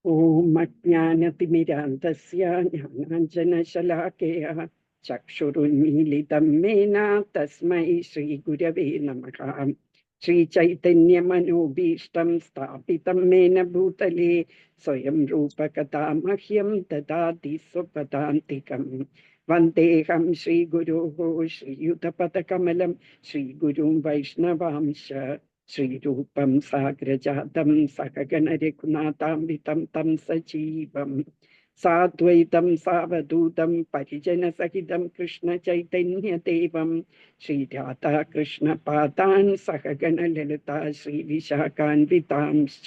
ഓം അജ്ഞാനതിമിരാന്തസ്യ ജ്ഞാനാഞ്ജനശലാകയാ ചക്ഷുരുന്മീലിതം മേന തസ്മൈ ശ്രീഗുരവേ നമഃ. ശ്രീചൈതന്യമനോഭീഷ്ടം സ്ഥാപിതം മേന ഭൂതലേ സ്വയം രൂപകഥാ മഹ്യം ദദാതി സ്വപദാന്തികം. വന്ദേഹം ശ്രീഗുരോഃ ശ്രീയുതപദകമലം ശ്രീഗുരും വൈഷ്ണവാംശ ശ്രീരൂപം സാഗ്രജാതം സഹഗണ രഘുനാഥാമൃതം തം സജീവം സാദ്വൈതം സാവധൂതം പരിജനസഹിതം കൃഷ്ണ ചൈതന്യദേവം ശ്രീരാധാകൃഷ്ണ പാദാൻ സഹഗണ ലളിതാ ശ്രീവിശാഖാൻവിതാംശ്ച.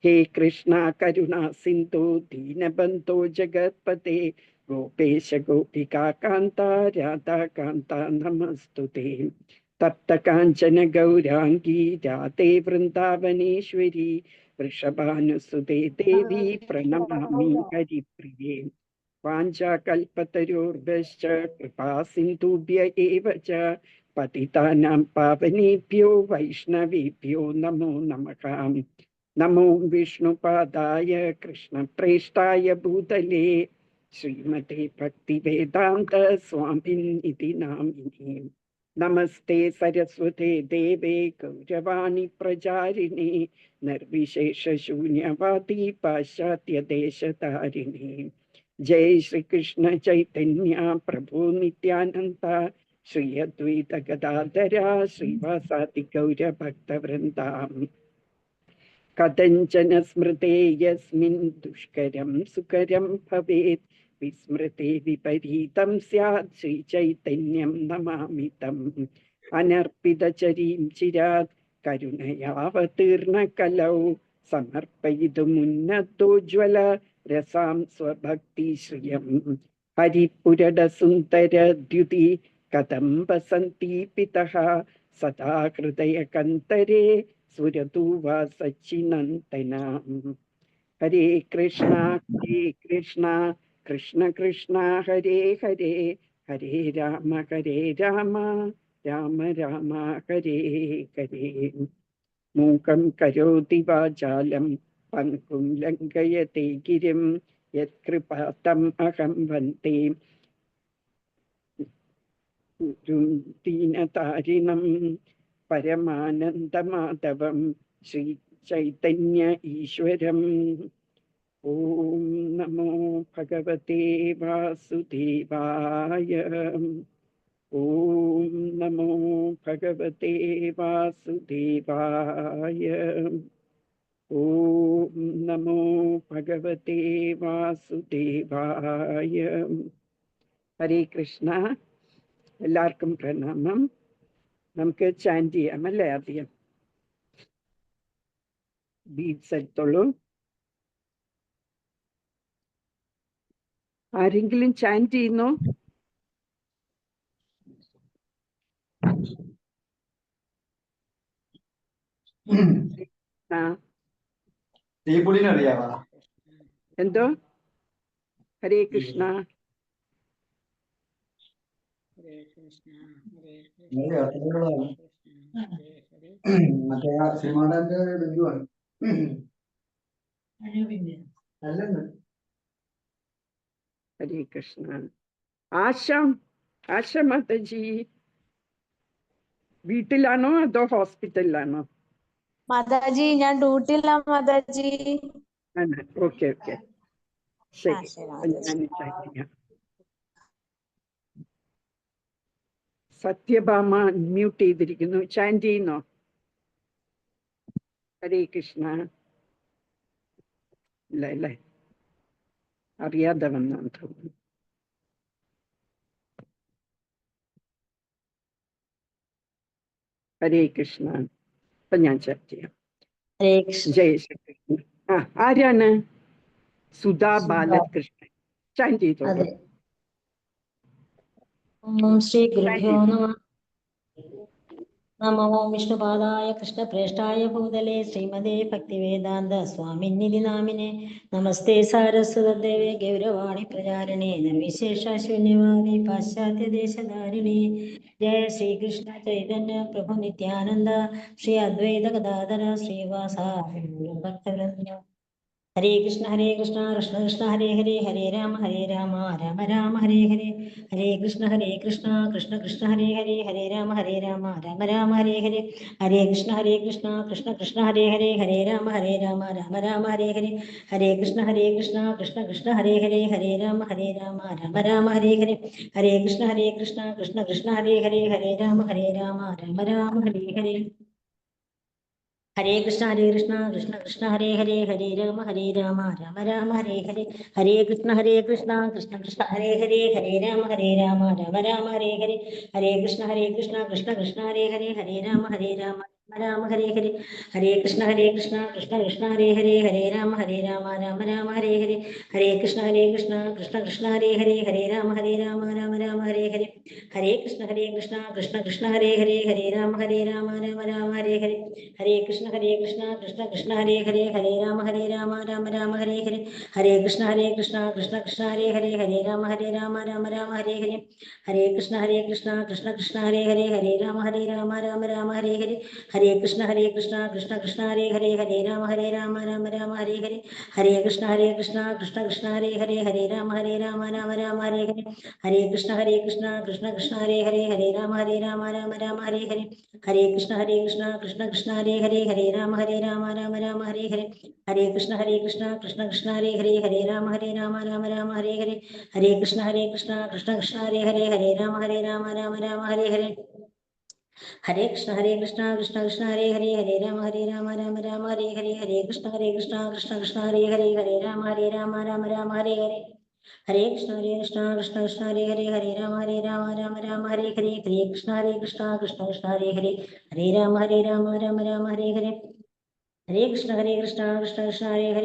ഹേ കൃഷ്ണ കരുണാ സിന്ധു ദീനബന്ധോ ജഗത്പതേ ഗോപേശ ഗോപികാകാന്ത രാധാകാന്ത നമസ്തുതേ. തപ്ത കാഞ്ചന ഗൗരാംഗീ രാധേ വൃന്ദാവനേശ്വരി വൃഷഭാനുസുതേ ദേവി പ്രണമാമി ഹരിപ്രിയേ. വാഞ്ചാകൽപതരോർഭശ്ച കൃപാ സിന്ധുഭ്യ ഏവ ച പതിതാനാം പാവനേഭ്യോ വൈഷ്ണവേഭ്യോ നമോ നമഃ. നമോ വിഷ്ണുപാദായ കൃഷ്ണപ്രേഷ്ഠായ ഭൂതലേ ശ്രീമതേ ഭക്തിവേദാന്ത സ്വാമിനിധി നാമിനേ. നമസ്തേ സരസ്വതേ ദേവേ ഗൗരവാണി പ്രചാരിണേ നിർവിശേഷശൂന്യവാദി പാശ്ചാത്യദേശധാരിണേ. ജയ ശ്രീകൃഷ്ണ ചൈതന്യ പ്രഭു നിത്യാനന്ദ ശ്രീ അദ്വൈത ഗദാധര ശ്രീവാസാദി ഗൗരഭക്തവൃന്ദ. കഥഞ്ചന സ്മൃതേ യസ്മിൻ ദുഷ്കരം സുകരം ഭവേത് വിസ്മൃതേ വിപരീതം സ്യാത് ശ്രീചൈതന്യം നമാമി തം. അനർപ്പിതചരീം ചിരാത് കരുണയാവതീർണ കലൗ സമർപ്പയിതുമുന്നതോജ്വല രസാം സ്വഭക്തി ശ്രിയം. ഹരിപുരടസുന്ദരദ്യുതി കഥം വസന്തി പിതഃ സദാ ഹൃദയകന്തരേ സുരതൂവാ സച്ചിനന്ദന. ഹരേ കൃഷ്ണ കൃഷ്ണ കൃഷ്ണ ഹരേ ഹരേ ഹരേ രാമ രാമ രാമ ഹരേ ഹരേ. മൂകം കരോതി വാചാലം പങ്കും ലംഘയത്തെ ഗിരിം യത്കൃപാതം അഹം വന്ദേ ദീനതാരിണം പരമാനന്ദമാധവം ശ്രീ ചൈതന്യ ഈശ്വരം. ഓം നമോ ഭഗവതേ വാസുദേവായ. ഓം നമോ ഭഗവതേ വാസുദേവായ. ഓം നമോ ഭഗവതേ വാസുദേവായ. ഹരേ കൃഷ്ണ. എല്ലാവർക്കും പ്രണാമം. നമുക്ക് ചാൻറ്റ് ചെയ്യാം അല്ലേ? ആദ്യം ബീഡ്സ് എടുത്തോളൂ. ആരെങ്കിലും ചാൻറ്റ് ചെയ്യുന്നു? എന്തോ? ഹരേ കൃഷ്ണ. ഹരേ കൃഷ്ണ. ആശ മാതാജി വീട്ടിലാണോ അതോ ഹോസ്പിറ്റലിലാണോ? മാതാജി ഞാൻ ഡ്യൂട്ടിയിലാ മാതാജി. ഓക്കെ ഓക്കെ ശരി. സത്യഭാമ മ്യൂട്ട് ചെയ്തിരിക്കുന്നു. ചാൻറ്റ് ചെയ്യുന്നോ? ഹരേ കൃഷ്ണ. ഇല്ല അല്ലേ, അറിയാതെ വന്നാന്ന് തോന്നുന്നു. ഹരേ കൃഷ്ണ. ഇപ്പൊ ഞാൻ ചാറ്റ് ചെയ്യാം. ജയ ശ്രീകൃഷ്ണ. ആരാണ്? സുധാ ബാലകൃഷ്ണൻ. ചാൻറ്റ് ചെയ്തോളൂ. ഓം ശ്രീ ഗുരുഭ്യോ നമഃ. നമോ വിഷ്ണുപാദായ കൃഷ്ണപ്രേഷ്ഠായ ഭൂതലേ ശ്രീമതേ ഭക്തിവേദാന്ത സ്വാമിനിധി നാമിനെ. നമസ്തേ സാരസ്വതദേവേ ഗൗരവാണി പ്രചാരിണേ നിർവിശേഷശൂന്യവാദി പാശ്ചാത്യദേശധാരിണേ. ജയ ശ്രീകൃഷ്ണ ചൈതന്യ പ്രഭു നിത്യാനന്ദ ശ്രീ അദ്വൈത ഗദാധര ശ്രീവാസാദി ഭക്തവൃന്ദ. ഹരേ കൃഷ്ണ കൃഷ്ണ കൃഷ്ണ ഹരേ ഹരേ ഹരേ രാമ രാമ രാമ ഹരേ ഹരേ. ഹരേ കൃഷ്ണ കൃഷ്ണ കൃഷ്ണ ഹരേ ഹരേ ഹരേ രാമ രാമ രാമ ഹരേ ഹരേ. ഹരേ കൃഷ്ണ കൃഷ്ണ കൃഷ്ണ ഹരേ ഹരേ ഹരേ രാമ രാമ ഹരേ ഹരേ. ഹരേ കൃഷ്ണ കൃഷ്ണ ഹരേ ഹരേ ഹരേ രാമ രാമ ഹരേ ഹരേ. ഹരേ കൃഷ്ണ കൃഷ്ണ ഹരേ ഹരേ ഹരേ രാമ രാമ ഹരേ ഹരേ. ഹരേ കൃഷ്ണ കൃഷ്ണ ഹരേ ഹരേ ഹരേ രാമ രാമ ഹരേ ഹരേ. ഹരേ കൃഷ്ണ കൃഷ്ണ ഹരേ ഹരേ ഹരേ രാമ രാമ ഹരേ ഹരേ. ഹരേ കൃഷ്ണ കൃഷ്ണ ഹരേ ഹരേ ഹരേ രാമ രാമ ഹരേ ഹരേ. ഹരേ കൃഷ്ണ കൃഷ്ണ ഹരേ ഹരേ ഹരേ രാമ രാമ ഹരേ ഹരേ. ഹരേ കൃഷ്ണ കൃഷ്ണ ഹരേ ഹരേ ഹരേ രാമ രാമ ഹരേ ഹരേ. ഹരേ കൃഷ്ണ കൃഷ്ണ ഹരേ ഹരേ ഹരേ രാമ രാമ ഹരേ ഹരേ. ഹരേ കൃഷ്ണ കൃഷ്ണ ഹരേ ഹരേ ഹരേ രാമ രാമ ഹരേ ഹരേ. ഹരേ കൃഷ്ണ കൃഷ്ണ ഹരേ ഹരേ ഹരേ രാമ രാമ ഹരേ ഹരേ. ഹരേ കൃഷ്ണ കൃഷ്ണ ഹരേ ഹരേ ഹരേ രാമ രാമ ഹരേ ഹരേ. ഹരേ കൃഷ്ണ കൃഷ്ണ ഹരേ ഹരേ ഹരേ രാമ രാമ ഹരേ ഹരേ. ഹരേ കൃഷ്ണ കൃഷ്ണ ഹരേ ഹരേ ഹരേ രാമ രാമ ഹരേ ഹരേ. ഹരേ കൃഷ്ണ കൃഷ്ണ ഹരേ ഹരേ ഹരേ രാമ രാമ ഹരേ ഹരേ. ഹരേ കൃഷ്ണ കൃഷ്ണ ഹരേ ഹരേ ഹരേ രാമ രാമ ഹരേ ഹരേ. ഹരേ കൃഷ്ണ കൃഷ്ണ ഹരേ ഹരേ ഹരേ രാമ രാമ ഹരേ ഹരേ. ഹരേ കൃഷ്ണ കൃഷ്ണ ഹരേ ഹരേ ഹരേ രാമ രാമ ഹരേ ഹരേ. ഹരേ കൃഷ്ണ കൃഷ്ണ ഹരേ ഹരേ ഹരേ രാമ രാമ ഹരേ ഹരേ. ഹരേ കൃഷ്ണ കൃഷ്ണ ഹരേ ഹരേ ഹരേ രാമ രാമ ഹരേ ഹരേ. ഹരേ കൃഷ്ണ കൃഷ്ണ ഹരേ ഹരേ ഹരേ രാമ രാമ ഹരേ ഹരേ. ഹരേ കൃഷ്ണ കൃഷ്ണ ഹരേ ഹരേ ഹരേ രാമ രാമ ഹരേ ഹരേ. ഹരേ കൃഷ്ണ കൃഷ്ണ ഹരേ ഹരേ ഹരേ രാമ രാമ ഹരേ ഹരേ. ഹരേ കൃഷ്ണ കൃഷ്ണ ഹരേ ഹരേ ഹരേ രാമ രാമ ഹരേ ഹരേ. ഹരേ കൃഷ്ണ കൃഷ്ണ ഹരേ ഹരേ ഹരേ രാമ രാമ ഹരേ ഹരേ. ഹരേ കൃഷ്ണ കൃഷ്ണ ഹരേ ഹരേ ഹരേ രാമ രാമ ഹരേ ഹരേ. ഹരേ കൃഷ്ണ കൃഷ്ണ ഹരേ ഹരേ ഹരേ രാമ രാമ ഹരേ ഹരേ. ഹരേ കൃഷ്ണ കൃഷ്ണ ഹരേ ഹരേ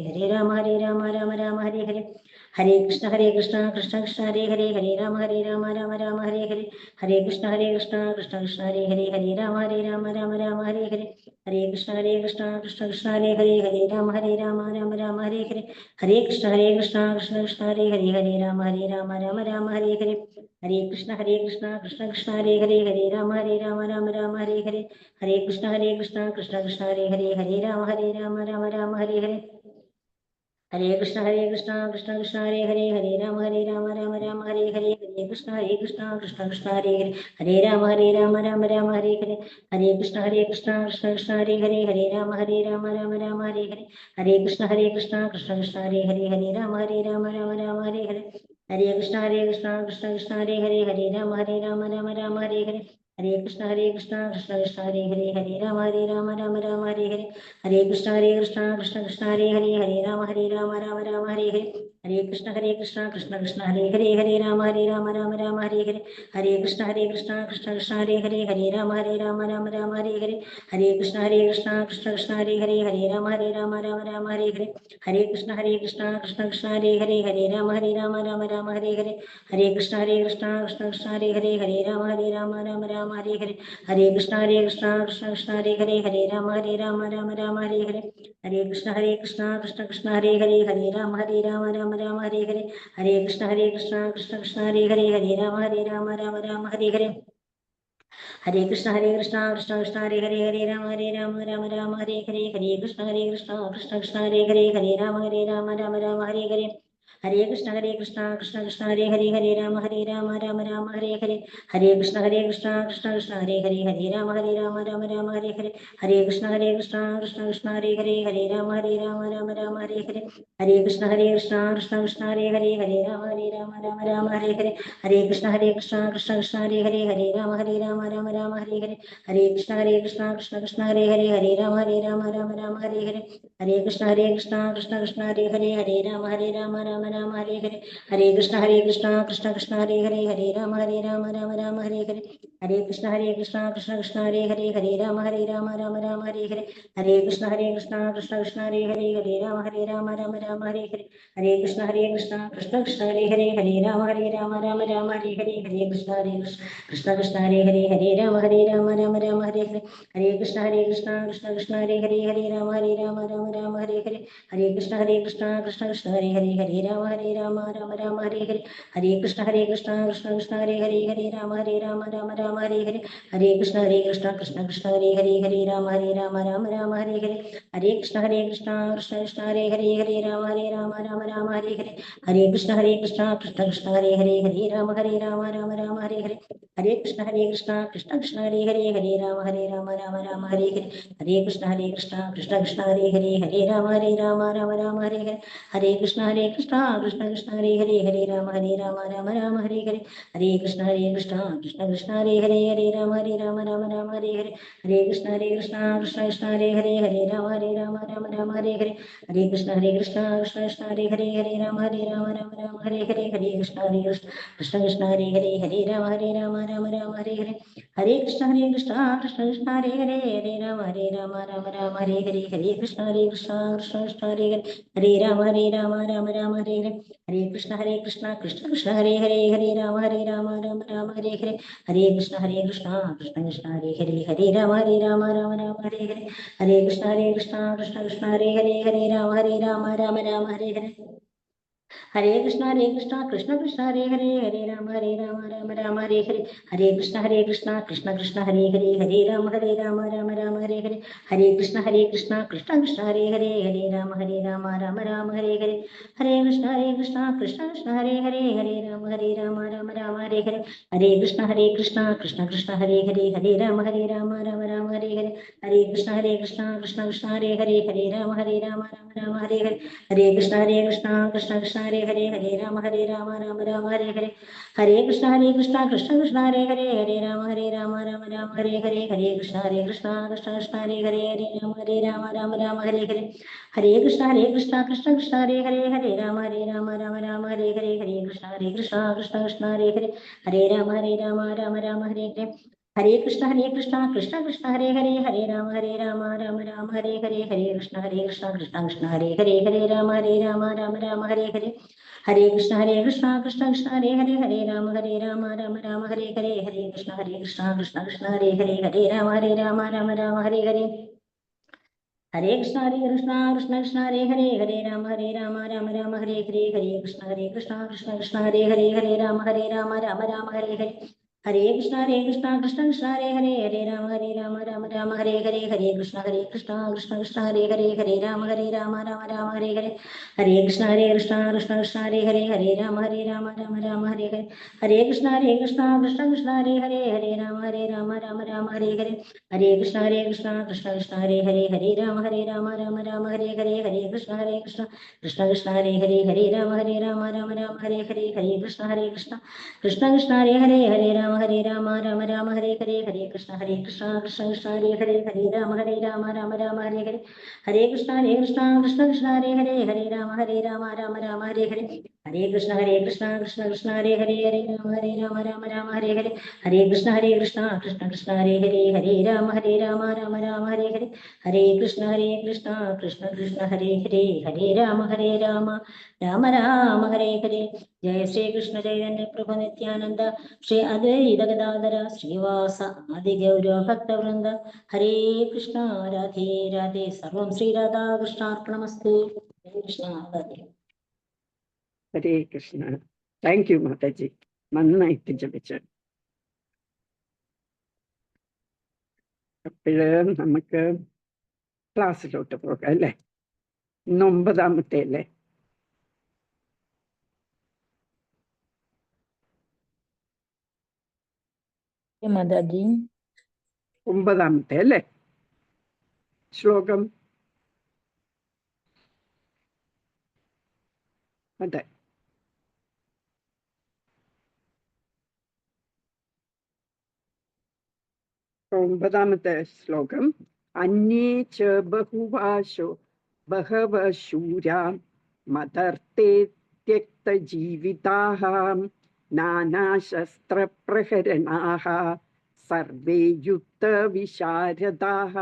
ഹരേ രാമ രാമ ഹരേ ഹരേ. ഹരേ കൃഷ്ണ കൃഷ്ണ ഹരേ ഹരേ ഹരേ രാമ രാമ ഹരേ ഹരേ. ഹരേ കൃഷ്ണ കൃഷ്ണ ഹരേ ഹരേ ഹരേ രാമ രാമ ഹരേ ഹരേ. ഹരേ കൃഷ്ണ കൃഷ്ണ ഹരേ ഹരേ ഹരേ രാമ രാമ ഹരേ ഹരേ. ഹരേ കൃഷ്ണ കൃഷ്ണ ഹരേ ഹരേ ഹരേ രാമ രാമ ഹരേ ഹരേ. ഹരേ കൃഷ്ണ കൃഷ്ണ ഹരേ ഹരേ ഹരേ രാമ രാമ ഹരേ ഹരേ. ഹരേ കൃഷ്ണ കൃഷ്ണ ഹരേ ഹരേ ഹരേ രാമ രാമ ഹരേ ഹരേ. ഹരേ കൃഷ്ണ കൃഷ്ണ ഹരേ ഹരേ ഹരേ രാമ രാമ ഹരേ ഹരേ. ഹരേ കൃഷ്ണ കൃഷ്ണ ഹരേ ഹരേ ഹരേ രാമ രാമ ഹരേ ഹരേ. ഹരേ കൃഷ്ണ കൃഷ്ണ ഹരേ ഹരേ ഹരേ രാമ രാമ ഹരേ ഹരേ. ഹരേ കൃഷ്ണ കൃഷ്ണ ഹരേ ഹരേ ഹരേ രാമ രാമ ഹരേ ഹരേ. ഹരേ കൃഷ്ണ കൃഷ്ണ ഹരേ ഹരേ ഹരേ രാമ രാമ ഹരേ ഹരേ. ഹരേ കൃഷ്ണ കൃഷ്ണ ഹരേ ഹരേ ഹരേ രാമ രാമ ഹരേ ഹരേ. ഹരേ കൃഷ്ണ കൃഷ്ണ ഹരേ ഹരേ ഹരേ രാമ രാമ ഹരേ ഹരേ. ഹരേ കൃഷ്ണ കൃഷ്ണ ഹരേ ഹരേ ഹരേ രാമ രാമ ഹരേ ഹരേ. ഹരേ കൃഷ്ണ കൃഷ്ണ ഹരേ ഹരേ ഹരേ രാമ രാമ ഹരേ ഹരേ. ഹരേ കൃഷ്ണ കൃഷ്ണ ഹരേ ഹരേ ഹരേ രാമ രാമ ഹരേ ഹരേ. ഹരേ കൃഷ്ണ കൃഷ്ണ ഹരേ ഹരേ ഹരേ രാമ രാമ ഹരേ ഹരേ. ഹരേ കൃഷ്ണ കൃഷ്ണ ഹരേ ഹരേ ഹരേ രാമ രാമ ഹരേ ഹരേ. ഹരേ കൃഷ്ണ കൃഷ്ണ ഹരേ ഹരേ ഹരേ രാമ രാമ ഹരേ ഹരേ. ഹരേ കൃഷ്ണ കൃഷ്ണ ഹരേ ഹരേ ഹരേ രാമ രാമ ഹരേ ഹരേ. ഹരേ കൃഷ്ണ കൃഷ്ണ ഹരേ ഹരേ ഹരേ രാമ രാമ ഹരേ ഹരേ. ഹരേ കൃഷ്ണ കൃഷ്ണ ഹരേ ഹരേ ഹരേ രാമ രാമ ഹരേ ഹരേ. ഹരേ കൃഷ്ണ കൃഷ്ണ ഹരേ ഹരേ ഹരേ രാമ രാമ ഹരേ ഹരേ. ഹരേ കൃഷ്ണ കൃഷ്ണ ഹരേ ഹരേ ഹരേ രാമ രാമ ഹരേ ഹരേ. ഹരേ കൃഷ്ണ കൃഷ്ണ ഹരേ ഹരേ ഹരേ രാമ രാമ ഹരേ ഹരേ. ഹരേ കൃഷ്ണ കൃഷ്ണ ഹരേ ഹരേ ഹരേ രാമ രാമ ഹരേ ഹരേ. ഹരേ കൃഷ്ണ കൃഷ്ണ ഹരേ ഹരേ ഹരേ രാമ രാമ ഹരേ ഹരേ. ഹരേ കൃഷ്ണ കൃഷ്ണ ഹരേ ഹരേ ഹരേ രാമ രാമ ഹരേ ഹരേ. ഹരേ കൃഷ്ണ കൃഷ്ണ ഹരേ ഹരേ ഹരേ രാമ രാമ ഹരേ ഹരേ. ഹരേ കൃഷ്ണ കൃഷ്ണ ഹരേ ഹരേ ഹരേ രാമ രാമ ഹരേ ഹരേ. ഹരേ കൃഷ്ണ കൃഷ്ണ ഹരേ ഹരേ ഹരേ രാമ രാമ ഹരേ ഹരേ. ഹരേ കൃഷ്ണ കൃഷ്ണ ഹരേ ഹരേ ഹരേ രാമ രാമ ഹരേ ഹരേ. ഹരേ കൃഷ്ണ കൃഷ്ണ ഹരേ ഹരേ ഹരേ രാമ ഹരേ രാമ രാമ രാമ ഹരേ ഹരേ ഹരേ കൃഷ്ണ കൃഷ്ണ കൃഷ്ണ ഹരേ ഹരേ ഹരേ രാമ രാമ രാമ ഹരേ ഹരേ ഹരേ കൃഷ്ണ കൃഷ്ണ കൃഷ്ണ ഹരേ ഹരേ രാമ രാമ രാമ ഹരേ ഹരേ ഹരേ കൃഷ്ണ കൃഷ്ണ കൃഷ്ണ ഹരേ ഹരേ രാമ രാമ ഹരേ ഹരേ ഹരേ കൃഷ്ണ കൃഷ്ണ കൃഷ്ണ ഹരേ ഹരേ രാമ രാമ ഹരേ ഹരേ ഹരേ കൃഷ്ണ കൃഷ്ണ കൃഷ്ണ ഹരേ ഹരേ രാമ രാമ ഹരേ ഹരേ ഹരേ കൃഷ്ണ കൃഷ്ണ കൃഷ്ണ ഹരേ ഹരേ രാമ രാമ ഹരേ ഹരേ ഹരേ കൃഷ്ണ കൃഷ്ണ കൃഷ്ണ ഹരേ ഹരേ രാമ രാമ ഹരേ ഹരേ ഹരേ കൃഷ്ണ കൃഷ്ണ കൃഷ്ണ ഹരേ ഹരേ രാമ രാമ ഹരേ ഹരേ ഹരേ കൃഷ്ണ കൃഷ്ണ കൃഷ്ണ ഹരേ ഹരേ രാമ രാമ ഹരേ ഹരേ ഹരേ കൃഷ്ണ കൃഷ്ണ കൃഷ്ണ ഹരേ ഹരേ രാമ രാമ ഹരേ ഹരേ ഹരേ കൃഷ്ണ കൃഷ്ണ ഹരേ ഹരേ രാമ രാമ ഹരേ ഹരേ ഹരേ കൃഷ്ണ കൃഷ്ണ ഹരേ ഹരേ രാമ രാമ ഹരേ ഹരേ ഹരേ കൃഷ്ണ കൃഷ്ണ ഹരേ ഹരേ രാമ രാമ ഹരേ ഹരേ ഹരേ കൃഷ്ണ കൃഷ്ണ ഹരേ ഹരേ രാമ രാമ ഹരേ ഹരേ ഹരേ കൃഷ്ണ കൃഷ്ണ ഹരേ രാമ രാമ ഹരേ ഹരേ ഹരേ കൃഷ്ണ കൃഷ്ണ ഹരേ ഹരേ രാമ രാമ ഹരേ ഹരേ ഹരേ കൃഷ്ണ കൃഷ്ണ ഹരേ രാമ രാമ ഹരേ ഹരേ ഹരേ കൃഷ്ണ കൃഷ്ണ ഹരേ രാമ രാമ ഹരേ ഹരേ ഹരേ കൃഷ്ണ കൃഷ്ണ ഹരേ രാമ രാമ ഹരേ ഹരേ ഹരേ കൃഷ്ണ കൃഷ്ണ ഹരേ രാമ ഹരേ ഹരേ ഹരേ കൃഷ്ണ കൃഷ്ണ ഹരേ രാമ രാമ ഹരേ ഹരേ ഹരേ കൃഷ്ണ കൃഷ്ണ ഹരേ രാമ രാമ ഹരേ ഹരേ ഹരേ കൃഷ്ണ കൃഷ്ണ ഹരേ രാമ രാമ ഹരേ ഹരേ ഹരേ കൃഷ്ണ കൃഷ്ണ ഹരേ രാമ ഹരേ ഹരേ ഹരേ കൃഷ്ണ കൃഷ്ണ ഹരേ രാമ ഹരേ ഹരേ ഹരേ കൃഷ്ണ കൃഷ്ണ ഹരേ രാമ രാമ ഹരേ ഹരേ ഹരേ കൃഷ്ണ കൃഷ്ണ ഹരേ രാമ ഹരേ ഹരേ ഹരേ കൃഷ്ണ കൃഷ്ണ ഹരേ രാമ രാമ ഹരേ ഹരേ ഹരേ കൃഷ്ണ കൃഷ്ണ ഹരേ രാമ ഹരേ ഹരേ ഹരേ കൃഷ്ണ കൃഷ്ണ ഹരേ രാമ രാമ ഹരേ ഹരേ ഹരേ കൃഷ്ണ കൃഷ്ണ ഹരേ രാമ ഹരേ ഹരേ ഹരേ കൃഷ്ണ കൃഷ്ണ ഹരേ രാമ രാമ ഹരേ ഹരേ ഹരേ കൃഷ്ണ കൃഷ്ണ ഹരേ രാമ രാമ ഹരേ ഹരേ ഹരേ കൃഷ്ണ കൃഷ്ണ ഹരേ രാമ ഹരേ ഹരേ ഹരേ കൃഷ്ണ കൃഷ്ണ ഹരേ രാമ രാമ ഹരേ ഹരേ ഹരേ കൃഷ്ണ കൃഷ്ണ ഹരേ രാമ രാമ ഹരേ ഹരേ ഹരേ കൃഷ്ണ കൃഷ്ണ ഹരേ രാമ ഹരേ ഹരേ ഹരേ കൃഷ്ണ കൃഷ്ണ ഹരേ രാമ രാമ ഹരേ ഹരേ ഹരേ കൃഷ്ണ കൃഷ്ണ ഹരേ രാമ രാമ ഹരേ ഹരേ ഹരേ കൃഷ്ണ കൃഷ്ണ ഹരേ രാമ രാമ ഹരേ ഹരേ ഹരേ കൃഷ്ണ കൃഷ്ണ ഹരേ രാമ രാമ ഹരേ ഹരേ ഹരേ കൃഷ്ണ കൃഷ്ണ ഹരേ രാമ രാമ ഹരേ ഹരേ ഹരേ കൃഷ്ണ കൃഷ്ണ ഹരേ രാമ ഹരേ ഹരേ ഹരേ കൃഷ്ണ കൃഷ്ണ ഹരേ രാമ രാമ ഹരേ ഹരേ ഹരേ കൃഷ്ണ കൃഷ്ണ ഹരേ രാമ രാമ ഹരേ ഹരേ ജയ ശ്രീകൃഷ്ണ ചൈതന്യ പ്രഭു നിത്യാനന്ദ ശ്രീ അദ്വൈത ഗദാധര ശ്രീവാസ ആദി ഗൗരവ ഭക്തവൃന്ദ ഹരേ കൃഷ്ണ രാധേ രാധേ സർവം ശ്രീ രാധാകൃഷ്ണാർപ്പണമസ്തു. കൃഷ്ണ രാധേ. ഹരേ കൃഷ്ണ. താങ്ക് യു മാതാജി, നന്നായിട്ട് ജപിച്ചു. അപ്പോഴ് നമുക്ക് ക്ലാസ്സിലോട്ട് പോകാം അല്ലേ? ഇന്ന് 9ാമത്തെ അല്ലേ? മാതാജി 9ാമത്തെ അല്ലേ ശ്ലോകം? അതെ. ഒമ്പതാമത്തെ ശ്ലോകം. അന്യേ ച ബഹുവാശോ ബഹവ ശൂരാ മദർത്തേ ത്യക്തജീവിതാഃ നാനാശസ്ത്രപ്രഹരണാഃ സർവേ യുദ്ധവിശാരദാഃ.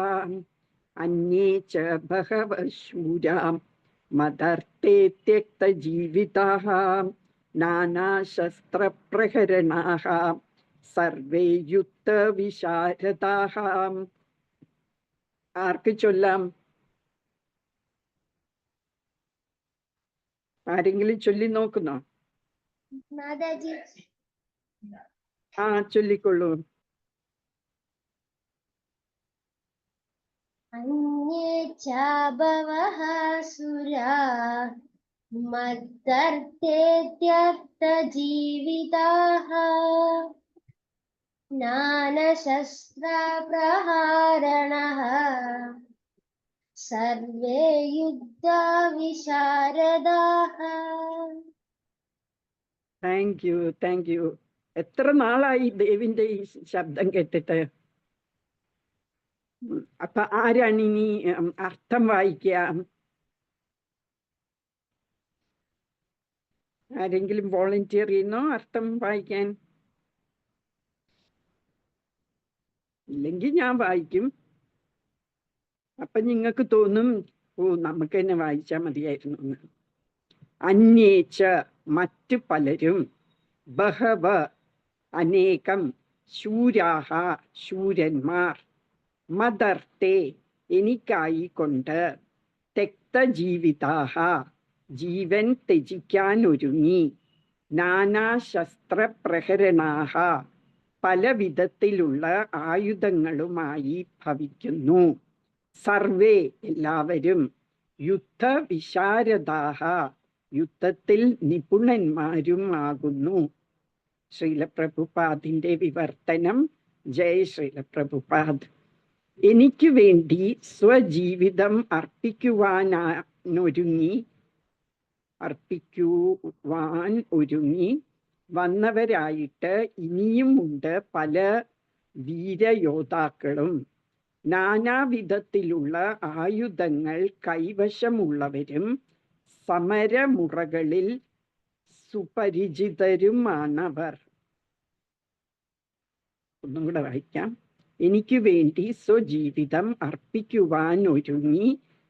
അന്യേ ച ബഹവ ശൂരാ മദർത്തേ ത്യക്തജീവിതാഃ നാനാശസ്ത്രപ്രഹരണാഃ സർവേ യുദ്ധവിശാരദാഃ. ആർക്ക് ചൊല്ലാം? ആരെങ്കിലും ചൊല്ലി നോക്കുന്നോ? മാതാജി. ആ, ചൊല്ലിക്കൊള്ളൂ. അന്യേ ചാബവഃ സുരാ മദ്ദർത്തേത്യർത്ഥജീവിതാഃ ജ്ഞാനശസ്ത്രപ്രഹാരണഃ സർവേ യുദ്ധവിശാരദാഃ. Thank you, thank you. എത്ര നാളായി ദേവിന്റെ ഈ ശബ്ദം കേട്ടിട്ട്? അപ്പൊ ആരാണ് ഇനി അർത്ഥം വായിക്കുക? ആരെങ്കിലും വോളണ്ടിയർ ചെയ്യുന്നോ അർത്ഥം വായിക്കാൻ? ഇല്ലെങ്കിൽ ഞാൻ വായിക്കും. അപ്പൊ നിങ്ങൾക്ക് തോന്നും, ഓ നമുക്ക് തന്നെ വായിച്ചാൽ മതിയായിരുന്നു എന്ന്. അന്യേച്ച മറ്റു പലരും, ബഹവ അനേകം, ശൂരാഹ ശൂരന്മാർ, മദർത്തെ എനിക്കായി കൊണ്ട്, തെക്തജീവിതാഹ ജീവൻ ത്യജിക്കാൻ ഒരുങ്ങി, നാനാശസ്ത്രപ്രഹരണാഹ പല വിധത്തിലുള്ള ആയുധങ്ങളുമായി ഭവിക്കുന്നു, സർവേ എല്ലാവരും, യുദ്ധവിശാരദാഹ യുദ്ധത്തിൽ നിപുണന്മാരും ആകുന്നു. ശ്രീല പ്രഭുപാദിന്റെ വിവർത്തനം. ജയ് ശ്രീല പ്രഭുപാദ്. എനിക്ക് വേണ്ടി സ്വജീവിതം അർപ്പിക്കുവാൻ ഒരുങ്ങി വന്നവരായിട്ട് ഇനിയും ഉണ്ട് പല വീരയോദ്ധാക്കളും, നാനാവിധത്തിലുള്ള ആയുധങ്ങൾ കൈവശമുള്ളവരും സമരമുറകളിൽ സുപരിചിതരുമാണവർ. ഒന്നും കൂടെ വായിക്കാം. എനിക്ക് വേണ്ടി സ്വജീവിതം അർപ്പിക്കുവാൻ ഒരുങ്ങി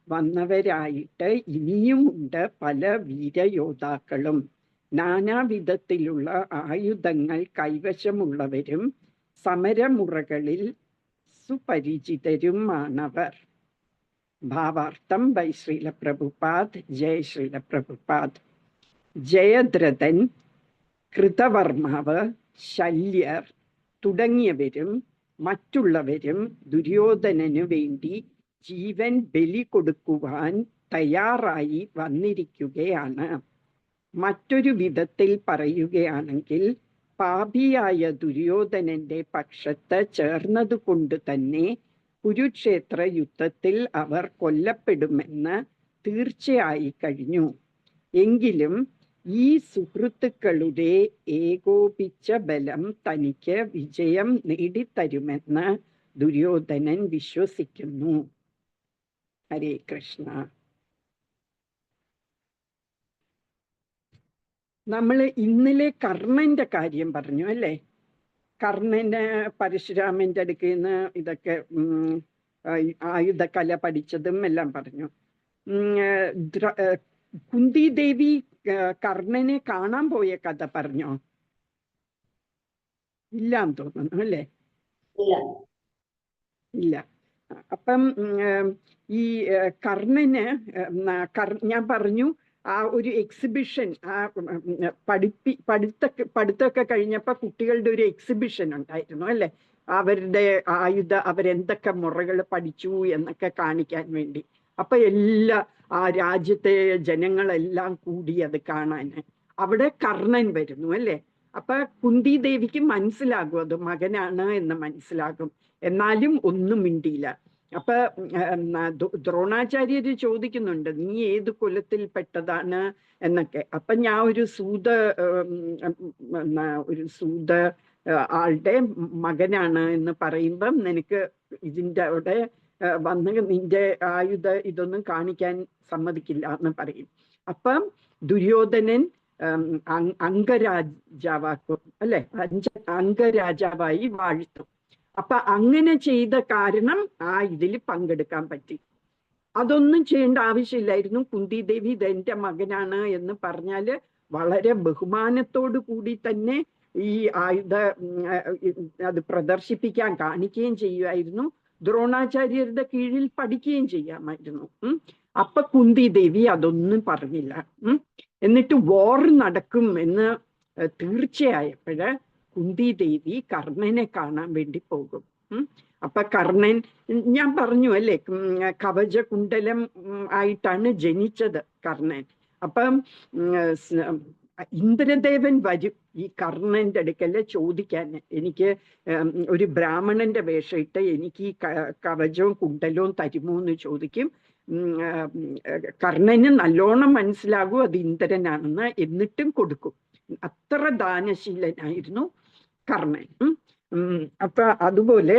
വന്നവരായിട്ട് ഇനിയുമുണ്ട് പല വീരയോദ്ധാക്കളും, നാനാവിധത്തിലുള്ള ആയുധങ്ങൾ കൈവശമുള്ളവരും സമരമുറകളിൽ സുപരിചിതരുമാണവർ. ഭാവാർത്ഥം ബൈ ശ്രീല പ്രഭുപാദ്. ജയ് ശ്രീല പ്രഭുപാദ്. ജയദ്രഥൻ, കൃതവർമാവ്, ശല്യർ തുടങ്ങിയവരും മറ്റുള്ളവരും ദുര്യോധനനു വേണ്ടി ജീവൻ ബലി കൊടുക്കുവാൻ തയ്യാറായി വന്നിരിക്കുകയാണ്. മറ്റൊരു വിധത്തിൽ പറയുകയാണെങ്കിൽ, പാപിയായ ദുര്യോധനന്റെ പക്ഷത്ത് ചേർന്നതുകൊണ്ട് തന്നെ കുരുക്ഷേത്ര യുദ്ധത്തിൽ അവർ കൊല്ലപ്പെടുമെന്ന് തീർച്ചയായി കഴിഞ്ഞു. എങ്കിലും ഈ സുഹൃത്തുക്കളുടെ ഏകോപിച്ച ബലം തനിക്ക് വിജയം നേടിത്തരുമെന്ന് ദുര്യോധനൻ വിശ്വസിക്കുന്നു. ഹരേ കൃഷ്ണ. നമ്മൾ ഇന്നലെ കർണന്റെ കാര്യം പറഞ്ഞു അല്ലേ? കർണന് പരശുരാമന്റെ അടുക്കൽ നിന്ന് ഇതൊക്കെ ആയുധകല പഠിച്ചതും എല്ലാം പറഞ്ഞു. കുന്തി ദേവി കർണനെ കാണാൻ പോയ കഥ പറഞ്ഞോ? ഇല്ലാന്ന് തോന്നുന്നു അല്ലേ? ഇല്ല. അപ്പം ഈ കർണന് ഞാൻ പറഞ്ഞു, ആ ഒരു എക്സിബിഷൻ, ആ പഠിത്തമൊക്കെ കഴിഞ്ഞപ്പോ കുട്ടികളുടെ ഒരു എക്സിബിഷൻ ഉണ്ടായിരുന്നു അല്ലെ? അവരുടെ അവരെന്തൊക്കെ മുറകൾ പഠിച്ചു എന്നൊക്കെ കാണിക്കാൻ വേണ്ടി. അപ്പൊ ആ രാജ്യത്തെ ജനങ്ങളെല്ലാം കൂടി അത് കാണാൻ. അവിടെ കർണൻ വരുന്നു അല്ലെ? അപ്പൊ കുന്തി ദേവിക്ക് മനസ്സിലാകും അത് മകനാണ് എന്ന് മനസ്സിലാകും. എന്നാലും ഒന്നും മിണ്ടിയില്ല. അപ്പൊ ദ്രോണാചാര്യര് ചോദിക്കുന്നുണ്ട്, നീ ഏത് കുലത്തിൽ പെട്ടതാണ് എന്നൊക്കെ. അപ്പൊ ഞാൻ ഒരു സൂത ആളുടെ മകനാണ് എന്ന് പറയുമ്പം നിനക്ക് ഇതിൻ്റെ അവിടെ വന്ന് നിന്റെ ഇതൊന്നും കാണിക്കാൻ സമ്മതിക്കില്ല എന്ന് പറയും. അപ്പം ദുര്യോധനൻ അംഗരാജാവാക്കും അല്ലെ? അംഗരാജാവായി വാഴ്ത്തും. അപ്പൊ അങ്ങനെ ചെയ്ത കാരണം ഇതിൽ പങ്കെടുക്കാൻ പറ്റി. അതൊന്നും ചെയ്യേണ്ട ആവശ്യമില്ലായിരുന്നു. കുന്തി ദേവി ഇതെന്റെ മകനാണ് എന്ന് പറഞ്ഞാല് വളരെ ബഹുമാനത്തോടു കൂടി തന്നെ ഈ അത് പ്രദർശിപ്പിക്കാൻ കാണിക്കുകയും ചെയ്യുമായിരുന്നു. ദ്രോണാചാര്യരുടെ കീഴിൽ പഠിക്കുകയും ചെയ്യാമായിരുന്നു. അപ്പൊ കുന്തി ദേവി അതൊന്നും പറഞ്ഞില്ല. എന്നിട്ട് വാർ നടക്കും എന്ന് തീർച്ചയായപ്പോഴ് കുന്തി ദേവി കർണനെ കാണാൻ വേണ്ടി പോകും. അപ്പൊ കർണൻ, ഞാൻ പറഞ്ഞു അല്ലേ, കവച കുണ്ടലം ആയിട്ടാണ് ജനിച്ചത് കർണൻ. അപ്പം ഇന്ദ്രദേവൻ വരും ഈ കർണന്റെ അടുക്കല് ചോദിക്കാൻ, എനിക്ക് ഒരു ബ്രാഹ്മണന്റെ വേഷമിട്ട് എനിക്ക് ഈ കവചവും കുണ്ടലവും തരുമോ എന്ന് ചോദിക്കും. കർണന് നല്ലോണം മനസ്സിലാകും അത് ഇന്ദ്രനാണെന്ന്, എന്നിട്ടും കൊടുക്കും. അത്ര ദാനശീലനായിരുന്നു കർണൻ. അപ്പൊ അതുപോലെ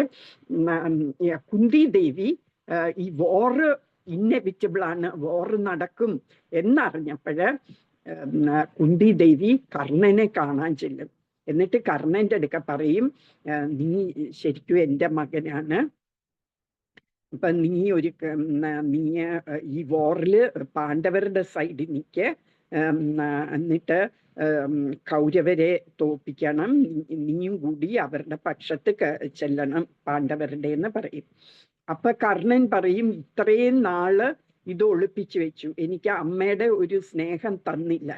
കുന്തി ദേവി ഈ വാറ് ഇന്നെവിറ്റബിൾ ആണ്, വാറ് നടക്കും എന്നറിഞ്ഞപ്പോഴ് കുന്തി ദേവി കർണനെ കാണാൻ ചെല്ലും. എന്നിട്ട് കർണന്റെ അടുക്ക പറയും, നീ ശരിക്കും എൻ്റെ മകനാണ്, അപ്പൊ നീ ഈ വാറില് പാണ്ഡവരുടെ സൈഡിൽ നിൽക്ക്, എന്നിട്ട് കൗരവരെ തോപ്പിക്കണം, നീയും കൂടി അവരുടെ പക്ഷത്ത് ചെല്ലണം പാണ്ഡവരുടെ എന്ന് പറയും. അപ്പൊ കർണൻ പറയും, ഇത്രയും നാള് ഇത് ഒളിപ്പിച്ചു വെച്ചു, എനിക്ക് അമ്മയുടെ ഒരു സ്നേഹം തന്നില്ല,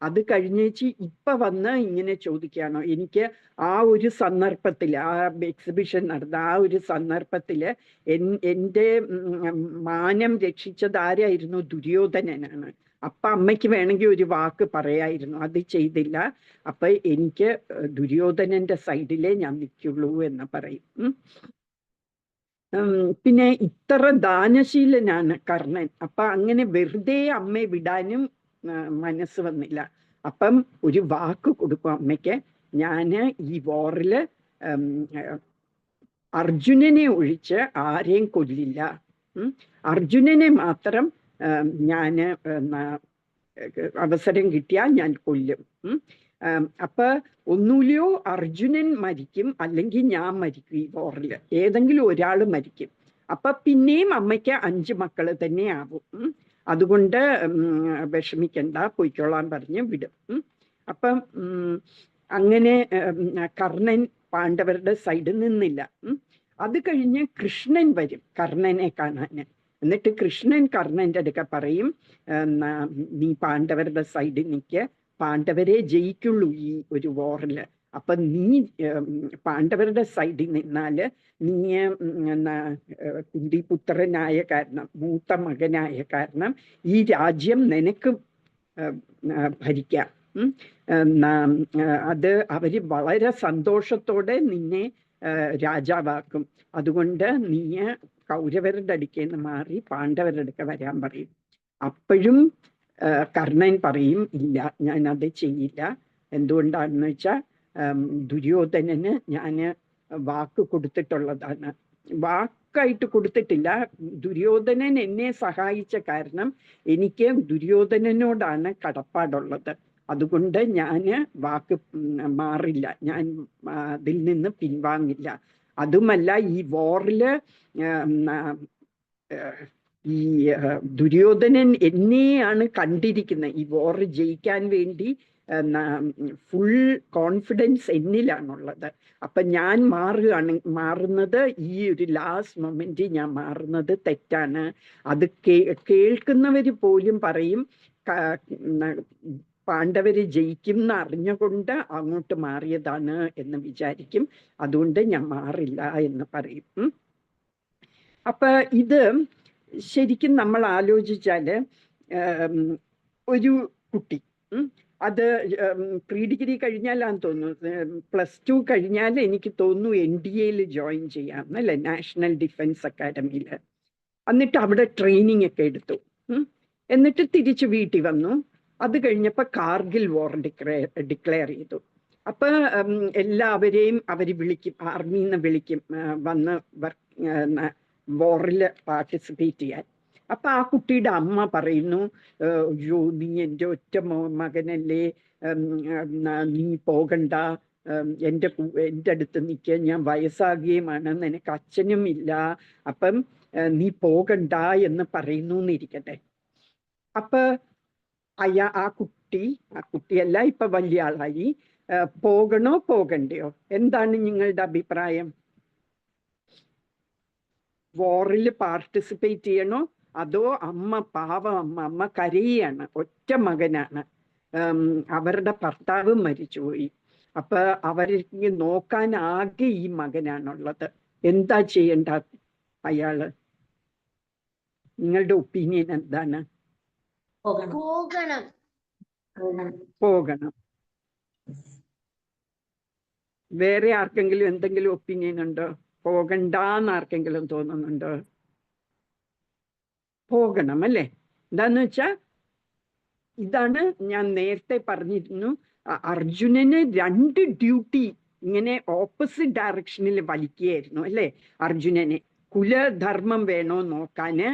അത് കഴിഞ്ഞേച്ച് ഇപ്പൊ വന്ന് ഇങ്ങനെ ചോദിക്കുകയാണോ? എനിക്ക് ആ ഒരു സന്ദർഭത്തില്, ആ എക്സിബിഷൻ നടന്ന ആ ഒരു സന്ദർഭത്തില് എൻ്റെ മാനം രക്ഷിച്ചത് ആരായിരുന്നു? ദുര്യോധനനാണ്. അപ്പൊ അമ്മയ്ക്ക് വേണമെങ്കിൽ ഒരു വാക്ക് പറയായിരുന്നു, അത് ചെയ്തില്ല. അപ്പൊ എനിക്ക് ദുര്യോധനന്റെ സൈഡിലേ ഞാൻ നിൽക്കുള്ളൂ എന്ന് പറയും. പിന്നെ ഇത്ര ദാനശീലനാണ് കർണൻ. അപ്പൊ അങ്ങനെ വെറുതെ അമ്മയെ വിടാനും മനസ്സ് വന്നില്ല. അപ്പം ഒരു വാക്ക് കൊടുക്കും അമ്മയ്ക്ക്, ഞാന് ഈ വാറില് അർജുനനെ ഒഴിച്ച് ആരെയും കൊല്ലില്ല, അർജുനനെ മാത്രം ഞാന് അവസരം കിട്ടിയാൽ ഞാൻ കൊല്ലും. അപ്പൊ ഒന്നുമില്ലയോ അർജുനൻ മരിക്കും, അല്ലെങ്കിൽ ഞാൻ മരിക്കും, ഈ വാറില് ഏതെങ്കിലും ഒരാൾ മരിക്കും. അപ്പൊ പിന്നെയും അമ്മയ്ക്ക് 5 മക്കള് തന്നെ ആവും. അതുകൊണ്ട് വിഷമിക്കണ്ട, പൊയ്ക്കോളാൻ പറഞ്ഞ് വിടും. അപ്പം അങ്ങനെ കർണൻ പാണ്ഡവരുടെ സൈഡിൽ നിന്നില്ല. അത് കഴിഞ്ഞ് കൃഷ്ണൻ വരും കർണനെ കാണാന്. എന്നിട്ട് കൃഷ്ണൻ കർണന്റെ അടുക്ക പറയും, നീ പാണ്ഡവരുടെ സൈഡിൽ നിൽക്ക്, പാണ്ഡവരെ ജയിക്കുള്ളൂ ഈ ഒരു വാറില്. അപ്പൊ നീ പാണ്ഡവരുടെ സൈഡിൽ നിന്നാല് നീ കുന്തിപുത്രനായ കാരണം, മൂത്ത മകനായ കാരണം ഈ രാജ്യം നിനക്ക് ഭരിക്കാം. അത് അവര് വളരെ സന്തോഷത്തോടെ നിന്നെ രാജാവാക്കും. അതുകൊണ്ട് നീ കൗരവരുടെ അടുക്കേന്ന് മാറി പാണ്ഡവരുടെ അടുക്ക വരാൻ പറയും. അപ്പോഴും കർണൻ പറയും, ഇല്ല, ഞാൻ അത് ചെയ്യില്ല. എന്തുകൊണ്ടാണെന്ന് വെച്ചാൽ ദുര്യോധനന് ഞാൻ വാക്ക് കൊടുത്തിട്ടുള്ളതാണ്. വാക്കായിട്ട് കൊടുത്തിട്ടില്ല, ദുര്യോധനൻ എന്നെ സഹായിച്ച കാരണം എനിക്ക് ദുര്യോധനനോടാണ് കടപ്പാടുള്ളത്. അതുകൊണ്ട് ഞാൻ വാക്ക് മാറില്ല, ഞാൻ അതിൽ നിന്ന് പിൻവാങ്ങില്ല. അതുമല്ല, ഈ വാറില് ഈ ദുര്യോധനൻ എന്നെയാണ് കണ്ടിരിക്കുന്നത്. ഈ വാർ ജയിക്കാൻ വേണ്ടി ഫുൾ കോൺഫിഡൻസ് എന്നിലാണുള്ളത്. അപ്പൊ ഞാൻ മാറുന്നത് ഈ ഒരു ലാസ്റ്റ് മൊമെന്റ് ഞാൻ മാറുന്നത് തെറ്റാണ്. അത് കേൾക്കുന്നവര് പോലും പറയും പാണ്ഡവര് ജയിക്കും എന്ന് അറിഞ്ഞുകൊണ്ട് അങ്ങോട്ട് മാറിയതാണ് എന്ന് വിചാരിക്കും. അതുകൊണ്ട് ഞാൻ മാറില്ല എന്ന് പറയും. അപ്പൊ ഇത് ശരിക്കും നമ്മൾ ആലോചിച്ചാല് ഒരു കുട്ടി അത് പ്രീ ഡിഗ്രി കഴിഞ്ഞാലാന്ന് തോന്നുന്നു, +2 കഴിഞ്ഞാൽ എനിക്ക് തോന്നുന്നു NDAയിൽ ജോയിൻ ചെയ്യാം അല്ലെ, നാഷണൽ ഡിഫൻസ് അക്കാഡമിയിൽ. എന്നിട്ട് അവിടെ ട്രെയിനിങ് ഒക്കെ എടുത്തു. എന്നിട്ട് തിരിച്ച് വീട്ടിൽ വന്നു. അത് കഴിഞ്ഞപ്പോൾ കാർഗിൽ വാർ ഡിക്ലെയർ ചെയ്തു. അപ്പൊ എല്ലാവരെയും അവര് വിളിക്കും, ആർമിന്ന് വിളിക്കും വന്ന് വാറിൽ പാർട്ടിസിപ്പേറ്റ് ചെയ്യാൻ. അപ്പൊ ആ കുട്ടിയുടെ അമ്മ പറയുന്നു, അയ്യോ നീ എൻ്റെ ഒറ്റ മകനല്ലേ, നീ പോകണ്ട, എൻ്റെ അടുത്ത് നിൽക്കുക, ഞാൻ വയസ്സാകുകയുമാണ്, നിനക്ക് അച്ഛനും ഇല്ല, അപ്പം നീ പോകണ്ട എന്ന് പറയുന്നു എന്നിരിക്കട്ടെ. അപ്പൊ ആ കുട്ടിയല്ല, ഇപ്പൊ വലിയ ആളായി, പോകണോ പോകണ്ടയോ? എന്താണ് നിങ്ങളുടെ അഭിപ്രായം? വാറിൽ പാർട്ടിസിപ്പേറ്റ് ചെയ്യണോ? അതോ അമ്മ പാവം അമ്മ കരയാണ്, ഒറ്റ മകനാണ്, അവരുടെ ഭർത്താവ് മരിച്ചുപോയി. അപ്പൊ അവർക്ക് നോക്കാൻ ആകെ ഈ മകനാണുള്ളത്. എന്താ ചെയ്യേണ്ട അയാള്? നിങ്ങളുടെ ഒപ്പീനിയൻ എന്താണ്? പോകണം. പോകണം. വേറെ ആർക്കെങ്കിലും എന്തെങ്കിലും ഒപ്പീനിയൻ ഉണ്ടോ? പോകണ്ടെന്ന് ആർക്കെങ്കിലും തോന്നുന്നുണ്ടോ? പോകണം അല്ലേ? എന്താന്ന് വെച്ചാ ഇതാണ് ഞാൻ നേരത്തെ പറഞ്ഞിരുന്നു, അർജുനന് 2 ഡ്യൂട്ടി ഇങ്ങനെ ഓപ്പോസിറ്റ് ഡയറക്ഷനിൽ വലിക്കുകയായിരുന്നു അല്ലേ? അർജുനനെ കുലധർമ്മം വേണോ നോക്കാന്,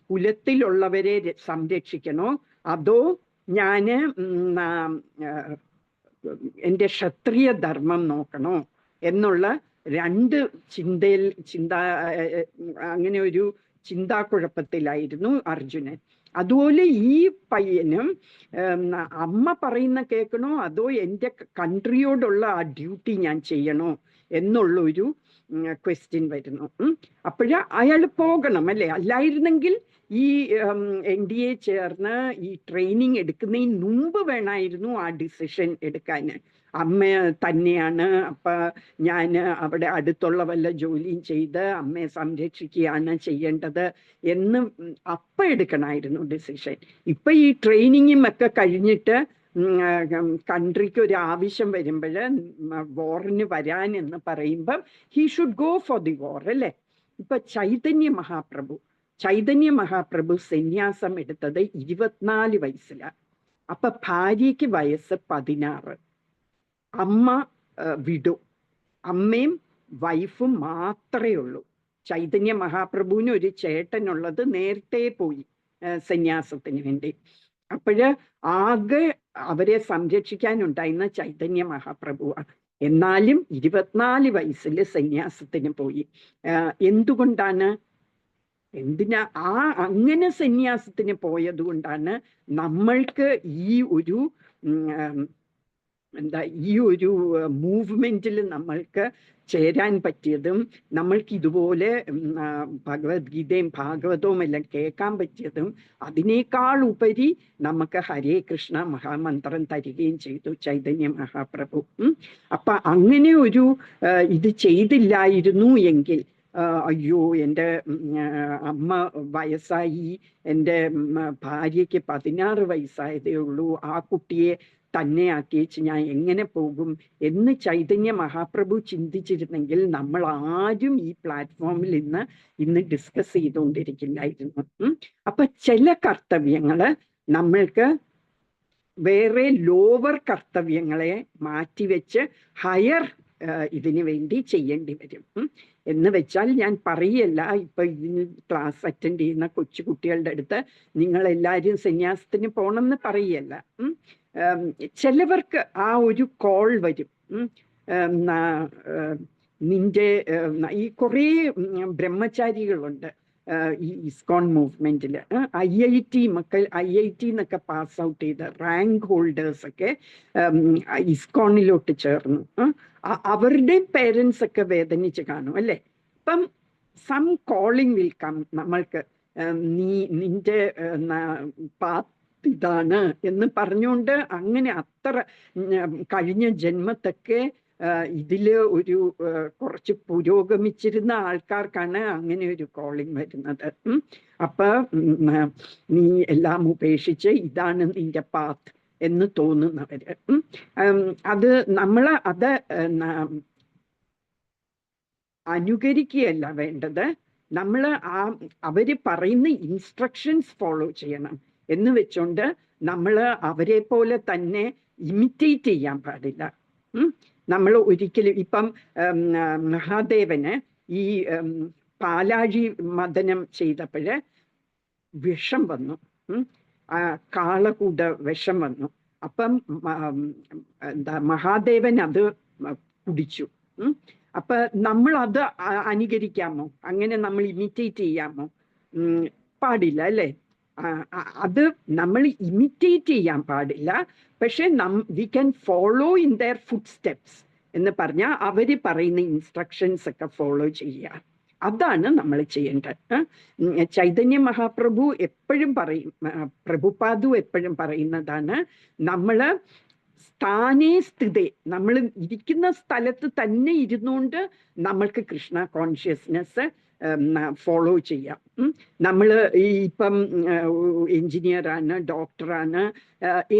കുലത്തിലുള്ളവരെ സംരക്ഷിക്കണോ, അതോ ഞാന് എൻ്റെ ക്ഷത്രിയ ധർമ്മം നോക്കണോ എന്നുള്ള 2 അങ്ങനെ ഒരു ചിന്താക്കുഴപ്പത്തിലായിരുന്നു അർജുനൻ. അതുപോലെ ഈ പയ്യനും അമ്മ പറയുന്ന കേൾക്കണോ അതോ എൻ്റെ കൺട്രിയോടുള്ള ആ ഡ്യൂട്ടി ഞാൻ ചെയ്യണോ എന്നുള്ളൊരു ക്വസ്റ്റ്യൻ വരുന്നു. അയാൾ പോകണം അല്ലേ? അല്ലായിരുന്നെങ്കിൽ ഈ NDA ചേർന്ന് ഈ ട്രെയിനിങ് എടുക്കുന്നതിന് മുമ്പ് വേണമായിരുന്നു ആ ഡിസിഷൻ എടുക്കാൻ. അമ്മ തന്നെയാണ്, അപ്പൊ ഞാൻ അവിടെ അടുത്തുള്ള വല്ല ജോലിയും ചെയ്ത് അമ്മയെ സംരക്ഷിക്കുകയാണ് ചെയ്യേണ്ടത് എന്ന് അപ്പം എടുക്കണമായിരുന്നു ഡിസിഷൻ. ഇപ്പൊ ഈ ട്രെയിനിങ്ങും ഒക്കെ കഴിഞ്ഞിട്ട് കൺട്രിക്ക് ഒരു ആവശ്യം വരുമ്പോൾ വോറിന് വരാൻ എന്ന് പറയുമ്പം he should go for the war അല്ലേ? ഇപ്പൊ ചൈതന്യ മഹാപ്രഭു സന്യാസം എടുത്തത് 24 വയസ്സിലാണ്. അപ്പൊ ഭാര്യയ്ക്ക് വയസ്സ് 16. അമ്മ വിഡു, അമ്മയും വൈഫും മാത്രമേ ഉള്ളൂ. ചൈതന്യ മഹാപ്രഭുവിന് ഒരു ചേട്ടനുള്ളത് നേരത്തെ പോയി സന്യാസത്തിന് വേണ്ടി. ആകെ അവരെ സംരക്ഷിക്കാനുണ്ടായിരുന്ന ചൈതന്യ മഹാപ്രഭുവാണ്. എന്നാലും 24 വയസ്സിൽ സന്യാസത്തിന് പോയി. എന്തുകൊണ്ടാണ്? അങ്ങനെ സന്യാസത്തിന് പോയത് കൊണ്ടാണ് നമ്മൾക്ക് ഈ ഒരു മൂവ്മെന്റിൽ നമ്മൾക്ക് ചേരാൻ പറ്റിയതും നമ്മൾക്ക് ഇതുപോലെ ഭഗവത്ഗീതയും ഭാഗവതവും എല്ലാം കേൾക്കാൻ പറ്റിയതും അതിനേക്കാൾ ഉപരി നമുക്ക് ഹരേ കൃഷ്ണ മഹാമന്ത്രം തരികയും ചെയ്തു ചൈതന്യ മഹാപ്രഭു. അപ്പൊ അങ്ങനെ ഒരു ഇത് ചെയ്തില്ലായിരുന്നു എങ്കിൽ, അയ്യോ എൻ്റെ അമ്മ വയസ്സായി, എൻ്റെ ഭാര്യയ്ക്ക് 16 വയസ്സായതേ ഉള്ളൂ, ആ കുട്ടിയെ തന്നെ ആക്കിയേച്ച് ഞാൻ എങ്ങനെ പോകും എന്ന് ചൈതന്യ മഹാപ്രഭു ചിന്തിച്ചിരുന്നെങ്കിൽ നമ്മൾ ആരും ഈ പ്ലാറ്റ്ഫോമിൽ ഇന്ന് ഡിസ്കസ് ചെയ്തുകൊണ്ടിരിക്കില്ലായിരുന്നു. അപ്പൊ ചില കർത്തവ്യങ്ങള് നമ്മൾക്ക് വേറെ ലോവർ കർത്തവ്യങ്ങളെ മാറ്റിവെച്ച് ഹയർ ഇതിനു വേണ്ടി ചെയ്യേണ്ടി വരും. എന്ന് വെച്ചാൽ ഞാൻ പറയല്ല, ഇപ്പൊ ഇതിന് ക്ലാസ് അറ്റൻഡ് ചെയ്യുന്ന കൊച്ചു കുട്ടികളുടെ അടുത്ത് നിങ്ങൾ എല്ലാവരും സന്യാസത്തിന് പോകണമെന്ന് പറയല്ല. ചിലവർക്ക് ആ ഒരു കോൾ വരും. നിന്റെ ഈ കുറേ ബ്രഹ്മചാരികളുണ്ട് ഈ ഇസ്കോൺ മൂവ്മെന്റില്. IIT എന്നൊക്കെ പാസ് ഔട്ട് ചെയ്ത റാങ്ക് ഹോൾഡേഴ്സ് ഒക്കെ ഇസ്കോണിലോട്ട് ചേർന്നു. അവരുടെ പേരൻസ് ഒക്കെ വേദനിച്ച് കാണും അല്ലേ? ഇപ്പം സം കോളിംഗ് വിൽ കം, നമ്മൾക്ക് നിന്റെ പാത്ത് ഇതാണ് എന്ന് പറഞ്ഞുകൊണ്ട് അങ്ങനെ അത്ര കഴിഞ്ഞ ജന്മത്തൊക്കെ ഇതില് ഒരു കുറച്ച് പുരോഗമിച്ചിരുന്ന ആൾക്കാർക്കാണ് അങ്ങനെ ഒരു കോളിംഗ് വരുന്നത്. അപ്പൊ നീ എല്ലാം ഉപേക്ഷിച്ച് ഇതാണ് നിന്റെ പാത്ത് എന്ന് തോന്നുന്നവര്, അത് അത് അനുകരിക്കുകയല്ല വേണ്ടത്. നമ്മൾ അവര് പറയുന്ന ഇൻസ്ട്രക്ഷൻസ് ഫോളോ ചെയ്യണം. എന്ന് വെച്ചോണ്ട് നമ്മൾ അവരെ പോലെ തന്നെ ഇമിറ്റേറ്റ് ചെയ്യാൻ പാടില്ല. നമ്മൾ ഒരിക്കലും ഇപ്പം മഹാദേവന് ഈ പാലാഴി മദനം ചെയ്തപ്പോഴ് വിഷം വന്നു, കാളകൂട വിഷം വന്നു. അപ്പം മഹാദേവൻ അത് കുടിച്ചു. അപ്പൊ നമ്മൾ അത് അനുകരിക്കാമോ? അങ്ങനെ നമ്മൾ ഇമിറ്റേറ്റ് ചെയ്യാമോ? പാടില്ല അല്ലേ? അത് നമ്മൾ ഇമിറ്റേറ്റ് ചെയ്യാൻ പാടില്ല. പക്ഷെ we can follow in there food steps എന്ന് പറഞ്ഞാൽ അവര് പറയുന്ന ഇൻസ്ട്രക്ഷൻസ് ഒക്കെ ഫോളോ ചെയ്യുക. അതാണ് നമ്മൾ ചെയ്യേണ്ടത്. ചൈതന്യ മഹാപ്രഭു എപ്പോഴും പറയും, പ്രഭുപാദു എപ്പോഴും പറയുന്നതാണ്, നമ്മള് സ്ഥാനേ സ്ഥിതേ, നമ്മൾ ഇരിക്കുന്ന സ്ഥലത്ത് തന്നെ ഇരുന്നുകൊണ്ട് നമ്മൾക്ക് കൃഷ്ണ കോൺഷ്യസ്നെസ് ഫോളോ ചെയ്യാം. നമ്മൾ ഇപ്പം എഞ്ചിനീയറാണ്, ഡോക്ടറാണ്,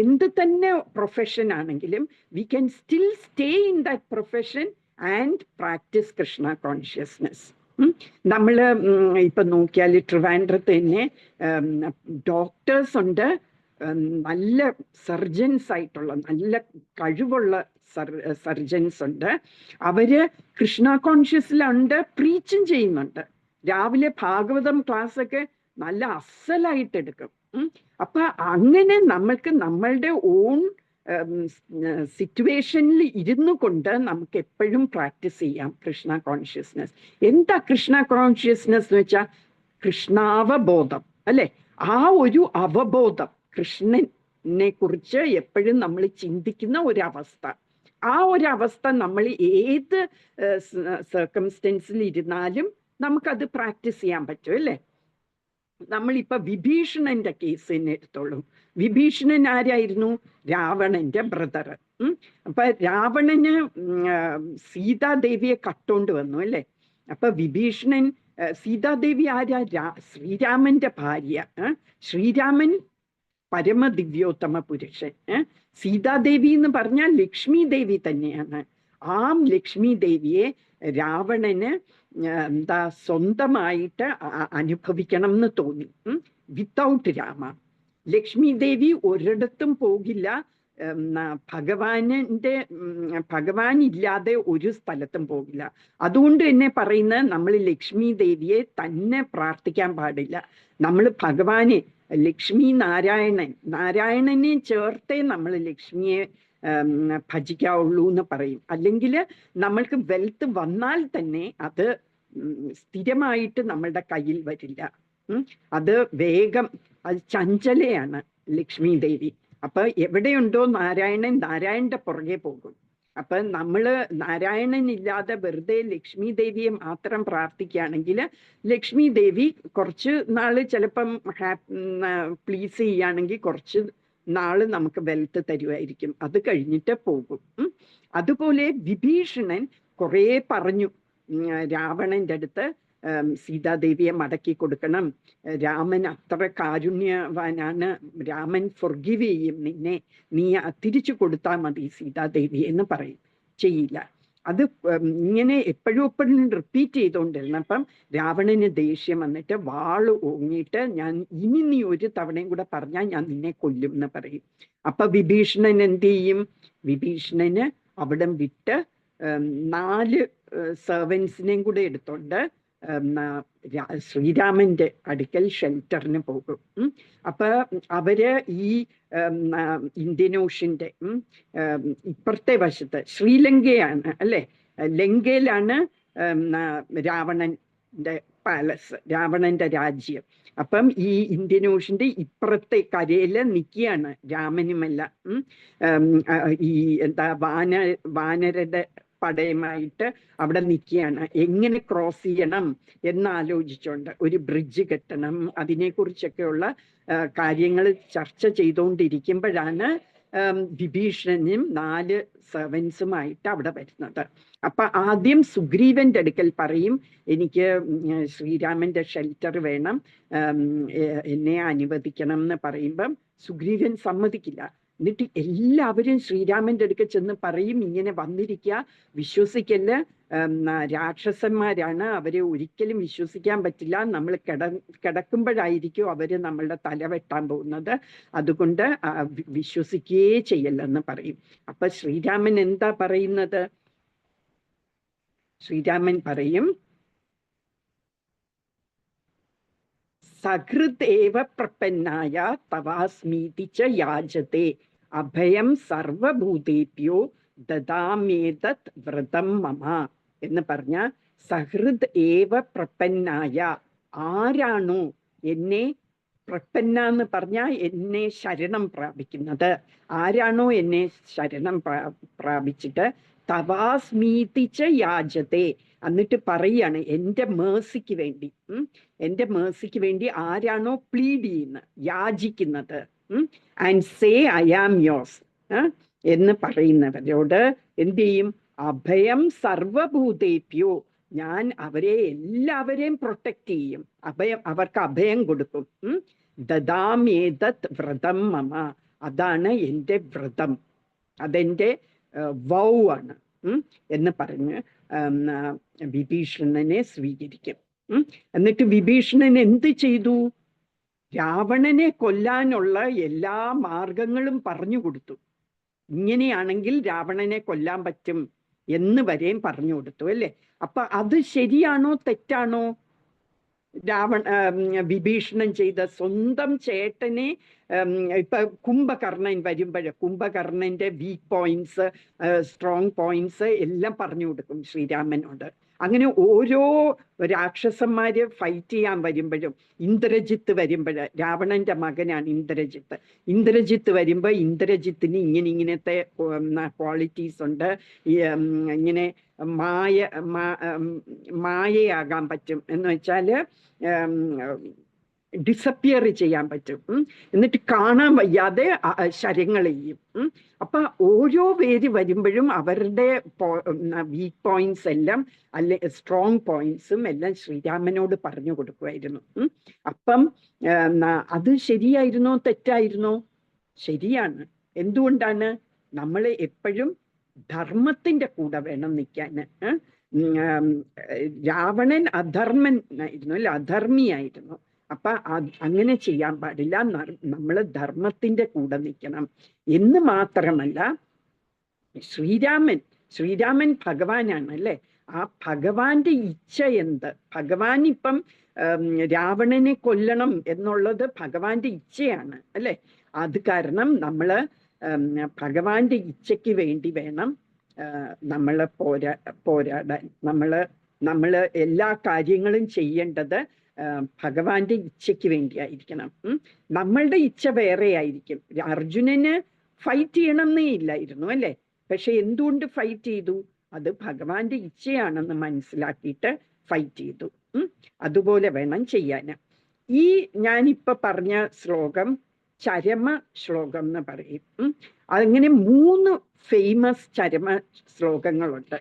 എന്ത് തന്നെ പ്രൊഫഷൻ ആണെങ്കിലും we can still stay in that profession and practice Krishna consciousness. നമ്മൾ ഇപ്പം നോക്കിയാൽ ട്രിവാൻഡ്രത്ത് തന്നെ ഡോക്ടേഴ്സ് ഉണ്ട്, നല്ല സർജൻസ് ആയിട്ടുള്ള നല്ല കഴിവുള്ള സർജൻസ് ഉണ്ട്. അവര് കൃഷ്ണ കോൺഷ്യസിലുണ്ട്, പ്രീച്ചും ചെയ്യുന്നുണ്ട്. രാവിലെ ഭാഗവതം ക്ലാസ് ഒക്കെ നല്ല അസലായിട്ട് എടുക്കും. അപ്പൊ അങ്ങനെ നമ്മൾക്ക് നമ്മളുടെ ഓൺ സിറ്റുവേഷനിൽ ഇരുന്നു കൊണ്ട് നമുക്ക് എപ്പോഴും പ്രാക്ടീസ് ചെയ്യാം കൃഷ്ണ കോൺഷ്യസ്നെസ്. എന്താ കൃഷ്ണ കോൺഷ്യസ്നെസ് എന്ന് വെച്ചാൽ കൃഷ്ണാവബോധം അല്ലെ? ആ ഒരു അവബോധം, കൃഷ്ണനെ കുറിച്ച് എപ്പോഴും നമ്മൾ ചിന്തിക്കുന്ന ഒരവസ്ഥ. ആ ഒരവസ്ഥ നമ്മൾ ഏത് സർക്കംസ്റ്റൻസിൽ ഇരുന്നാലും നമുക്കത് പ്രാക്ടീസ് ചെയ്യാൻ പറ്റും അല്ലേ? നമ്മളിപ്പൊ വിഭീഷണന്റെ കേസ് തന്നെ എടുത്തോളൂ. വിഭീഷണൻ ആരായിരുന്നു? രാവണന്റെ ബ്രദർ. അപ്പൊ രാവണന് സീതാദേവിയെ കട്ടോണ്ട് വന്നു അല്ലേ? അപ്പൊ വിഭീഷണൻ, സീതാദേവി ആരാ? ശ്രീരാമന്റെ ഭാര്യ. ശ്രീരാമൻ പരമദിവ്യോത്തമ പുരുഷൻ. സീതാദേവി എന്ന് പറഞ്ഞാൽ ലക്ഷ്മി ദേവി തന്നെയാണ്. ആ ലക്ഷ്മി ദേവിയെ രാവണന് സ്വന്തമായിട്ട് അനുഭവിക്കണം എന്ന് തോന്നി. വിത്തൗട്ട് രാമ ലക്ഷ്മി ദേവി ഒരിടത്തും പോകില്ല, ഭഗവാൻ ഇല്ലാതെ ഒരു സ്ഥലത്തും പോകില്ല. അതുകൊണ്ട് തന്നെ പറയുന്നത് നമ്മൾ ലക്ഷ്മി ദേവിയെ തന്നെ പ്രാർത്ഥിക്കാൻ പാടില്ല. നമ്മൾ ഭഗവാനെ, ലക്ഷ്മി നാരായണനെ ചേർത്തേ നമ്മൾ ലക്ഷ്മിയെ ഭജിക്കാവുള്ളൂ എന്ന് പറയും. അല്ലെങ്കിൽ നമ്മൾക്ക് വെൽത്ത് വന്നാൽ തന്നെ അത് സ്ഥിരമായിട്ട് നമ്മളുടെ കയ്യിൽ വരില്ല. അത് വേഗം, അത് ചഞ്ചലയാണ് ലക്ഷ്മി ദേവി. അപ്പൊ എവിടെയുണ്ടോ നാരായണന്റെ പുറകെ പോകും. അപ്പൊ നമ്മള് നാരായണൻ ഇല്ലാതെ വെറുതെ ലക്ഷ്മി ദേവിയെ മാത്രം പ്രാർത്ഥിക്കുകയാണെങ്കിൽ ലക്ഷ്മി ദേവി കുറച്ച് നാള് ചിലപ്പം പ്ലീസ് ചെയ്യുകയാണെങ്കിൽ കുറച്ച് നാള് നമുക്ക് വെൽത്ത് തരുമായിരിക്കും, അത് കഴിഞ്ഞിട്ട് പോകും. അതുപോലെ വിഭീഷണൻ കുറേ പറഞ്ഞു രാവണന്റെ അടുത്ത്, സീതാദേവിയെ മടക്കി കൊടുക്കണം, രാമൻ അത്ര കാരുണ്യവാനാണ്, രാമൻ ഫൊർഗിവ് ചെയ്യും നിന്നെ, നീ തിരിച്ചു കൊടുത്താൽ മതി സീതാദേവി എന്ന് പറയും. ചെയ്യില്ല. അത് ഇങ്ങനെ എപ്പോഴും റിപ്പീറ്റ് ചെയ്തുകൊണ്ടിരുന്നപ്പം രാവണന് ദേഷ്യം വന്നിട്ട് വാള് ഓങ്ങിയിട്ട്, ഞാൻ ഇനി നീ ഒരു തവണയും കൂടെ പറഞ്ഞാൽ ഞാൻ നിന്നെ കൊല്ലും എന്ന് പറയും. അപ്പൊ വിഭീഷണൻ എന്ത് ചെയ്യും? വിഭീഷണന് അവിടം വിട്ട് 4 സെർവൻസിനെയും കൂടെ എടുത്തോണ്ട് ശ്രീരാമന്റെ അടുക്കൽ ഷെൽട്ടറിന് പോകും. അപ്പൊ അവര് ഈ ഇന്ത്യൻ ഓഷ്യന്റെ ഇപ്പുറത്തെ വശത്ത് ശ്രീലങ്കയാണ് അല്ലെ, ലങ്കയിലാണ് രാവണന്റെ പാലസ്, രാവണന്റെ രാജ്യം. അപ്പം ഈ ഇന്ത്യൻ ഓഷ്യന്റെ ഇപ്പുറത്തെ കരയില് നിൽക്കുകയാണ് രാമനുമെല്ലാം. ഈ വാനരുടെ പടയുമായിട്ട് അവിടെ നിൽക്കുകയാണ്. എങ്ങനെ ക്രോസ് ചെയ്യണം എന്നാലോചിച്ചുകൊണ്ട് ഒരു ബ്രിഡ്ജ് കെട്ടണം, അതിനെക്കുറിച്ചൊക്കെയുള്ള കാര്യങ്ങൾ ചർച്ച ചെയ്തുകൊണ്ടിരിക്കുമ്പോഴാണ് വിഭീഷണനും 4 സെർവൻസുമായിട്ട് അവിടെ വരുന്നത്. അപ്പൊ ആദ്യം സുഗ്രീവന്റെ അടുക്കൽ പറയും, എനിക്ക് ശ്രീരാമന്റെ ഷെൽട്ടർ വേണം, എന്നെ അനുവദിക്കണം എന്ന് പറയുമ്പം സുഗ്രീവൻ സമ്മതിക്കില്ല. എന്നിട്ട് എല്ലാവരും ശ്രീരാമന്റെ അടുക്കൽ ചെന്ന് പറയും, ഇങ്ങനെ വന്നിരിക്കുക, വിശ്വസിക്കല്, രാക്ഷസന്മാരാണ്, അവരെ ഒരിക്കലും വിശ്വസിക്കാൻ പറ്റില്ല, നമ്മൾ കിടക്കുമ്പോഴായിരിക്കും അവര് നമ്മളുടെ തല വെട്ടാൻ പോകുന്നത്, അതുകൊണ്ട് വിശ്വസിക്കുകയേ ചെയ്യല്ലെന്ന് പറയും. അപ്പൊ ശ്രീരാമൻ എന്താ പറയുന്നത്? ശ്രീരാമൻ പറയും, സഹൃദേവ പ്രപന്നായ തവാസ്മീതി ച യാചത്തെ അഭയം സർവഭൂതേഭ്യോ ദദാമേതത് വ്രതം മമ എന്ന് പറഞ്ഞ, സഹൃദ് ഏവ പ്രപന്നായ, ആരാണോ എന്നെ, പ്രപന്ന എന്ന് പറഞ്ഞാൽ എന്നെ ശരണം പ്രാപിക്കുന്നത്, ആരാണോ എന്നെ ശരണം പ്രാപിച്ചിട്ട് തവാസ്മീതിച്ച യാചത്തെ, എന്നിട്ട് പറയാണ് എൻ്റെ മേഴ്സിക്ക് വേണ്ടി, എൻ്റെ മേഴ്സിക്ക് വേണ്ടി ആരാണോ പ്ലീഡ് ചെയ്യുന്നത്, യാചിക്കുന്നത്, ആൻഡ് സേ ഐ ആം യോസ് എന്ന് പറയുന്നവരോട് എന്ത് ചെയ്യും? അഭയം സർവഭൂതേഭ്യോ, ഞാൻ അവരെ എല്ലാവരെയും പ്രൊട്ടക്റ്റ് ചെയ്യും, അവർക്ക് അഭയം കൊടുക്കും. ദദാമേതത് വ്രതം മമ, അതാണ് എൻ്റെ വ്രതം, അതെൻ്റെ വൗ ആണ് എന്ന് പറഞ്ഞ് വിഭീഷണനെ സ്വീകരിക്കും. എന്നിട്ട് വിഭീഷണൻ എന്ത് ചെയ്തു? രാവണനെ കൊല്ലാനുള്ള എല്ലാ മാർഗങ്ങളും പറഞ്ഞു കൊടുത്തു. ഇങ്ങനെയാണെങ്കിൽ രാവണനെ കൊല്ലാൻ പറ്റും എന്ന് വരെയും പറഞ്ഞു കൊടുത്തു, അല്ലേ? അപ്പൊ അത് ശരിയാണോ തെറ്റാണോ? വിഭീഷണൻ ചെയ്ത സ്വന്തം ചേട്ടനെ, ഇപ്പൊ കുംഭകർണൻ വരുമ്പോഴേ കുംഭകർണന്റെ വീക്ക് പോയിന്റ്സ്, സ്ട്രോങ് പോയിന്റ്സ് എല്ലാം പറഞ്ഞു കൊടുക്കും ശ്രീരാമനോട്. അങ്ങനെ ഓരോ രാക്ഷസന്മാര് ഫൈറ്റ് ചെയ്യാൻ വരുമ്പോഴും, ഇന്ദ്രജിത്ത് വരുമ്പോഴ്, രാവണന്റെ മകനാണ് ഇന്ദ്രജിത്ത്, ഇന്ദ്രജിത്ത് വരുമ്പോൾ ഇന്ദ്രജിത്തിന് ഇങ്ങനത്തെ ക്വാളിറ്റീസ് ഉണ്ട്, ഇങ്ങനെ മായയാകാൻ പറ്റും, എന്ന് വെച്ചാല് ഡിസപ്പിയർ ചെയ്യാൻ പറ്റും, എന്നിട്ട് കാണാൻ വയ്യാതെ ശരങ്ങൾ ചെയ്യും. അപ്പൊ ഓരോ പേര് വരുമ്പോഴും അവരുടെ വീക്ക് പോയിന്റ്സ് എല്ലാം, അല്ലെ സ്ട്രോങ് പോയിന്റ്സും എല്ലാം ശ്രീരാമനോട് പറഞ്ഞു കൊടുക്കുമായിരുന്നു. അപ്പം അത് ശരിയായിരുന്നോ തെറ്റായിരുന്നോ? ശരിയാണ്. എന്തുകൊണ്ടാണ്? നമ്മൾ എപ്പോഴും ധർമ്മത്തിന്റെ കൂടെ വേണം നിൽക്കാൻ. രാവണൻ അധർമ്മനായിരുന്നു, അല്ലെ? അധർമ്മിയായിരുന്നു. അപ്പൊ അങ്ങനെ ചെയ്യാൻ പാടില്ല, നമ്മൾ ധർമ്മത്തിന്റെ കൂടെ നിൽക്കണം. എന്ന് മാത്രമല്ല, ശ്രീരാമൻ ഭഗവാനാണ്, അല്ലെ? ആ ഭഗവാന്റെ ഇച്ഛ എന്ത്? ഭഗവാൻ ഇപ്പം രാവണനെ കൊല്ലണം എന്നുള്ളത് ഭഗവാന്റെ ഇച്ഛയാണ്, അല്ലെ? അത് കാരണം നമ്മള് ഭഗവാന്റെ ഇച്ഛയ്ക്ക് വേണ്ടി വേണം നമ്മള് പോരാടാൻ. നമ്മള് എല്ലാ കാര്യങ്ങളും ചെയ്യേണ്ടത് ഭഗവാന്റെ ഇച്ഛയ്ക്ക് വേണ്ടിയായിരിക്കണം. നമ്മളുടെ ഇച്ഛ വേറെ ആയിരിക്കും. അർജുനന് ഫൈറ്റ് ചെയ്യണമെന്നേ ഇല്ലായിരുന്നു, അല്ലെ? പക്ഷെ എന്തുകൊണ്ട് ഫൈറ്റ് ചെയ്തു? അത് ഭഗവാന്റെ ഇച്ഛയാണെന്ന് മനസ്സിലാക്കിയിട്ട് ഫൈറ്റ് ചെയ്തു. അതുപോലെ വേണം ചെയ്യാന്. ഈ ഞാനിപ്പൊ പറഞ്ഞ ശ്ലോകം ചരമ ശ്ലോകം എന്ന് പറയും. അങ്ങനെ 3 ഫേമസ് ചരമ ശ്ലോകങ്ങളുണ്ട്.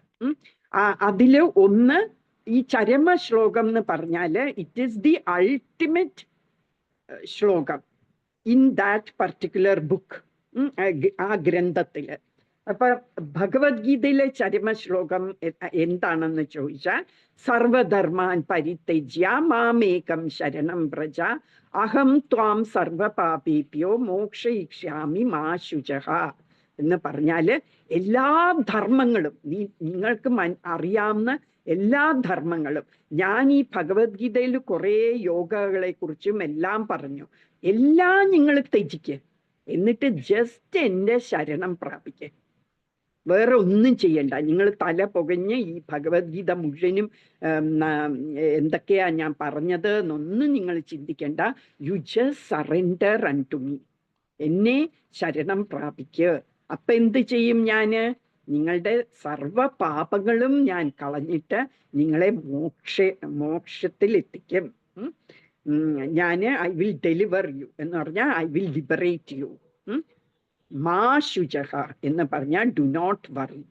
അതില് ഒന്ന് ഈ ചരമ ശ്ലോകം എന്ന് പറഞ്ഞാല് ഇറ്റ് ഈസ് ദി അൾട്ടിമേറ്റ് ശ്ലോകം ഇൻ ദാറ്റ് പർട്ടിക്കുലർ ബുക്ക്, ആ ഗ്രന്ഥത്തില്. അപ്പൊ ഭഗവത്ഗീതയിലെ ചരമ ശ്ലോകം എന്താണെന്ന് ചോദിച്ചാൽ, സർവധർമാൻ പരിത്യജ്യ മാമേകം ശരണം വ്രജ അഹം ത്വാം സർവപാപേഭ്യോ മോക്ഷയിഷ്യാമി മാ ശുചഃ എന്ന് പറഞ്ഞാല് എല്ലാ ധർമ്മങ്ങളും, നിങ്ങൾക്ക് അറിയാവുന്ന എല്ലാ ധർമ്മങ്ങളും, ഞാൻ ഈ ഭഗവത്ഗീതയിൽ കുറെ യോഗകളെ കുറിച്ചും എല്ലാം പറഞ്ഞു, എല്ലാം നിങ്ങൾ ത്യജിക്ക്, എന്നിട്ട് ജസ്റ്റ് എൻ്റെ ശരണം പ്രാപിക്കുക. വേറെ ഒന്നും ചെയ്യണ്ട. നിങ്ങൾ തല പുകഞ്ഞ് ഈ ഭഗവത്ഗീത മുഴുവനും എന്തൊക്കെയാ ഞാൻ പറഞ്ഞത് എന്നൊന്നും നിങ്ങൾ ചിന്തിക്കേണ്ട. You just surrender unto me, എന്നെ ശരണം പ്രാപിക്കുക. അപ്പൊ എന്ത് ചെയ്യും? ഞാന് നിങ്ങളുടെ സർവ പാപങ്ങളും ഞാൻ കളഞ്ഞിട്ട് നിങ്ങളെ മോക്ഷത്തിൽ എത്തിക്കും. ഞാന് ഐ വിൽ ഡെലിവർ യു എന്ന് പറഞ്ഞാൽ ഐ വിൽ ലിബറേറ്റ് യു. മാ ശുചഃ എന്ന് പറഞ്ഞാൽ do not worry,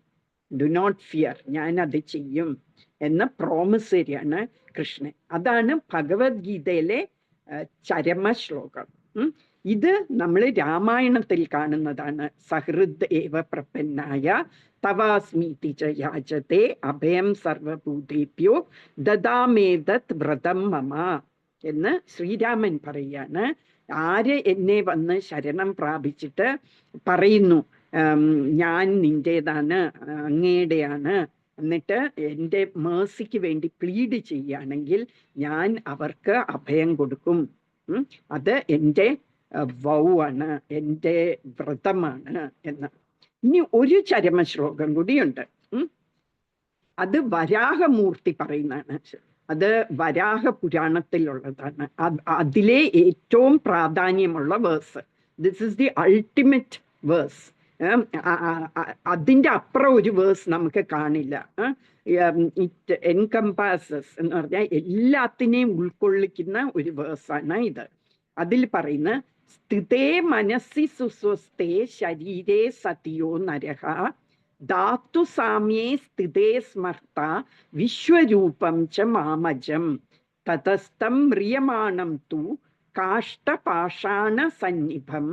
do not fear, ഞാൻ അത് ചെയ്യും എന്ന പ്രോമിസ് തരികയാണ് കൃഷ്ണൻ. അതാണ് ഭഗവത്ഗീതയിലെ ചരമ ശ്ലോകം. ഇത് നമ്മൾ രാമായണത്തിൽ കാണുന്നതാണ്. സഹൃദ് ഏവ പ്രപന്നായ തവാസ്മീതി ച യാചത്തെ അഭയം സർവഭൂതേഭ്യോ ദദാമേതത് വ്രതം മമ എന്ന് ശ്രീരാമൻ പറയാണ്. ആര് എന്നെ വന്ന് ശരണം പ്രാപിച്ചിട്ട് പറയുന്നു ഞാൻ നിന്റേതാണ്, അങ്ങയുടെയാണ്, എന്നിട്ട് എൻ്റെ മേഴ്സിക്ക് വേണ്ടി പ്ലീഡ് ചെയ്യുകയാണെങ്കിൽ ഞാൻ അവർക്ക് അഭയം കൊടുക്കും. അത് എൻ്റെ വൗ ആണ്, എൻ്റെ വ്രതമാണ് എന്ന്. ഇനി ഒരു ചരമ ശ്ലോകം കൂടിയുണ്ട്. അത് വരാഹമൂർത്തി പറയുന്നതാണ്. അത് വരാഹ പുരാണത്തിലുള്ളതാണ്. അതിലെ ഏറ്റവും പ്രാധാന്യമുള്ള verse. This is the ultimate verse. അതിൻ്റെ അപ്പുറം ഒരു വേഴ്സ് നമുക്ക് കാണില്ല. ഇറ്റ് എൻകംപാസസ് എന്ന് പറഞ്ഞാൽ എല്ലാത്തിനെയും ഉൾക്കൊള്ളിക്കുന്ന ഒരു വേഴ്സാണ് ഇത്. അതിൽ പറയുന്ന സ്ഥിതേ മനസ്സി സുസ്വസ്ഥേ ശരീരേ സതിയോ നരഹ ധാതു സാമ്യേ സ്ഥിതേ സ്മർത്ത വിശ്വരൂപം ച മാമജം തതസ്ഥം മ്രിയമാണം തു കാഷ്ടപാഷാണ സന്നിഭം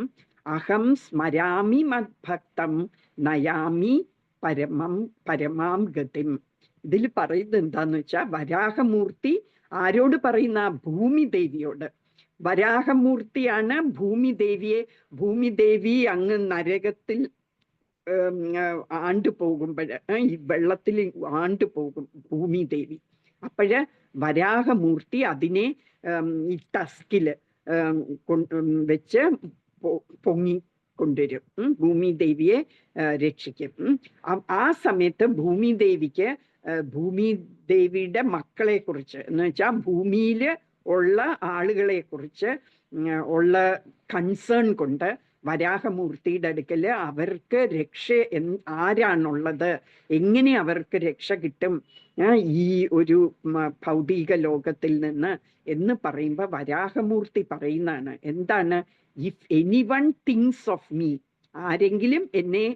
അഹം സ്മരാമി മദ്ഭക്തം നയാമി പരമാം ഗതിം. ഇതിൽ പറയുന്നത് എന്താന്ന് വെച്ചാൽ വരാഹമൂർത്തി ആരോട് പറയുന്ന? ഭൂമിദേവിയോട്. വരാഹമൂർത്തിയാണ് ഭൂമിദേവി അങ്ങ് നരകത്തിൽ ആണ്ടുപോകുമ്പോൾ, ഈ വെള്ളത്തിൽ ആണ്ടുപോകും ഭൂമിദേവി. അപ്പോഴ് വരാഹമൂർത്തി അതിനെ ഈ ടസ്കില് വെച്ച് പൊങ്ങിക്കൊണ്ടുവരും, ഭൂമിദേവിയെ രക്ഷിക്കും. ആ സമയത്ത് ഭൂമിദേവിയുടെ മക്കളെ കുറിച്ച് എന്ന് വെച്ചാൽ ഭൂമിയിൽ ഉള്ള ആളുകളെ കുറിച്ച് ഉള്ള കൺസേൺ കൊണ്ട് വരാഹമൂർത്തിയുടെ അടുക്കല് അവർക്ക് രക്ഷ ആരാണുള്ളത്, എങ്ങനെ അവർക്ക് രക്ഷ കിട്ടും ഈ ഒരു ഭൗതിക ലോകത്തിൽ നിന്ന് എന്ന് പറയുമ്പോൾ വരാഹമൂർത്തി പറയുന്നതാണ്. എന്താണ്? If anyone thinks of me, ആരെങ്കിലും എന്നെ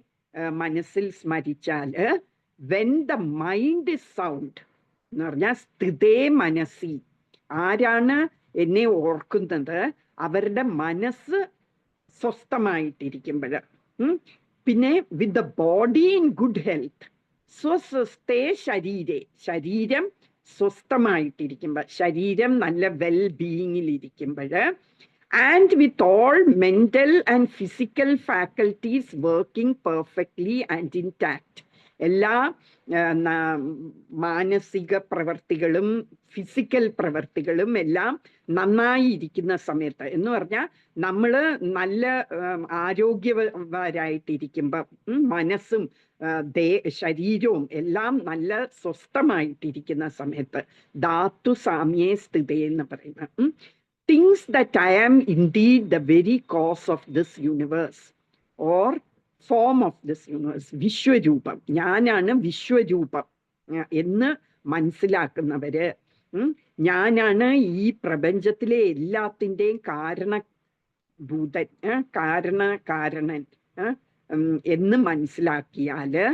മനസ്സിൽ സ്മരിച്ചാല്, when the mind is sound എന്ന് പറഞ്ഞാൽ സ്ഥിതേ മനസ്സി, ആരാണ് എന്നെ ഓർക്കുന്നത് അവരുടെ മനസ്സ് സ്വസ്ഥമായിട്ടിരിക്കുമ്പോൾ, പിന്നെ with the body in good health, സ്വസ്ഥേ ശരീരേ, ശരീരം സ്വസ്ഥമായിട്ടിരിക്കുമ്പോൾ, ശരീരം നല്ല വെൽ ബീയിങ്ങിൽ ഇരിക്കുമ്പോൾ, and with all mental and physical faculties working perfectly and intact, എല്ലാ മാനസിക പ്രവർത്തികളും ഫിസിക്കൽ പ്രവർത്തികളും എല്ലാം നന്നായി ഇരിക്കുന്ന സമയത്ത്, എന്ന് പറഞ്ഞാൽ നമ്മൾ നല്ല ആരോഗ്യവരായിട്ടിരിക്കുമ്പോൾ മനസ്സും ശരീരവും എല്ലാം നല്ല സ്വസ്ഥമായിട്ടിരിക്കുന്ന സമയത്ത് ധാതു സാമ്യേ സ്ഥിതേ എന്ന് പറയുന്ന things that I am indeed the very cause of this universe or form of this universe, വിശ്വരൂപം, ഞാനാണ് വിശ്വരൂപം എന്ന് മനസ്സിലാക്കുന്നവര്, ഞാനാണ് ഈ പ്രപഞ്ചത്തിലെ എല്ലാത്തിൻ്റെയും കാരണൻ എന്ന് മനസ്സിലാക്കിയാല്,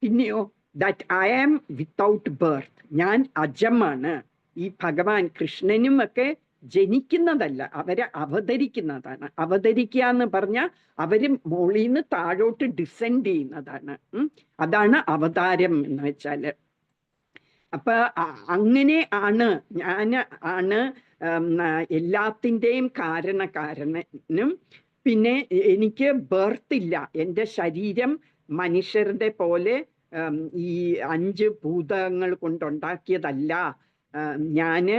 പിന്നെയോ that I am without birth, ഞാൻ അജമാണ്. ഈ ഭഗവാൻ കൃഷ്ണനും ഒക്കെ ജനിക്കുന്നതല്ല, അവരെ അവതരിക്കുന്നതാണ്. അവതരിക്കുക എന്ന് പറഞ്ഞാൽ അവര് മുകളിൽ നിന്ന് താഴോട്ട് ഡിസെൻഡ് ചെയ്യുന്നതാണ്. അതാണ് അവതാരം എന്ന് വെച്ചാല്. അപ്പൊ അങ്ങനെ ആണ് ഞാൻ ആണ് എല്ലാത്തിൻ്റെയും കാരണനും. പിന്നെ എനിക്ക് ബർത്ത് ഇല്ല, എൻ്റെ ശരീരം മനുഷ്യരുടെ പോലെ ഈ 5 ഭൂതങ്ങൾ കൊണ്ടുണ്ടാക്കിയതല്ല, ഞാന്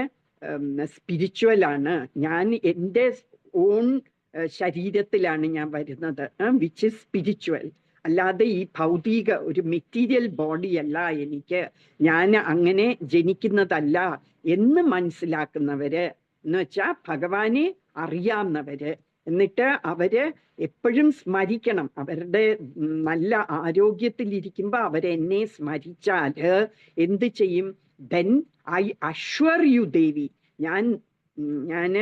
സ്പിരിച്വലാണ്, ഞാൻ എൻ്റെ ഓൺ ശരീരത്തിലാണ് ഞാൻ വരുന്നത്, വിച്ച് ഇസ് സ്പിരിച്വൽ, അല്ലാതെ ഈ ഭൗതിക ഒരു മെറ്റീരിയൽ ബോഡി അല്ല എനിക്ക്, ഞാൻ അങ്ങനെ ജനിക്കുന്നതല്ല എന്ന് മനസ്സിലാക്കുന്നവര് എന്ന് വെച്ചാൽ ഭഗവാനെ അറിയാവുന്നവര്. എന്നിട്ട് അവര് എപ്പോഴും സ്മരിക്കണം, അവരുടെ നല്ല ആരോഗ്യത്തിലിരിക്കുമ്പോൾ അവരെന്നെ സ്മരിച്ചാല് എന്ത് ചെയ്യും? then I assure you ദേവി, ഞാൻ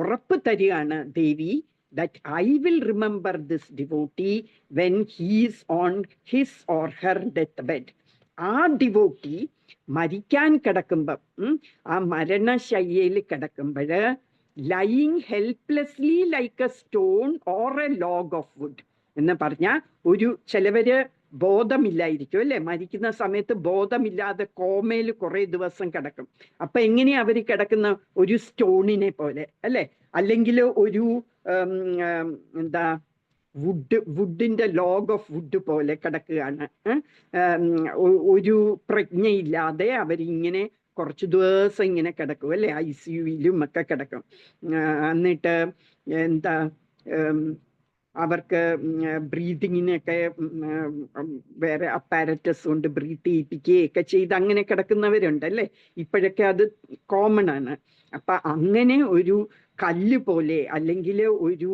ഉറപ്പ് തരികയാണ് ദേവി, that I will remember this devotee when he is on his or her deathbed. ആ ഡിവോട്ടി മരിക്കാൻ കിടക്കുമ്പം, ആ മരണശയ്യയിൽ കിടക്കുമ്പോൾ, lying helplessly like a stone or a log of wood എന്ന് പറഞ്ഞാൽ, ചിലവര് ബോധമില്ലായിരിക്കും അല്ലെ, മരിക്കുന്ന സമയത്ത് ബോധമില്ലാതെ കോമയിൽ കുറെ ദിവസം കിടക്കും. അപ്പൊ എങ്ങനെയാ അവര് കിടക്കുന്ന? ഒരു സ്റ്റോണിനെ പോലെ അല്ലെ, അല്ലെങ്കിൽ ഒരു എന്താ വുഡിന്റെ ലോഗ് ഓഫ് വുഡ് പോലെ കിടക്കുകയാണ്. ഒരു പ്രജ്ഞയില്ലാതെ അവരിങ്ങനെ കുറച്ച് ദിവസം ഇങ്ങനെ കിടക്കും അല്ലെ, ICUയിലും ഒക്കെ കിടക്കും. എന്നിട്ട് എന്താ അവർക്ക് ബ്രീതിങ്ങിനൊക്കെ വേറെ അപ്പാരറ്റസ് കൊണ്ട് ബ്രീത്ത് ചെയ്യിപ്പിക്കുകയൊക്കെ ചെയ്ത് അങ്ങനെ കിടക്കുന്നവരുണ്ട് അല്ലേ, ഇപ്പോഴൊക്കെ അത് കോമൺ ആണ്. അപ്പൊ അങ്ങനെ ഒരു കല്ല് പോലെ അല്ലെങ്കിൽ ഒരു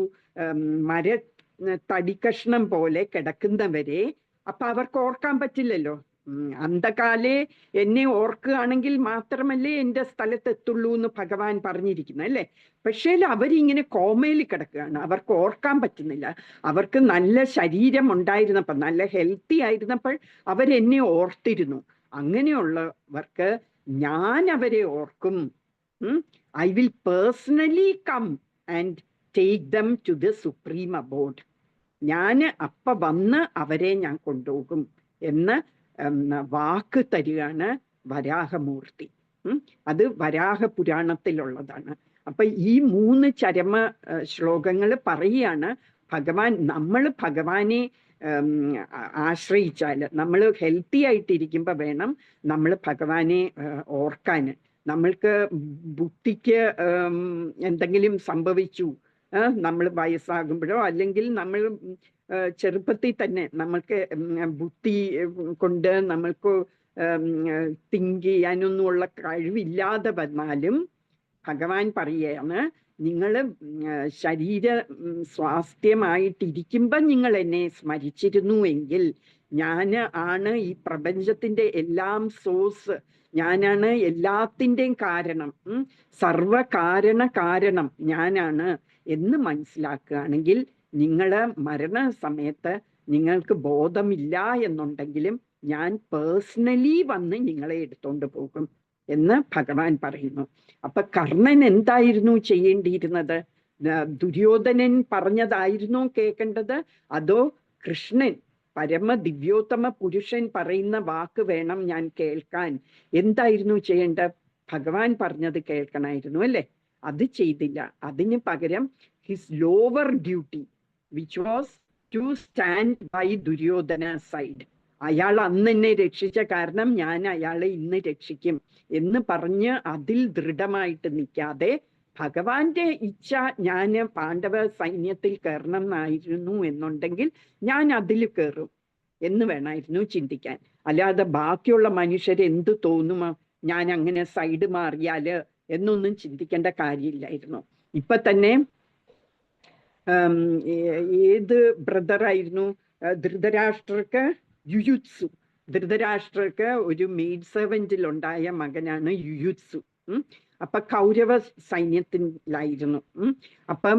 തടിക്കഷ്ണം പോലെ കിടക്കുന്നവരെ അപ്പൊ അവർക്ക് ഓർക്കാൻ പറ്റില്ലല്ലോ. അന്ധകാലേ എന്നെ ഓർക്കുകയാണെങ്കിൽ മാത്രമല്ലേ എൻ്റെ സ്ഥലത്തെത്തുള്ളൂ എന്ന് ഭഗവാൻ പറഞ്ഞിരിക്കുന്നത് അല്ലേ. പക്ഷേ അവരിങ്ങനെ കോമയിൽ കിടക്കുകയാണ്, അവർക്ക് ഓർക്കാൻ പറ്റുന്നില്ല. അവർക്ക് നല്ല ശരീരം ഉണ്ടായിരുന്നപ്പോൾ, നല്ല ഹെൽത്തി ആയിരുന്നപ്പോൾ അവരെന്നെ ഓർത്തിരുന്നു. അങ്ങനെയുള്ളവർക്ക് ഞാൻ അവരെ ഓർക്കും. I will personally come and take them to the supreme abode. ഞാൻ അപ്പ വന്ന് അവരെ ഞാൻ കൊണ്ടുപോകും എന്ന് വാക്ക് തരികയാണ് വരാഹമൂർത്തി. അത് വരാഹ പുരാണത്തിലുള്ളതാണ്. അപ്പൊ ഈ 3 ചരമ ശ്ലോകങ്ങൾ പറയുകയാണ് ഭഗവാൻ, നമ്മൾ ഭഗവാനെ ആശ്രയിച്ചാൽ, നമ്മൾ ഹെൽത്തി ആയിട്ടിരിക്കുമ്പോൾ വേണം നമ്മൾ ഭഗവാനെ ഓർക്കാൻ. നമ്മൾക്ക് ബുദ്ധിക്ക് എന്തെങ്കിലും സംഭവിച്ചു, നമ്മൾ വയസ്സാകുമ്പോഴോ അല്ലെങ്കിൽ നമ്മൾ ചെറുപ്പത്തിൽ തന്നെ നമ്മൾക്ക് ബുദ്ധി കൊണ്ട് നമ്മൾക്ക് തിങ്ക് ചെയ്യാനൊന്നുമുള്ള കഴിവില്ലാതെ വന്നാലും ഭഗവാൻ പറയുകയാണ്, നിങ്ങൾ ശരീര സ്വാസ്ഥ്യമായിട്ടിരിക്കുമ്പം നിങ്ങൾ എന്നെ സ്മരിച്ചിരുന്നു എങ്കിൽ ഞാൻ ആണ് ഈ പ്രപഞ്ചത്തിന്റെ എല്ലാം സോഴ്സ്, ഞാനാണ് എല്ലാത്തിൻ്റെയും കാരണം, സർവകാരണ ഞാനാണ് എന്ന് മനസ്സിലാക്കുകയാണെങ്കിൽ നിങ്ങൾ മരണസമയത്ത് നിങ്ങൾക്ക് ബോധമില്ല എന്നുണ്ടെങ്കിലും ഞാൻ പേഴ്സണലി വന്ന് നിങ്ങളെ എടുത്തോണ്ട് പോകും എന്ന് ഭഗവാൻ പറയുന്നു. അപ്പൊ കർണൻ എന്തായിരുന്നു ചെയ്യേണ്ടിയിരുന്നത്? ദുര്യോധനൻ പറഞ്ഞതായിരുന്നോ കേൾക്കേണ്ടത്, അതോ കൃഷ്ണൻ പരമദിവ്യോത്തമ പുരുഷൻ പറയുന്ന വാക്ക് വേണം ഞാൻ കേൾക്കാൻ? എന്തായിരുന്നു ചെയ്യേണ്ടത്? ഭഗവാൻ പറഞ്ഞത് കേൾക്കണമായിരുന്നു അല്ലേ? അത് ചെയ്തില്ല. അതിന് പകരം his lower duty which was to stand by Duryodhana side. അയാൾ അന്ന് എന്നെ രക്ഷിച്ച കാരണം ഞാൻ അയാളെ ഇന്ന് രക്ഷിക്കും എന്ന് പറഞ്ഞ് അതിൽ ദൃഢമായിട്ട് നിൽക്കാതെ ഭഗവാന്റെ ഇച്ഛ ഞാൻ പാണ്ഡവ സൈന്യത്തിൽ കയറണം എന്നായിരുന്നു എന്നുണ്ടെങ്കിൽ ഞാൻ അതിൽ കയറും എന്ന് വേണമായിരുന്നു ചിന്തിക്കാൻ. അല്ലാതെ ബാക്കിയുള്ള മനുഷ്യരെന്ത് തോന്നുമോ ഞാൻ അങ്ങനെ സൈഡ് മാറിയാല് എന്നൊന്നും ചിന്തിക്കേണ്ട കാര്യമില്ലായിരുന്നു. ഇപ്പൊ തന്നെ ഏത് ബ്രദറായിരുന്നു ധൃതരാഷ്ട്രക്ക്? യുയുത്സു. ധൃതരാഷ്ട്രക്ക് ഒരു മെയ്ഡ് സെർവൻറ്റിലുണ്ടായ മകനാണ് യുയുത്സു. അപ്പൊ കൗരവ സൈന്യത്തിലായിരുന്നു. അപ്പം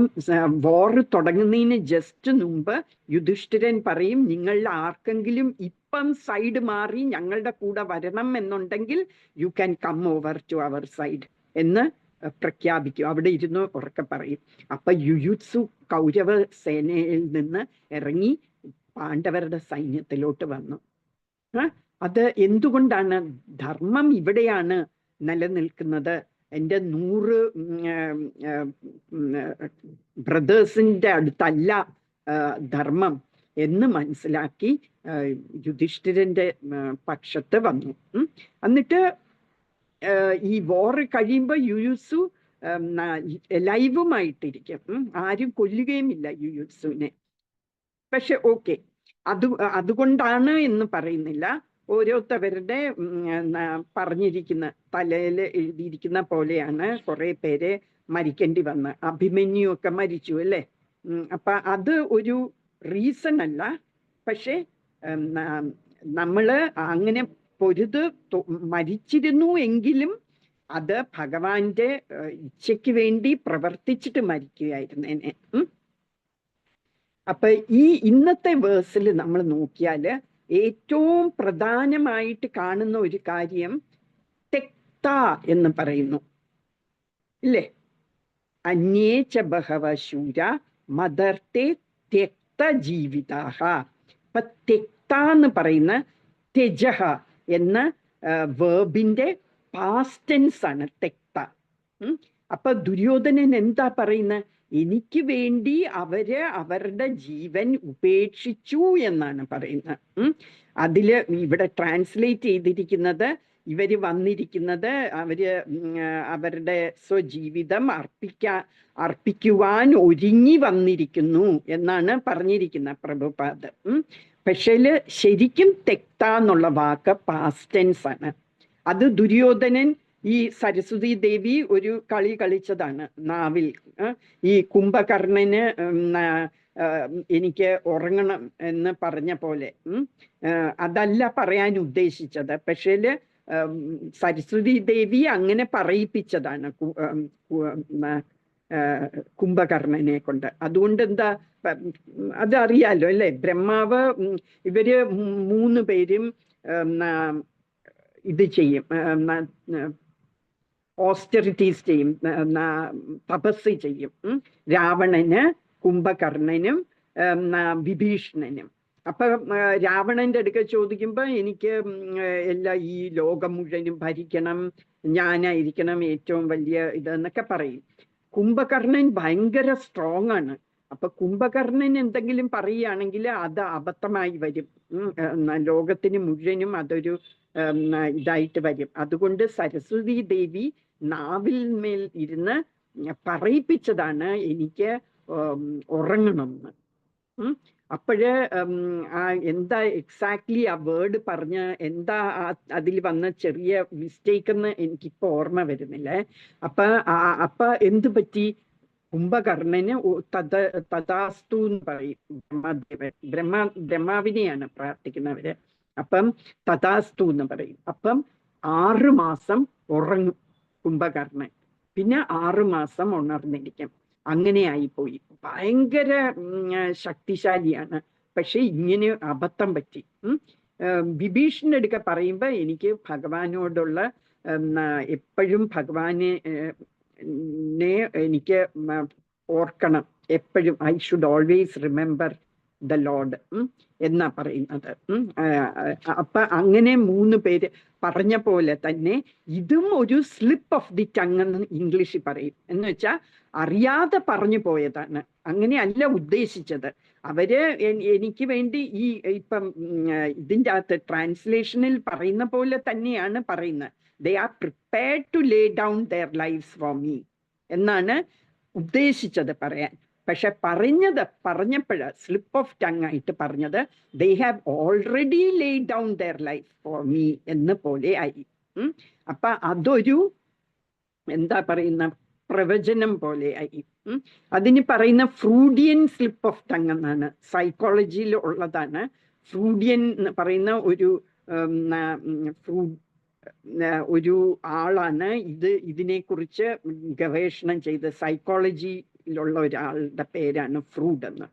വോർ തുടങ്ങുന്നതിന് ജസ്റ്റ് മുമ്പ് യുധിഷ്ഠിരൻ പറയും, നിങ്ങളിൽ ആർക്കെങ്കിലും ഇപ്പം സൈഡ് മാറി ഞങ്ങളുടെ കൂടെ വരണം എന്നുണ്ടെങ്കിൽ you can come over to our side എന്ന് പ്രഖ്യാപിക്കും. അവിടെ ഇരുന്ന് ഉറക്കെ പറയും. അപ്പൊ യുയുത്സു കൗരവ സേനയിൽ നിന്ന് ഇറങ്ങി പാണ്ഡവരുടെ സൈന്യത്തിലോട്ട് വന്നു. അത് എന്തുകൊണ്ടാണ്? ധർമ്മം ഇവിടെയാണ് നിലനിൽക്കുന്നത്, എൻ്റെ 100 ബ്രദേഴ്സിൻ്റെ അടുത്തല്ല ധർമ്മം എന്ന് മനസ്സിലാക്കി യുധിഷ്ഠിരന്റെ പക്ഷത്ത് വന്നു. എന്നിട്ട് ഈ വോർ കഴിയുമ്പോൾ യുയുത്സു ലൈവുമായിട്ടിരിക്കും, ആരും കൊല്ലുകയുമില്ല യുയുത്സുവിനെ. പക്ഷെ ഓക്കെ, അതുകൊണ്ടാണ് എന്ന് പറയുന്നില്ല. ഓരോരുത്തവരുടെ പറഞ്ഞിരിക്കുന്ന തലയിൽ എഴുതിയിരിക്കുന്ന പോലെയാണ് കുറെ പേരെ മരിക്കേണ്ടി വന്ന്. അഭിമന്യു ഒക്കെ മരിച്ചു അല്ലേ? അപ്പൊ അത് ഒരു റീസൺ അല്ല. പക്ഷെ നമ്മള് അങ്ങനെ പൊരുത് മരിച്ചിരുന്നു എങ്കിലും അത് ഭഗവാന്റെ ഇച്ഛയ്ക്ക് വേണ്ടി പ്രവർത്തിച്ചിട്ട് മരിക്കുകയായിരുന്നേനെ. അപ്പൊ ഈ ഇന്നത്തെ വേഴ്സിൽ നമ്മൾ നോക്കിയാല് ഏറ്റവും പ്രധാനമായിട്ട് കാണുന്ന ഒരു കാര്യം തെക്ത എന്ന് പറയുന്നു ഇല്ലേ? അന്യേച്ച ബഹവ ശൂര മദർത്തെ തെക്ത ജീവിതാഹ. അപ്പൊ തെക്ത എന്ന് പറയുന്ന തെജഹ എന്ന വേർബിന്റെ പാസ്റ്റ് ടെൻസ് ആണ് തെക്ത. അപ്പൊ ദുര്യോധനൻ എന്താ പറയുന്നത്? എനിക്ക് വേണ്ടി അവരുടെ ജീവൻ ഉപേക്ഷിച്ചു എന്നാണ് പറയുന്നത്. അതില് ഇവിടെ ട്രാൻസ്ലേറ്റ് ചെയ്തിരിക്കുന്നത് ഇവര് വന്നിരിക്കുന്നത് അവരുടെ സ്വജീവിതം അർപ്പിക്കുവാൻ ഒരുങ്ങി വന്നിരിക്കുന്നു എന്നാണ് പറഞ്ഞിരിക്കുന്നത് പ്രഭുപാദ്. പക്ഷേ ശരിക്കും തെക്ത എന്നുള്ള വാക്ക് പാസ്റ്റ് ടെൻസ് ആണ്. അത് ദുര്യോധനൻ ഈ സരസ്വതി ദേവി ഒരു കളി കളിച്ചതാണ് നാവിൽ. ഈ കുംഭകർണന് എനിക്ക് ഉറങ്ങണം എന്ന് പറഞ്ഞ പോലെ അതല്ല പറയാൻ ഉദ്ദേശിച്ചത്. പക്ഷേ സരസ്വതി ദേവി അങ്ങനെ പറയിപ്പിച്ചതാണ് കുംഭകർണനെ കൊണ്ട്. അതുകൊണ്ട് എന്താ, അതറിയാലോ അല്ലെ, ബ്രഹ്മാവ് ഇവര് 3 പേരും ഇത് ചെയ്യും, ഓസ്റ്ററിറ്റീസ് ചെയ്യും, തപസ് ചെയ്യും. രാവണന്, കുംഭകർണനും വിഭീഷണനും. അപ്പൊ രാവണന്റെ അടുക്ക ചോദിക്കുമ്പോ എനിക്ക് ഈ ലോകം മുഴുവനും ഭരിക്കണം, ഞാനായിരിക്കണം ഏറ്റവും വലിയ ഇതെന്നൊക്കെ പറയും. കുംഭകർണൻ ഭയങ്കര സ്ട്രോങ് ആണ്. അപ്പൊ കുംഭകർണൻ എന്തെങ്കിലും പറയുകയാണെങ്കിൽ അത് അബദ്ധമായി വരും, ലോകത്തിന് മുഴുവനും അതൊരു ഇതായിട്ട് വരും. അതുകൊണ്ട് സരസ്വതി ദേവി നാവിൽ മേൽ ഇരുന്ന് പറയിപ്പിച്ചതാണ് എനിക്ക് ഉറങ്ങണം എന്ന്. അപ്പോഴ് എന്താ എക്സാക്ട്ലി ആ വേർഡ് പറഞ്ഞ എന്താ അതിൽ വന്ന ചെറിയ മിസ്റ്റേക്ക് എന്ന് എനിക്കിപ്പോ ഓർമ്മ വരുന്നില്ലേ. അപ്പൊ എന്ത് പറ്റി, കുംഭകർണന് തഥാസ്തു എന്ന് പറയും ബ്രഹ്മാവിനെയാണ് പ്രാർത്ഥിക്കുന്നവര്. അപ്പം തഥാസ്തു എന്ന് പറയും. അപ്പം 6 മാസം ഉറങ്ങും കുംഭകർണൻ, പിന്നെ 6 മാസം ഉണർന്നിരിക്കും. അങ്ങനെ ആയിപ്പോയി. ഭയങ്കര ശക്തിശാലിയാണ്. പക്ഷെ ഇങ്ങനെ അബദ്ധം പറ്റി. വിഭീഷണന്റെ അടുക്ക പറയുമ്പോ എനിക്ക് ഭഗവാനോടുള്ള എപ്പോഴും ഭഗവാനെ എനിക്ക് ഓർക്കണം എപ്പോഴും. I should always remember the Lord എന്നാ പറയുന്നത്. അപ്പൊ അങ്ങനെ 3 പേര് പറഞ്ഞ പോലെ തന്നെ ഇതും ഒരു സ്ലിപ്പ് ഓഫ് ദി ടങ് എന്ന് ഇംഗ്ലീഷിൽ പറയും. എന്ന് വെച്ചാൽ അറിയാതെ പറഞ്ഞു പോയതാണ്, അങ്ങനെയല്ല ഉദ്ദേശിച്ചത്. അവര് എനിക്ക് വേണ്ടി ഇപ്പം ഇതിൻ്റെ അകത്ത് ട്രാൻസ്ലേഷനിൽ പറയുന്ന പോലെ തന്നെയാണ് പറയുന്നത്. They are prepared to lay down their lives for me എന്നാണ് ഉദ്ദേശിച്ചത് പറയാൻ. പക്ഷെ പറഞ്ഞപ്പോഴ് സ്ലിപ്പ് ഓഫ് ടങ് ആയിട്ട് പറഞ്ഞത് they have already Leh down their life for me എന്ന് പോലെ ആയി. അപ്പൊ അതൊരു എന്താ പറയുന്ന പ്രവചനം പോലെ ആയി. അതിന് പറയുന്ന ഫ്രൂഡിയൻ സ്ലിപ്പ് ഓഫ് ടങ് എന്നാണ്, സൈക്കോളജിയിൽ ഉള്ളതാണ്. ഫ്രൂഡിയൻ എന്ന് പറയുന്ന ഒരു ആളാണ് ഇതിനെക്കുറിച്ച് ഗവേഷണം ചെയ്ത്, സൈക്കോളജിയിലുള്ള ഒരാളുടെ പേരാണ് ഫ്രൂഡ് എന്ന്.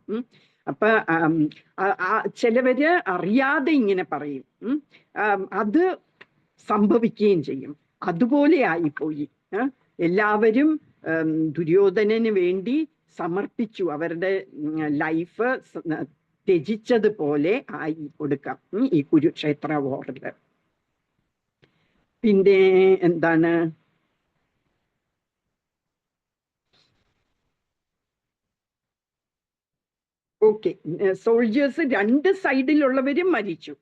അപ്പൊ ചിലവര് അറിയാതെ ഇങ്ങനെ പറയും, അത് സംഭവിക്കുകയും ചെയ്യും. അതുപോലെ ആയിപ്പോയി. എല്ലാവരും ദുര്യോധനന് വേണ്ടി സമർപ്പിച്ചു, അവരുടെ ലൈഫ് ത്യജിച്ചതുപോലെ ആയി കൊടുക്കാം ഈ കുരുക്ഷേത്ര വാറില്. പിന്നെ എന്താണ്, ഓക്കെ, സോൾജേഴ്സ് 2 സൈഡിലുള്ളവരും മരിച്ചു.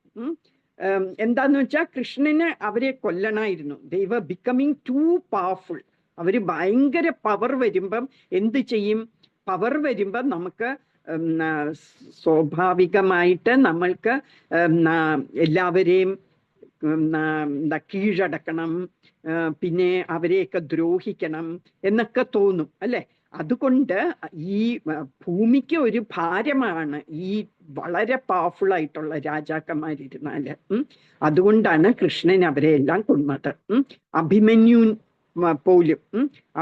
എന്താന്ന് വെച്ചാൽ കൃഷ്ണന് അവരെ കൊല്ലണമായിരുന്നു. ദേ വർ ബിക്കമിങ് ടു പവർഫുൾ. അവര് ഭയങ്കര പവർ വരുമ്പം എന്ത് ചെയ്യും, പവർ വരുമ്പം നമുക്ക് സ്വാഭാവികമായിട്ട് നമ്മൾക്ക് എല്ലാവരെയും കീഴടക്കണം, പിന്നെ അവരെയൊക്കെ ദ്രോഹിക്കണം എന്നൊക്കെ തോന്നും അല്ലെ. അതുകൊണ്ട് ഈ ഭൂമിക്ക് ഒരു ഭാരമാണ് ഈ വളരെ പവർഫുൾ ആയിട്ടുള്ള രാജാക്കന്മാരിരുന്നാല്. അതുകൊണ്ടാണ് കൃഷ്ണൻ അവരെ എല്ലാം കൊന്നത്. അഭിമന്യു പോലും,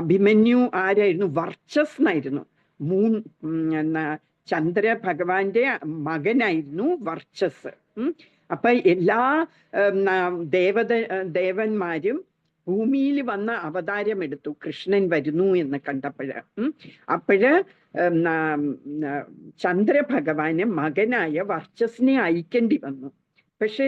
അഭിമന്യു ആരായിരുന്നു, വർച്ചസ്നായിരുന്നു. ചന്ദ്ര ഭഗവാന്റെ മകനായിരുന്നു വർച്ചസ്. അപ്പൊ എല്ലാ ദേവന്മാരും ഭൂമിയിൽ വന്ന അവതാരമെടുത്തു കൃഷ്ണൻ വരുന്നു എന്ന് കണ്ടപ്പോഴ്. അപ്പോഴ് ചന്ദ്രഭഗവാന് മകനായ വർച്ചസിനെ അയക്കേണ്ടി വന്നു. പക്ഷേ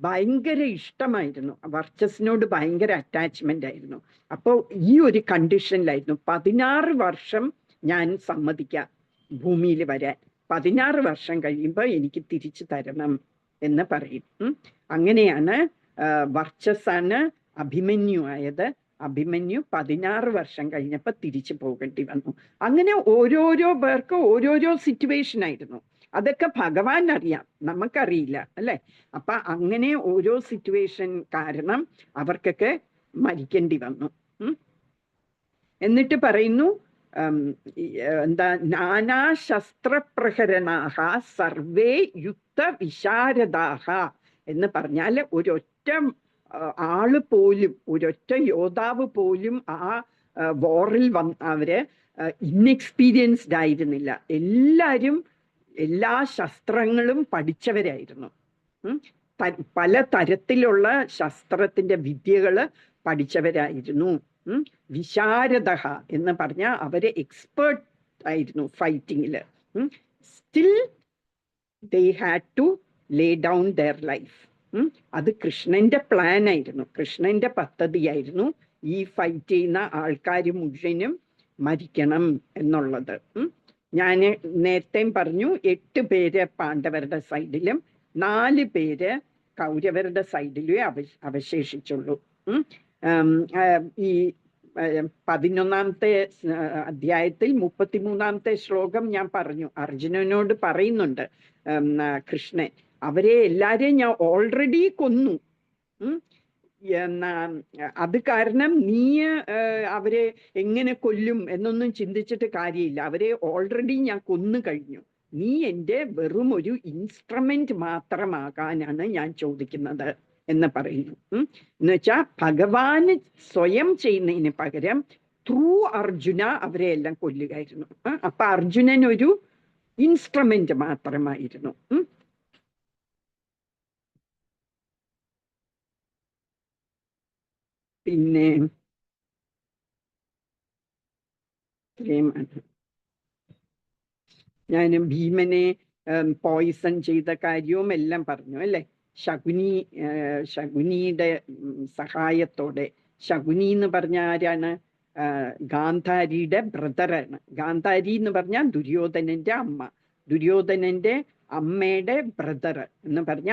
ഭയങ്കര ഇഷ്ടമായിരുന്നു, വർച്ചസിനോട് ഭയങ്കര അറ്റാച്ച്മെന്റ് ആയിരുന്നു. അപ്പോൾ ഈ ഒരു കണ്ടീഷനിലായിരുന്നു, 16 വർഷം ഞാൻ സമ്മതിക്കാം ഭൂമിയിൽ വരാൻ, 16 വർഷം കഴിയുമ്പോൾ എനിക്ക് തിരിച്ചു തരണം എന്ന് പറയും. അങ്ങനെയാണ് വർച്ചസാണ് അഭിമന്യു ആയത്. അഭിമന്യു 16 വർഷം കഴിഞ്ഞപ്പോൾ തിരിച്ചു പോകേണ്ടി വന്നു. അങ്ങനെ ഓരോരോ പേർക്ക് ഓരോരോ സിറ്റുവേഷൻ ആയിരുന്നു. അതൊക്കെ ഭഗവാൻ അറിയാം, നമുക്കറിയില്ല അല്ലെ. അപ്പൊ അങ്ങനെ ഓരോ സിറ്റുവേഷൻ കാരണം അവർക്കൊക്കെ മരിക്കേണ്ടി വന്നു. എന്നിട്ട് പറയുന്നു എന്താ നാനാശസ്ത്രപ്രഹരണാഹ സർവേ യുദ്ധവിശാരദാഹ എന്ന് പറഞ്ഞാൽ ഒരൊറ്റ ആള് പോലും, ഒരൊറ്റ യോദ്ധാവ് പോലും ആ വോറിൽ അവര് ഇൻഎക്സ്പീരിയൻസ്ഡ് ആയിരുന്നില്ല. എല്ലാവരും എല്ലാ ശസ്ത്രങ്ങളും പഠിച്ചവരായിരുന്നു. പല തരത്തിലുള്ള ശസ്ത്രത്തിന്റെ വിദ്യകള് പഠിച്ചവരായിരുന്നു. വിശാരദഹ എന്ന് പറഞ്ഞാൽ അവര് എക്സ്പേർട്ട് ആയിരുന്നു ഫൈറ്റിങ്ങില്. Still they had to lay down their life. അത് കൃഷ്ണന്റെ പ്ലാൻ ആയിരുന്നു, കൃഷ്ണന്റെ പദ്ധതിയായിരുന്നു ഈ ഫൈറ്റ് ചെയ്യുന്ന ആൾക്കാർ മുഴുവനും മരിക്കണം എന്നുള്ളത്. ഞാൻ നേരത്തെ പറഞ്ഞു 8 പേര് പാണ്ഡവരുടെ സൈഡിലും 4 പേര് കൗരവരുടെ സൈഡിലേ അവശേഷിച്ചുള്ളൂ. ഈ 11ാമത്തെ അധ്യായത്തിൽ 33ാമത്തെ ശ്ലോകം ഞാൻ പറഞ്ഞു, അർജുനനോട് പറയുന്നുണ്ട് കൃഷ്ണൻ, അവരെ എല്ലാരെയും ഞാൻ ഓൾറെഡി കൊന്നു. അത് കാരണം നീ അവരെ എങ്ങനെ കൊല്ലും എന്നൊന്നും ചിന്തിച്ചിട്ട് കാര്യമില്ല, അവരെ ഓൾറെഡി ഞാൻ കൊന്നു കഴിഞ്ഞു. നീ എൻ്റെ വെറും ഒരു ഇൻസ്ട്രുമെന്റ് മാത്രമാകാനാണ് ഞാൻ ചോദിക്കുന്നത് എന്ന് പറയുന്നു. എന്നുവെച്ചാ ഭഗവാന് സ്വയം ചെയ്യുന്നതിന് പകരം ത്രൂ അർജുന അവരെ എല്ലാം കൊല്ലുകയായിരുന്നു. അപ്പൊ അർജുനൻ ഒരു ഇൻസ്ട്രുമെന്റ് മാത്രമായിരുന്നു. പിന്നെ ഞാൻ ഭീമനെ പോയിസൺ ചെയ്ത കാര്യവും എല്ലാം പറഞ്ഞു അല്ലെ. ശകുനിയുടെ സഹായത്തോടെ, ശകുനി എന്ന് പറഞ്ഞ ആരാണ്? ഗാന്ധാരിയുടെ ബ്രദറാണ്. ഗാന്ധാരി എന്ന് പറഞ്ഞാൽ ദുര്യോധനന്റെ അമ്മ, ദുര്യോധനന്റെ അമ്മയുടെ ബ്രദർ എന്ന് പറഞ്ഞ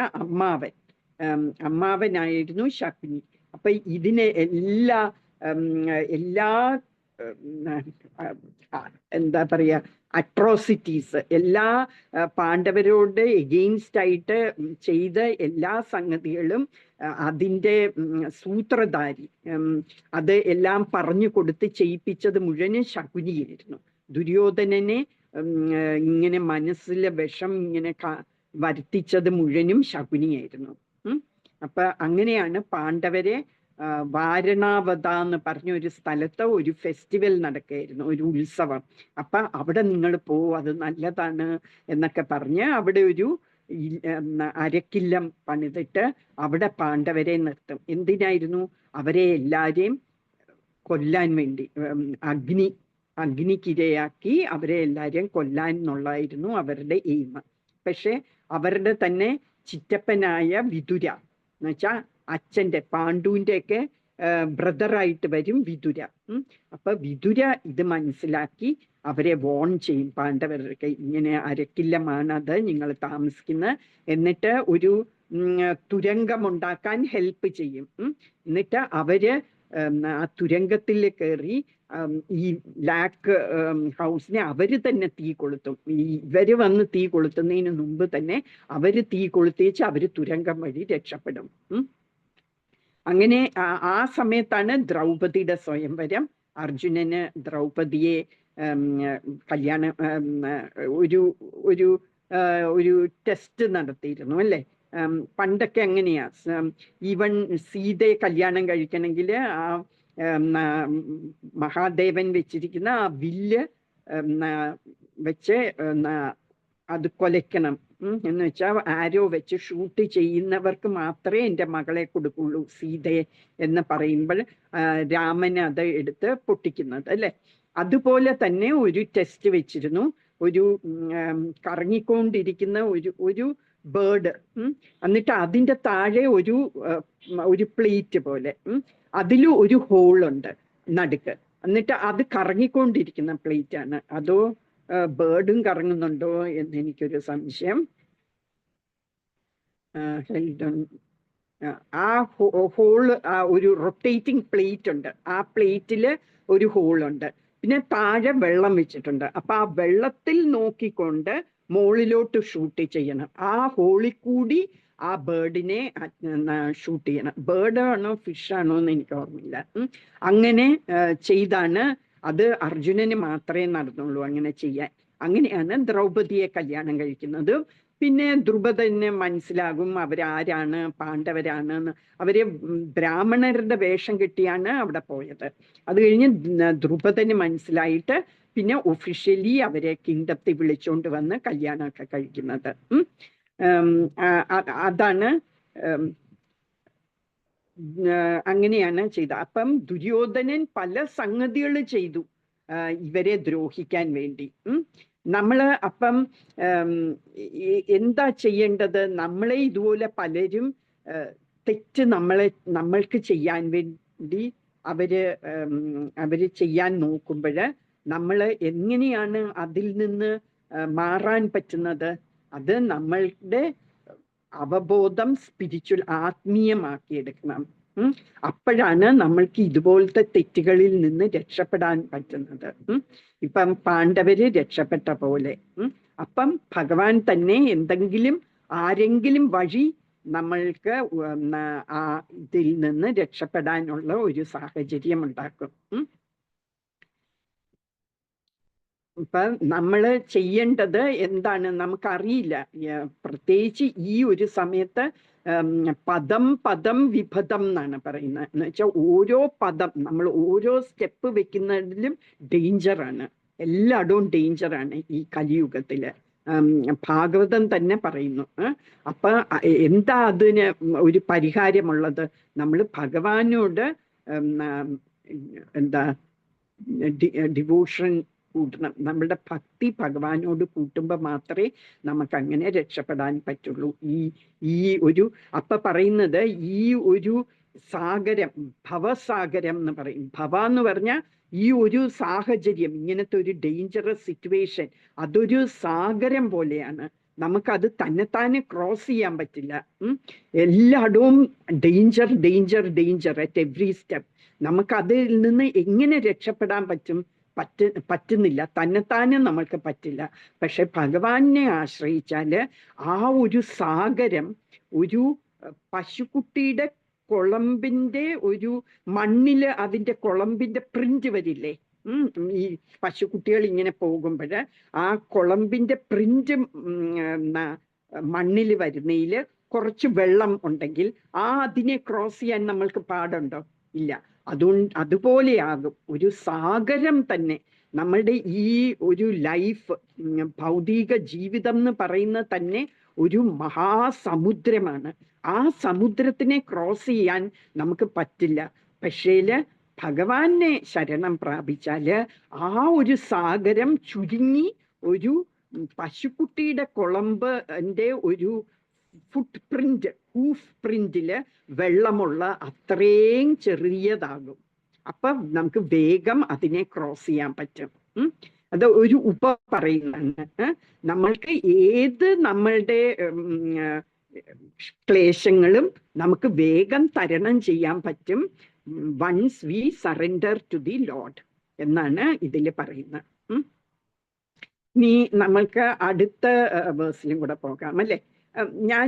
അമ്മാവനായിരുന്നു ശകുനി. അപ്പൊ ഇതിനെ എല്ലാ എന്താ പറയാ അട്രോസിറ്റീസ്, എല്ലാ പാണ്ഡവരോട് എഗെയിൻസ്റ്റ് ആയിട്ട് ചെയ്ത എല്ലാ സംഗതികളും അതിൻ്റെ സൂത്രധാരി, അത് എല്ലാം പറഞ്ഞു കൊടുത്ത് ചെയ്യിപ്പിച്ചത് മുഴുവനും ശകുനിയായിരുന്നു. ദുര്യോധനനെ ഇങ്ങനെ മനസ്സിലെ വിഷം ഇങ്ങനെ വരുത്തിച്ചത് മുഴുവനും ശകുനിയായിരുന്നു. അപ്പൊ അങ്ങനെയാണ് പാണ്ഡവരെ വാരണാവത എന്ന് പറഞ്ഞ ഒരു സ്ഥലത്ത് ഒരു ഫെസ്റ്റിവൽ നടക്കുകയായിരുന്നു, ഒരു ഉത്സവം. അപ്പൊ അവിടെ നിങ്ങൾ പോവും, അത് നല്ലതാണ് എന്നൊക്കെ പറഞ്ഞ് അവിടെ ഒരു അരക്കില്ലം പണിതിട്ട് അവിടെ പാണ്ഡവരെ നിർത്തും. എന്തിനായിരുന്നു? അവരെ എല്ലാരെയും കൊല്ലാൻ വേണ്ടി, അഗ്നിക്കിരയാക്കി അവരെ എല്ലാരെയും കൊല്ലാൻ എന്നുള്ളതായിരുന്നു അവരുടെ എയിം. പക്ഷെ അവരുടെ തന്നെ ചിറ്റപ്പനായ വിതുര എന്നുവെച്ചാ അച്ഛൻ്റെ പാണ്ഡുവിൻ്റെ ഒക്കെ ബ്രദറായിട്ട് വരും വിതുര. അപ്പൊ വിതുര ഇത് മനസ്സിലാക്കി അവരെ വോൺ ചെയ്യും, പാണ്ഡവർക്ക് ഇങ്ങനെ അരക്കില്ലമാണത് നിങ്ങൾ താമസിക്കുന്നത്, എന്നിട്ട് ഒരു തുരങ്കമുണ്ടാക്കാൻ ഹെൽപ്പ് ചെയ്യും. എന്നിട്ട് അവര് ആ തുരങ്കത്തിൽ കയറി ഈ ലാക്ക് ഹൗസിനെ അവര് തന്നെ തീ കൊളുത്തും. ഇവര് വന്ന് തീ കൊളുത്തുന്നതിന് മുമ്പ് തന്നെ അവര് തീ കൊളുത്തിച്ച് അവര് തുരങ്കം വഴി രക്ഷപ്പെടും. അങ്ങനെ ആ സമയത്താണ് ദ്രൗപദിയുടെ സ്വയംവരം. അർജുനന് ദ്രൗപദിയെ കല്യാണം ഒരു ടെസ്റ്റ് നടത്തിയിരുന്നു അല്ലേ. പണ്ടൊക്കെ അങ്ങനെയാ, ഈവൻ സീതയെ കല്യാണം കഴിക്കണമെങ്കിൽ ആ മഹാദേവൻ വെച്ചിരിക്കുന്ന ആ വില്ല് വെച്ച് അത് കൊലയ്ക്കണം എന്ന് വെച്ചാൽ ആരോ വെച്ച് ഷൂട്ട് ചെയ്യുന്നവർക്ക് മാത്രമേ എൻ്റെ മകളെ കൊടുക്കുള്ളൂ സീതയെ എന്ന് പറയുമ്പോൾ രാമൻ അത് എടുത്ത് പൊട്ടിക്കുന്നത് അല്ലേ. അതുപോലെ തന്നെ ഒരു ടെസ്റ്റ് വെച്ചിരുന്നു, ഒരു കറങ്ങിക്കൊണ്ടിരിക്കുന്ന ഒരു ബേർഡ്, എന്നിട്ട് അതിൻ്റെ താഴെ ഒരു പ്ലേറ്റ് പോലെ, അതിൽ ഒരു ഹോളുണ്ട് നടുക്ക്, എന്നിട്ട് അത് കറങ്ങിക്കൊണ്ടിരിക്കുന്ന പ്ലേറ്റ് ആണ്. അതോ ബേർഡും കറങ്ങുന്നുണ്ടോ എന്ന് എനിക്കൊരു സംശയം. ആ ഹോള്, ഒരു റൊട്ടേറ്റിംഗ് പ്ലേറ്റ് ഉണ്ട്, ആ പ്ലേറ്റില് ഒരു ഹോളുണ്ട്, പിന്നെ താഴെ വെള്ളം വെച്ചിട്ടുണ്ട്. അപ്പൊ ആ വെള്ളത്തിൽ നോക്കിക്കൊണ്ട് മുകളിലോട്ട് ഷൂട്ട് ചെയ്യണം. ആ ഹോളിൽ കൂടി ആ ബേർഡിനെ ഷൂട്ട് ചെയ്യണം. ബേർഡാണോ ഫിഷാണോ എന്ന് എനിക്ക് ഓർമ്മയില്ല. അങ്ങനെ ചെയ്താണ് അത് അർജുനന് മാത്രമേ നടന്നുള്ളൂ അങ്ങനെ ചെയ്യാൻ. അങ്ങനെയാണ് ദ്രൗപദിയെ കല്യാണം കഴിക്കുന്നത്. പിന്നെ ദ്രുപദന് മനസ്സിലാകും അവരാരാണ്, പാണ്ഡവരാണ്. അവര് ബ്രാഹ്മണരുടെ വേഷം കെട്ടിയാണ് അവിടെ പോയത്. അത് കഴിഞ്ഞ് ദ്രുപദന് മനസ്സിലായിട്ട് പിന്നെ ഒഫീഷ്യലി അവരെ കിങ്ഡത്തിൽ വിളിച്ചുകൊണ്ട് വന്ന് കല്യാണമൊക്കെ കഴിക്കുന്നത്. അതാണ് അങ്ങനെയാണ് ചെയ്തത്. അപ്പം ദുര്യോധനൻ പല സംഗതികൾ ചെയ്തു ഇവരെ ദ്രോഹിക്കാൻ വേണ്ടി. അപ്പം എന്താ ചെയ്യേണ്ടത്? നമ്മളെ ഇതുപോലെ പലരും തെറ്റ് നമ്മൾക്ക് ചെയ്യാൻ വേണ്ടി അവര് ചെയ്യാൻ നോക്കുമ്പോൾ നമ്മൾ എങ്ങനെയാണ് അതിൽ നിന്ന് മാറാൻ പറ്റുന്നത്? അത് നമ്മളുടെ അവബോധം സ്പിരിച്വൽ ആത്മീയമാക്കിയെടുക്കണം. അപ്പോഴാണ് നമ്മൾക്ക് ഇതുപോലത്തെ തെറ്റുകളിൽ നിന്ന് രക്ഷപ്പെടാൻ പറ്റുന്നത്. ഇപ്പം പാണ്ഡവര് രക്ഷപ്പെട്ട പോലെ അപ്പം ഭഗവാൻ തന്നെ എന്തെങ്കിലും ആരെങ്കിലും വഴി നമ്മൾക്ക് ആ ഇതിൽ നിന്ന് രക്ഷപ്പെടാനുള്ള ഒരു സാഹചര്യം ഉണ്ടാക്കും. ഇപ്പൊ നമ്മള് ചെയ്യേണ്ടത് എന്താണ് നമുക്കറിയില്ല. പ്രത്യേകിച്ച് ഈ ഒരു സമയത്ത് പദം വിഭദം എന്നാണ് പറയുന്നത്. എന്ന് വെച്ചാൽ ഓരോ പദം നമ്മൾ ഓരോ സ്റ്റെപ്പ് വെക്കുന്നതിലും ഡേഞ്ചറാണ്. എല്ലായിടവും ഡേഞ്ചറാണ് ഈ കലിയുഗത്തില്. ഭാഗവതം തന്നെ പറയുന്നു. അപ്പൊ എന്താ അതിന് ഒരു പരിഹാരമുള്ളത്? നമ്മൾ ഭഗവാനോട് എന്താ ഡിവോഷൻ കൂട്ടണം. നമ്മളുടെ ഭക്തി ഭഗവാനോട് കൂട്ടുമ്പോൾ മാത്രമേ നമുക്ക് അങ്ങനെ രക്ഷപ്പെടാൻ പറ്റുള്ളൂ. ഈ ഒരു അപ്പൊ പറയുന്നത് ഈ ഒരു സാഗരം, ഭവസാഗരം എന്ന് പറയും. ഭവ എന്ന് പറഞ്ഞാൽ ഈ ഒരു സാഹചര്യം, ഇങ്ങനത്തെ ഒരു ഡേഞ്ചറസ് സിറ്റുവേഷൻ, അതൊരു സാഗരം പോലെയാണ്. നമുക്കത് തന്നെത്താനെ ക്രോസ് ചെയ്യാൻ പറ്റില്ല. എല്ലായിടവും danger danger danger at every step. നമുക്കതിൽ നിന്ന് എങ്ങനെ രക്ഷപ്പെടാൻ പറ്റുന്നില്ല. തന്നെത്താനെ നമ്മൾക്ക് പറ്റില്ല. പക്ഷെ ഭഗവാനെ ആശ്രയിച്ചാല് ആ ഒരു സാഗരം, ഒരു പശുക്കുട്ടിയുടെ കുളമ്പിന്റെ ഒരു മണ്ണില് അതിന്റെ കുളമ്പിന്റെ പ്രിന്റ് വരില്ലേ? ഈ പശുക്കുട്ടികൾ ഇങ്ങനെ പോകുമ്പോൾ ആ കുളമ്പിന്റെ പ്രിന്റ് മണ്ണിൽ വരുന്നതിൽ കുറച്ച് വെള്ളം ഉണ്ടെങ്കിൽ അതിനെ ക്രോസ് ചെയ്യാൻ നമ്മൾക്ക് പാടുണ്ടോ? ഇല്ല. അതുപോലെയാകും ഒരു സാഗരം തന്നെ നമ്മളുടെ ഈ ഒരു ലൈഫ്, ഭൗതിക ജീവിതം എന്ന് പറയുന്നത് തന്നെ ഒരു മഹാസമുദ്രമാണ്. ആ സമുദ്രത്തിനെ ക്രോസ് ചെയ്യാൻ നമുക്ക് പറ്റില്ല. പക്ഷേല് ഭഗവാനെ ശരണം പ്രാപിച്ചാല് ആ ഒരു സാഗരം ചുരുങ്ങി ഒരു പശുക്കുട്ടിയുടെ കുളമ്പിന്റെ ഒരു ഫുട് പ്രിന്റ്, ഹൂഫ് പ്രിന്റില് വെള്ളമുള്ള അത്രയും ചെറിയതാകും. അപ്പൊ നമുക്ക് വേഗം അതിനെ ക്രോസ് ചെയ്യാൻ പറ്റും. അത് ഒരു പറയുന്നുണ്ട്. നമ്മൾക്ക് ഏത് നമ്മളുടെ ക്ലേശങ്ങളും നമുക്ക് വേഗം തരണം ചെയ്യാൻ പറ്റും once we surrender to the lord എന്നാണ് ഇതിൽ പറയുന്നത്. ഇനി നമ്മൾക്ക് അടുത്ത വേഴ്സിലും കൂടെ പോകാം അല്ലെ. ഞാൻ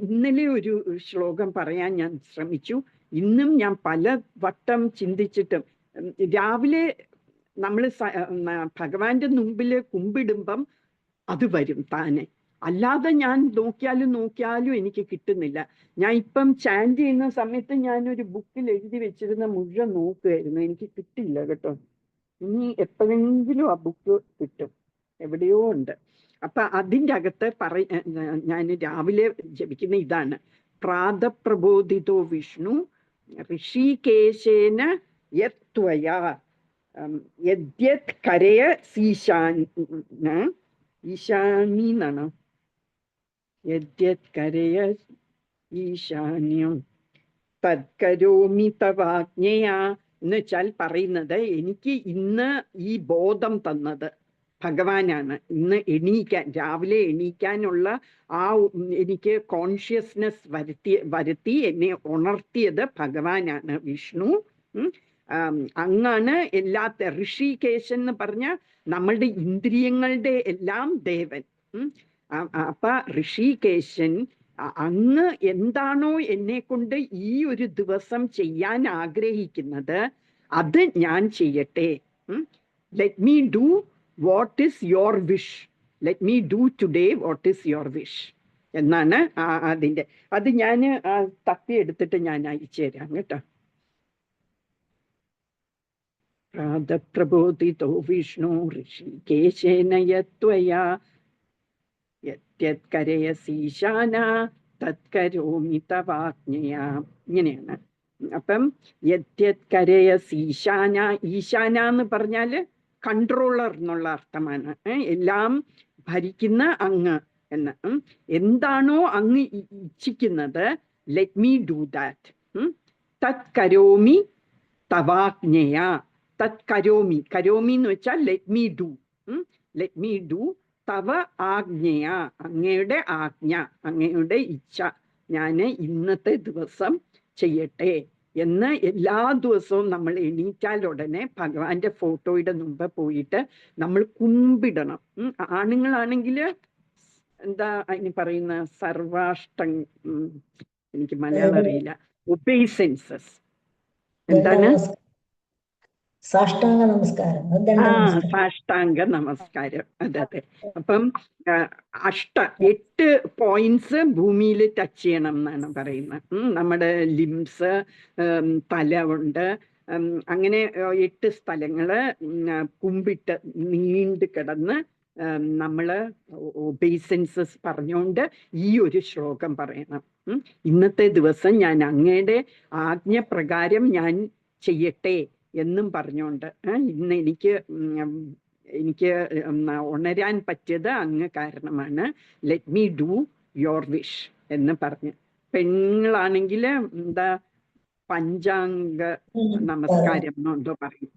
ഇന്നലെ ഒരു ശ്ലോകം പറയാൻ ഞാൻ ശ്രമിച്ചു. ഇന്നും ഞാൻ പല വട്ടം ചിന്തിച്ചിട്ടും രാവിലെ നമ്മൾ ഭഗവാന്റെ മുമ്പില് കുമ്പിടുമ്പം അത് വരും താനെ. അല്ലാതെ ഞാൻ നോക്കിയാലും എനിക്ക് കിട്ടുന്നില്ല. ഞാൻ ഇപ്പം ചാൻഡ് ചെയ്യുന്ന സമയത്ത് ഞാനൊരു ബുക്കിൽ എഴുതി വെച്ചിരുന്ന മുഴുവൻ നോക്കുകയായിരുന്നു. എനിക്ക് കിട്ടില്ല കേട്ടോ. ഇനി എപ്പോഴെങ്കിലും ആ ബുക്ക് കിട്ടും, എവിടെയോ ഉണ്ട്. അപ്പൊ അതിൻ്റെ അകത്ത് ഞാൻ രാവിലെ ജപിക്കുന്ന ഇതാണ്: പ്രാതപ്രബോധിതോ വിഷ്ണു ഋഷികേശേന യത്വയാ യദ്യത് കരയ ഈശാനി എന്നാണ്. യദ്യത് കരയ ഈശാന്യം തത്കരോമി തവാജ്ഞയാ എന്ന് വെച്ചാൽ പറയുന്നത്, എനിക്ക് ഇന്ന് ഈ ബോധം തന്നത് ഭഗവാനാണ്. ഇന്ന് രാവിലെ എണീക്കാനുള്ള ആ എനിക്ക് കോൺഷ്യസ്നെസ് വരുത്തി എന്നെ ഉണർത്തിയത് ഭഗവാനാണ്, വിഷ്ണു. അങ്ങാണ് ഋഷികേശൻ എന്ന് പറഞ്ഞ നമ്മളുടെ ഇന്ദ്രിയങ്ങളുടെ എല്ലാം ദേവൻ. അപ്പൊ ഋഷികേശൻ അങ്ങ് എന്താണോ എന്നെ കൊണ്ട് ഈ ഒരു ദിവസം ചെയ്യാൻ ആഗ്രഹിക്കുന്നത് അത് ഞാൻ ചെയ്യട്ടെ let me do what is your wish, let me do today what is your wish എന്നാണ് അതിൻ്റെ. അത് ഞാൻ തപ്പിയെടുത്തിട്ട് ഞാൻ അയച്ചു തരാം കേട്ടോ. പ്രാതഃപ്രബോധിതോ വിഷ്ണു ഋഷികേശേന യത്വയാ യത്കരയസീശാന തത്കരോമി തവാജ്ഞയാ. ഇങ്ങനെയാണ്. അപ്പം യത്കരയസീശാന, ഈശാന എന്ന് പറഞ്ഞാല് കൺട്രോളർ എന്നുള്ള അർത്ഥമാണ്. എല്ലാം ഭരിക്കുന്ന അങ്ങ് എന്ന്. എന്താണോ അങ്ങ് ഇച്ഛിക്കുന്നത്, ലെറ്റ് മീ ഡു ദാറ്റ്. തത്കരോമി തവാജ്ഞയാ. തത്കരോമി, കരോമി എന്ന് വെച്ചാൽ let me do, let me do തവ ആജ്ഞയ, അങ്ങയുടെ ആജ്ഞ, അങ്ങയുടെ ഇച്ഛ ഞാൻ ഇന്നത്തെ ദിവസം ചെയ്യട്ടെ എന്ന്. എല്ലാ ദിവസവും നമ്മൾ എണീറ്റാൽ ഉടനെ ഭഗവാന്റെ ഫോട്ടോയുടെ മുമ്പ് പോയിട്ട് നമ്മൾ കുമ്പിടണം. ആണുങ്ങളാണെങ്കിൽ എന്താ അതിന് പറയുന്ന എനിക്ക് മലയാളം അറിയില്ല, ഒബേസൻസസ് എന്താണ്? സാഷ്ടാംഗ നമസ്കാരം. സാഷ്ടാംഗ നമസ്കാരം. അതെ. അപ്പം 8 പോയിന്റ്സ് ഭൂമിയിൽ ടച്ച് ചെയ്യണം എന്നാണ് പറയുന്നത്. നമ്മുടെ ലിംസ്, തല ഉണ്ട്, അങ്ങനെ 8 സ്ഥലങ്ങള് കുമ്പിട്ട് നീണ്ടു കിടന്ന് നമ്മള് ഒബേസൻസസ് പറഞ്ഞുകൊണ്ട് ഈ ഒരു ശ്ലോകം പറയണം. ഇന്നത്തെ ദിവസം ഞാൻ അങ്ങയുടെ ആജ്ഞപ്രകാരം ഞാൻ ചെയ്യട്ടെ എന്നും പറഞ്ഞുകൊണ്ട്, ഇന്ന് എനിക്ക് ഉണരാൻ പറ്റിയത് അങ്ങ് കാരണമാണ്, let me do your wish എന്ന് പറഞ്ഞ്. പെണ്ണുങ്ങളാണെങ്കിൽ എന്താ പഞ്ചാംഗ നമസ്കാരം എന്നെന്തോ പറയും.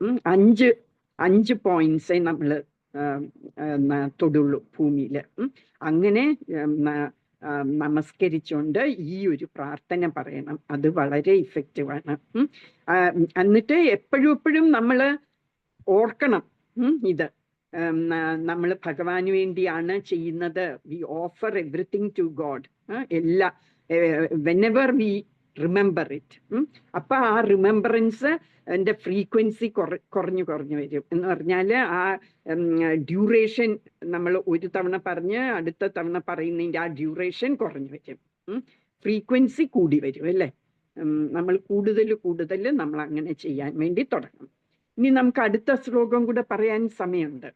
5 പോയിന്റ്സേ നമ്മൾ തൊടുള്ളൂ ഭൂമിയിൽ. അങ്ങനെ നമസ്കരിച്ചുകൊണ്ട് ഈ ഒരു പ്രാർത്ഥന പറയണം. അത് വളരെ ഇഫക്റ്റീവാണ്. എന്നിട്ട് എപ്പോഴും നമ്മൾ ഓർക്കണം, ഇത് നമ്മൾ ഭഗവാന് വേണ്ടിയാണ് ചെയ്യുന്നത്. We offer everything to God. എല്ലാ വെനെവർ വി റിമെമ്പർ ഇറ്റ്. അപ്പൊ ആ റിമെമ്പറൻസ് എൻ്റെ ഫ്രീക്വൻസി കുറഞ്ഞു വരും. എന്ന് പറഞ്ഞാൽ ആ ഡ്യൂറേഷൻ, നമ്മൾ ഒരു തവണ പറഞ്ഞ് അടുത്ത തവണ പറയുന്നതിൻ്റെ ആ ഡ്യൂറേഷൻ കുറഞ്ഞു വരും, ഫ്രീക്വൻസി കൂടി വരും അല്ലേ. നമ്മൾ കൂടുതൽ നമ്മൾ അങ്ങനെ ചെയ്യാൻ വേണ്ടി തുടങ്ങും. ഇനി നമുക്ക് അടുത്ത ശ്ലോകം കൂടെ പറയാൻ സമയമുണ്ട്.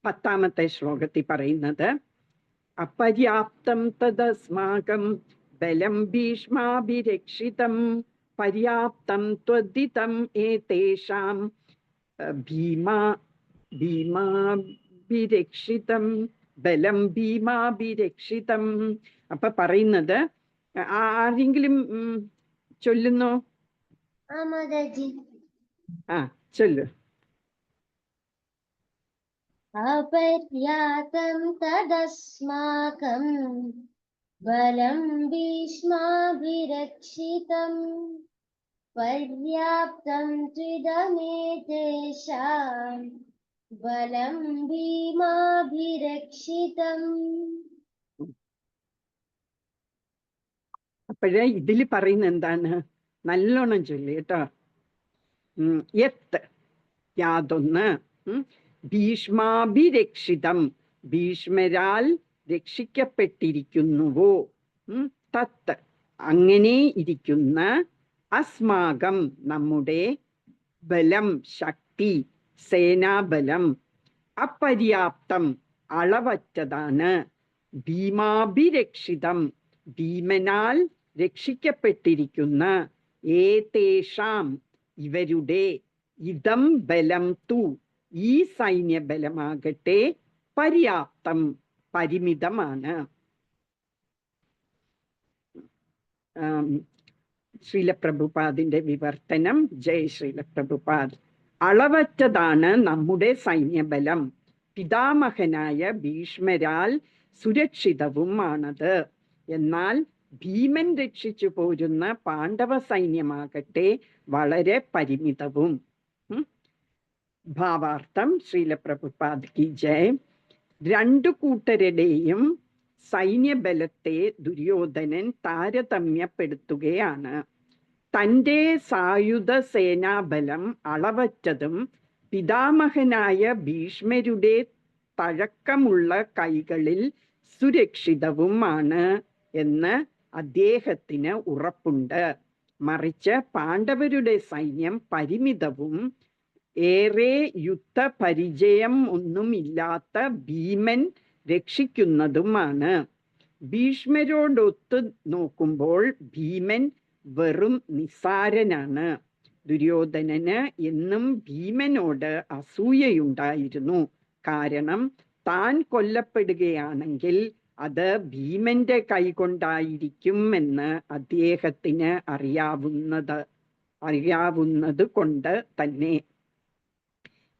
10ാമത്തെ ശ്ലോകത്തിൽ പറയുന്നത്, അപര്യാപ്തം തദസ്മാകം ബലം ഭീഷ്മാഭിരക്ഷിതം പര്യാപ്തം ത്വദിതം ഏതേഷാം ഭീമാഭിരക്ഷിതം ബലം ഭീമാഭിരക്ഷിതം. അപ്പൊ പറയുന്നത്, ആരെങ്കിലും ചൊല്ലുന്നോ? ചൊല്ലു. അപര്യാപ്തം തദസ്മാകം ബലം ഭീഷ്മാഭിരക്ഷിതം പര്യാപ്തം ത്വിദമേതേഷാം ബലം ഭീമാഭിരക്ഷിതം. അപ്പോഴേ ഇതിൽ പറയുന്ന എന്താണ്? നല്ലോണം ചൊല്ലി കേട്ടോ. യാതൊന്ന് ഭീഷ്മാഭിരക്ഷിതം, ഭീഷ്മരാൽ രക്ഷിക്കപ്പെട്ടിരിക്കുന്നുവോ, തത്ത് അങ്ങനെ ഇരിക്കുന്ന, അസ്മാകം നമ്മുടെ, ബലം ശക്തി സേനാബലം, അപര്യാപ്തം അളവറ്റതാണ്, ഭീമാഭിരക്ഷിതം ഭീമനാൽ രക്ഷിക്കപ്പെട്ടിരിക്കുന്ന, ഏതേഷാം ഇവരുടെ, ഇതം ബലം തു ഈ സൈന്യബലമാകട്ടെ, പര്യാപ്തം പരിമിതമാണ്. ശ്രീലപ്രഭുപാദിന്റെ വിവർത്തനം. ജയ് ശ്രീലപ്രഭുപാദ്. അളവറ്റതാണ് നമ്മുടെ സൈന്യബലം, പിതാമഹനായ ഭീഷ്മരാൽ സുരക്ഷിതവുമാണത്. എന്നാൽ ഭീമൻ രക്ഷിച്ചു പോരുന്ന പാണ്ഡവ സൈന്യമാകട്ടെ വളരെ പരിമിതവും. ഭാവാർത്ഥം. ശ്രീലപ്രഭുപാദ് കി ജയ്. 2 കൂട്ടരുടെയും സൈന്യബലത്തെ ദുര്യോധനൻ താരതമ്യപ്പെടുത്തുകയാണ്. തൻ്റെ സായുധ സേനാബലം അളവറ്റതും പിതാമഹനായ ഭീഷ്മരുടെ തഴക്കമുള്ള കൈകളിൽ സുരക്ഷിതവുമാണ് എന്ന് അദ്ദേഹത്തിന് ഉറപ്പുണ്ട്. മറിച്ച് പാണ്ഡവരുടെ സൈന്യം പരിമിതവും ഏറെ യുദ്ധപരിചയം ഒന്നുമില്ലാത്ത ഭീമൻ രക്ഷിക്കുന്നതുമാണ്. ഭീഷ്മരോടൊത്തു നോക്കുമ്പോൾ ഭീമൻ വെറും നിസ്സാരനാണ്. ദുര്യോധനന് എന്നും ഭീമനോട് അസൂയയുണ്ടായിരുന്നു. കാരണം താൻ കൊല്ലപ്പെടുകയാണെങ്കിൽ അത് ഭീമന്റെ കൈകൊണ്ടായിരിക്കും എന്ന് അദ്ദേഹത്തിന് അറിയാവുന്നത് കൊണ്ട് തന്നെ.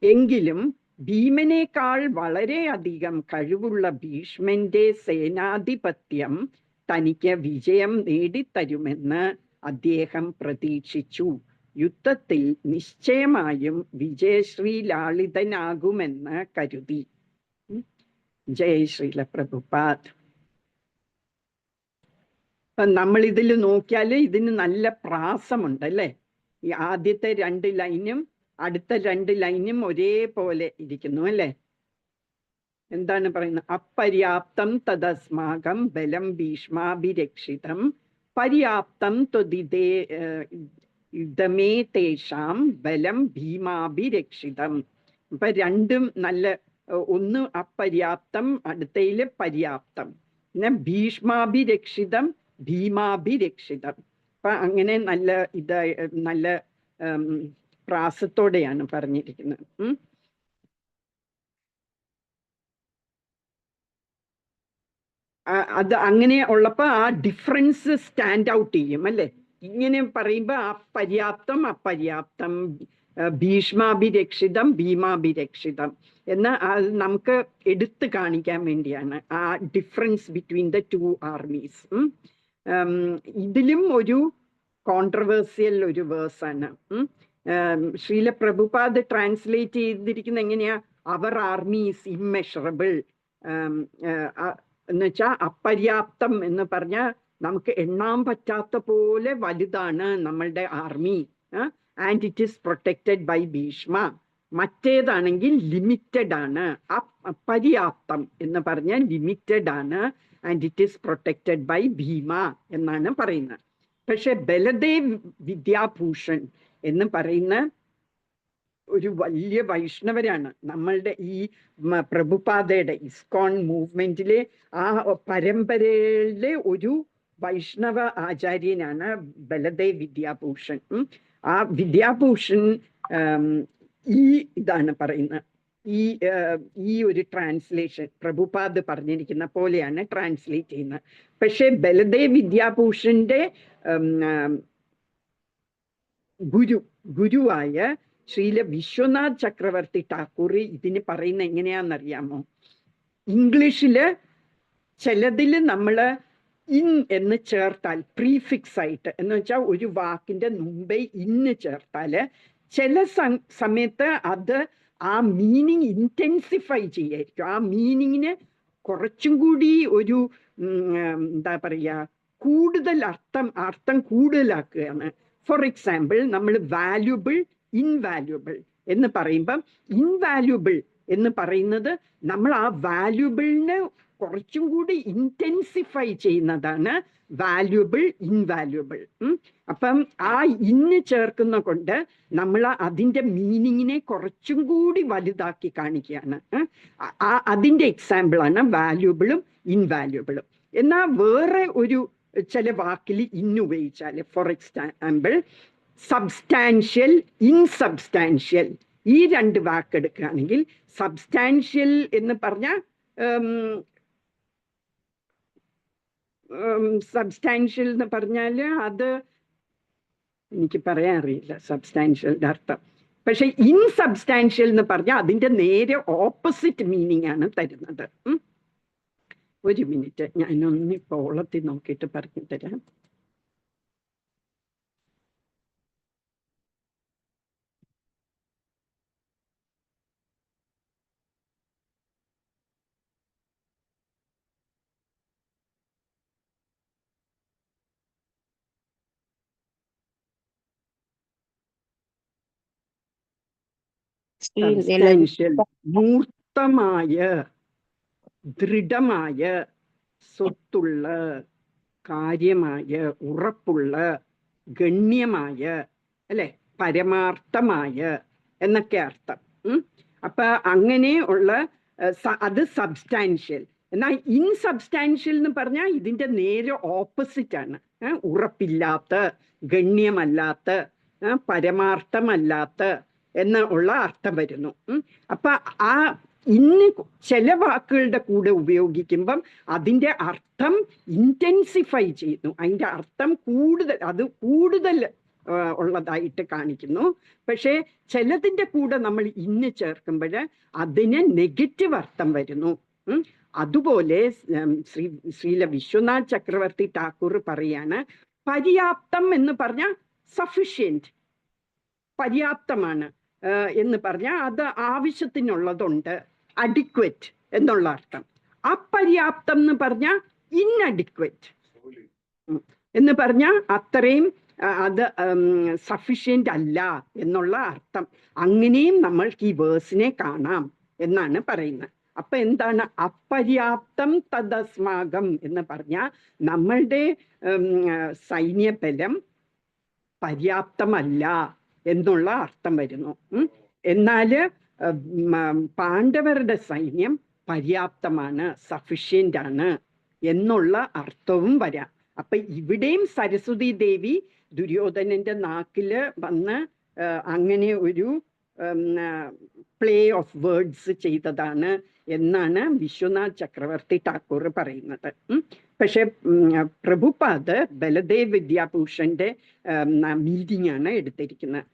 എങ്കിലും ഭീമനേക്കാൾ വളരെയധികം കഴിവുള്ള ഭീഷ്മന്റെ സേനാധിപത്യം തനിക്ക് വിജയം നേടിത്തരുമെന്ന് അദ്ദേഹം പ്രതീക്ഷിച്ചു. യുദ്ധത്തിൽ നിശ്ചയമായും വിജയശ്രീലാളിതനാകുമെന്ന് കരുതി. ജയ് ശ്രീല പ്രഭുപാദ്. നമ്മൾ ഇതിൽ നോക്കിയാൽ ഇതിന് നല്ല പ്രാസമുണ്ട് അല്ലേ? ഈ ആദ്യത്തെ 2 ലൈനും അടുത്ത 2 ലൈനും ഒരേപോലെ ഇരിക്കുന്നു അല്ലേ? എന്താണ് പറയുന്നത്? അപര്യാപ്തം തദസ്മാകം ബലം ഭീഷ്മാഭിരക്ഷിതം പര്യാപ്തം യുദ്ധമേ തേഷാം ബലം ഭീമാഭിരക്ഷിതം. അപ്പൊ രണ്ടും നല്ല, ഒന്ന് അപര്യാപ്തം, അടുത്തയില് പര്യാപ്തം. പിന്നെ ഭീഷ്മാഭിരക്ഷിതം ഭീമാഭിരക്ഷിതം. അപ്പൊ അങ്ങനെ നല്ല പ്രാസത്തോടെയാണ് പറഞ്ഞിരിക്കുന്നത്. അത് അങ്ങനെ ഉള്ളപ്പോ ആ ഡിഫറൻസ് സ്റ്റാൻഡ് ഔട്ട് ചെയ്യും അല്ലെ? ഇങ്ങനെ പറയുമ്പോ അപര്യാപ്തം അപര്യാപ്തം, ഭീഷ്മാഭിരക്ഷിതം ഭീമാഭിരക്ഷിതം എന്ന് നമുക്ക് എടുത്തു കാണിക്കാൻ വേണ്ടിയാണ് ആ ഡിഫറൻസ് ബിറ്റ്വീൻ ദ 2 ആർമീസ്. ഇതിലും ഒരു കോൺട്രവേഴ്സ്യൽ ഒരു വേഴ്സാണ്. ശ്രീല പ്രഭുപാദ് ട്രാൻസ്ലേറ്റ് ചെയ്തിരിക്കുന്ന എങ്ങനെയാ? അവർ ആർമി ഈസ് ഇമ്മെഷറബിൾ എന്ന് വെച്ചാൽ അപര്യാപ്തം എന്ന് പറഞ്ഞാൽ നമുക്ക് എണ്ണാൻ പറ്റാത്ത പോലെ വലുതാണ് നമ്മളുടെ army. And it is protected by Bhishma. മറ്റേതാണെങ്കിൽ ലിമിറ്റഡ് ആണ്. അപര്യാപ്തം എന്ന് പറഞ്ഞാൽ ലിമിറ്റഡ് ആണ്. And it is protected by Bhima എന്നാണ് പറയുന്നത്. പക്ഷെ ബലദേവ് വിദ്യാഭൂഷൺ എന്ന് പറയുന്ന ഒരു വലിയ വൈഷ്ണവരാണ്. നമ്മളുടെ ഈ പ്രഭുപാദയുടെ ഇസ്കോൺ മൂവ്മെന്റിലെ ആ പരമ്പരയിലെ ഒരു വൈഷ്ണവ ആചാര്യനാണ് ബലദേവ് വിദ്യാഭൂഷൺ. ആ വിദ്യാഭൂഷൺ ഇതാണ് പറയുന്നത്. ഈ ഒരു ട്രാൻസ്ലേഷൻ പ്രഭുപാദ് പറഞ്ഞിരിക്കുന്ന പോലെയാണ് ട്രാൻസ്ലേറ്റ് ചെയ്യുന്നത്. പക്ഷെ ബലദേവ് വിദ്യാഭൂഷന്റെ ഗുരുവായ ശ്രീല വിശ്വനാഥ് ചക്രവർത്തി ഠാക്കൂർ ഇതിന് പറയുന്ന എങ്ങനെയാണെന്നറിയാമോ? ഇംഗ്ലീഷില് ചിലതില് നമ്മള് ഇൻ എന്ന് ചേർത്താൽ, പ്രീഫിക്സ് ആയിട്ട് എന്ന് വെച്ചാൽ ഒരു വാക്കിന്റെ മുമ്പേ ഇന്ന് ചേർത്താല് ചില സമയത്ത് അത് ആ മീനിങ് ഇന്റൻസിഫൈ ചെയ്യായിരിക്കും. ആ മീനിങ്ങിന് കുറച്ചും കൂടി ഒരു എന്താ പറയുക, കൂടുതൽ അർത്ഥം കൂടുതലാക്കുകയാണ്. ഫോർ എക്സാമ്പിൾ, നമ്മൾ വാല്യുബിൾ ഇൻവാല്യുബിൾ എന്ന് പറയുമ്പം ഇൻവാല്യുബിൾ എന്ന് പറയുന്നത് നമ്മൾ ആ വാല്യുബിളിന് കുറച്ചും കൂടി ഇന്റൻസിഫൈ ചെയ്യുന്നതാണ് വാല്യുബിൾ ഇൻവാല്യുബിൾ. അപ്പം ആ ഇന്ന് ചേർക്കുന്ന കൊണ്ട് നമ്മൾ അതിൻ്റെ മീനിങ്ങിനെ കുറച്ചും കൂടി വലുതാക്കി കാണിക്കുകയാണ്. അതിൻ്റെ എക്സാമ്പിളാണ് വാല്യുബിളും ഇൻവാല്യുബിളും. എന്നാൽ വേറെ ഒരു ചില വാക്കിൽ ഇന്ന് ഉപയോഗിച്ചാൽ, ഫോർ എക്സാമ്പിൾ സബ്സ്റ്റാൻഷ്യൽ ഇൻസബ്സ്റ്റാൻഷ്യൽ, ഈ 2 വാക്കെടുക്കുകയാണെങ്കിൽ സബ്സ്റ്റാൻഷ്യൽ എന്ന് പറഞ്ഞാൽ സബ്സ്റ്റാൻഷ്യൽ എന്ന് പറഞ്ഞാൽ അത് എനിക്ക് പറയാൻ അറിയില്ല സബ്സ്റ്റാൻഷ്യലിന്റെ അർത്ഥം. പക്ഷെ ഇൻസബ്സ്റ്റാൻഷ്യൽ എന്ന് പറഞ്ഞാൽ അതിന്റെ നേരെ ഓപ്പോസിറ്റ് മീനിങ് ആണ് തരുന്നത്. ഒരു മിനിറ്റ്, ഞാനൊന്ന് ഇപ്പോൾ ഓളത്തിൽ നോക്കിയിട്ട് പറഞ്ഞു തരാം. സബ്സ്റ്റാൻഷ്യൽ, മൂർത്തമായ, ദൃഢമായ, സ്വത്തുള്ള, കാര്യമായ, ഉറപ്പുള്ള, ഗണ്യമായ, അല്ലെ, പരമാർത്ഥമായ എന്നൊക്കെ അർത്ഥം. അപ്പൊ അങ്ങനെ ഉള്ള അത് സബ്സ്റ്റാൻഷ്യൽ. എന്നാൽ ഇൻസബ്സ്റ്റാൻഷ്യൽ എന്ന് പറഞ്ഞാൽ ഇതിന്റെ നേരെ ഓപ്പോസിറ്റ് ആണ്. ഉറപ്പില്ലാത്ത, ഗണ്യമല്ലാത്ത, പരമാർത്ഥമല്ലാത്ത എന്നുള്ള അർത്ഥം വരുന്നു. അപ്പൊ ആ ഇന്ന് ചില വാക്കുകളുടെ കൂടെ ഉപയോഗിക്കുമ്പം അതിൻ്റെ അർത്ഥം ഇന്റൻസിഫൈ ചെയ്യുന്നു, അതിൻ്റെ അർത്ഥം കൂടുതൽ ഉള്ളതായിട്ട് കാണിക്കുന്നു. പക്ഷേ ചിലതിൻ്റെ കൂടെ നമ്മൾ ഇന്ന് ചേർക്കുമ്പോൾ അതിന് നെഗറ്റീവ് അർത്ഥം വരുന്നു. അതുപോലെ ശ്രീല വിശ്വനാഥ് ചക്രവർത്തി ഠാക്കൂർ പറയാണ്, പര്യാപ്തം എന്ന് പറഞ്ഞാൽ സഫിഷ്യൻറ്റ്, പര്യാപ്തമാണ് എന്ന് പറഞ്ഞാൽ അത് ആവശ്യത്തിനുള്ളതുണ്ട്, അഡിക്വറ്റ് എന്നുള്ള അർത്ഥം. അപര്യാപ്തം എന്ന് പറഞ്ഞാൽ ഇൻഅഡിക്വറ്റ് എന്ന് പറഞ്ഞാൽ അത്രയും അത് സഫിഷ്യൻ്റ് അല്ല എന്നുള്ള അർത്ഥം. അങ്ങനെയും നമ്മൾക്ക് ഈ വേഴ്സിനെ കാണാം എന്നാണ് പറയുന്നത്. അപ്പൊ എന്താണ് അപര്യാപ്തം തദസ്മാകം എന്ന് പറഞ്ഞാൽ നമ്മളുടെ സൈന്യബലം പര്യാപ്തമല്ല എന്നുള്ള അർത്ഥം വരുന്നു. എന്നാല് പാണ്ഡവരുടെ സൈന്യം പര്യാപ്തമാണ്, സഫിഷ്യൻ്റ് ആണ് എന്നുള്ള അർത്ഥവും വരാം. അപ്പൊ ഇവിടെയും സരസ്വതി ദേവി ദുര്യോധനന്റെ നാക്കില് വന്ന് അങ്ങനെ ഒരു പ്ലേ ഓഫ് വേർഡ്സ് ചെയ്തതാണ് എന്നാണ് വിശ്വനാഥ് ചക്രവർത്തി ഠാക്കൂർ പറയുന്നത്. പക്ഷെ പ്രഭുപാദ് ബലദേവ് വിദ്യാഭൂഷന്റെ മീറ്റിംഗ് ആണ് എടുത്തിരിക്കുന്നത്.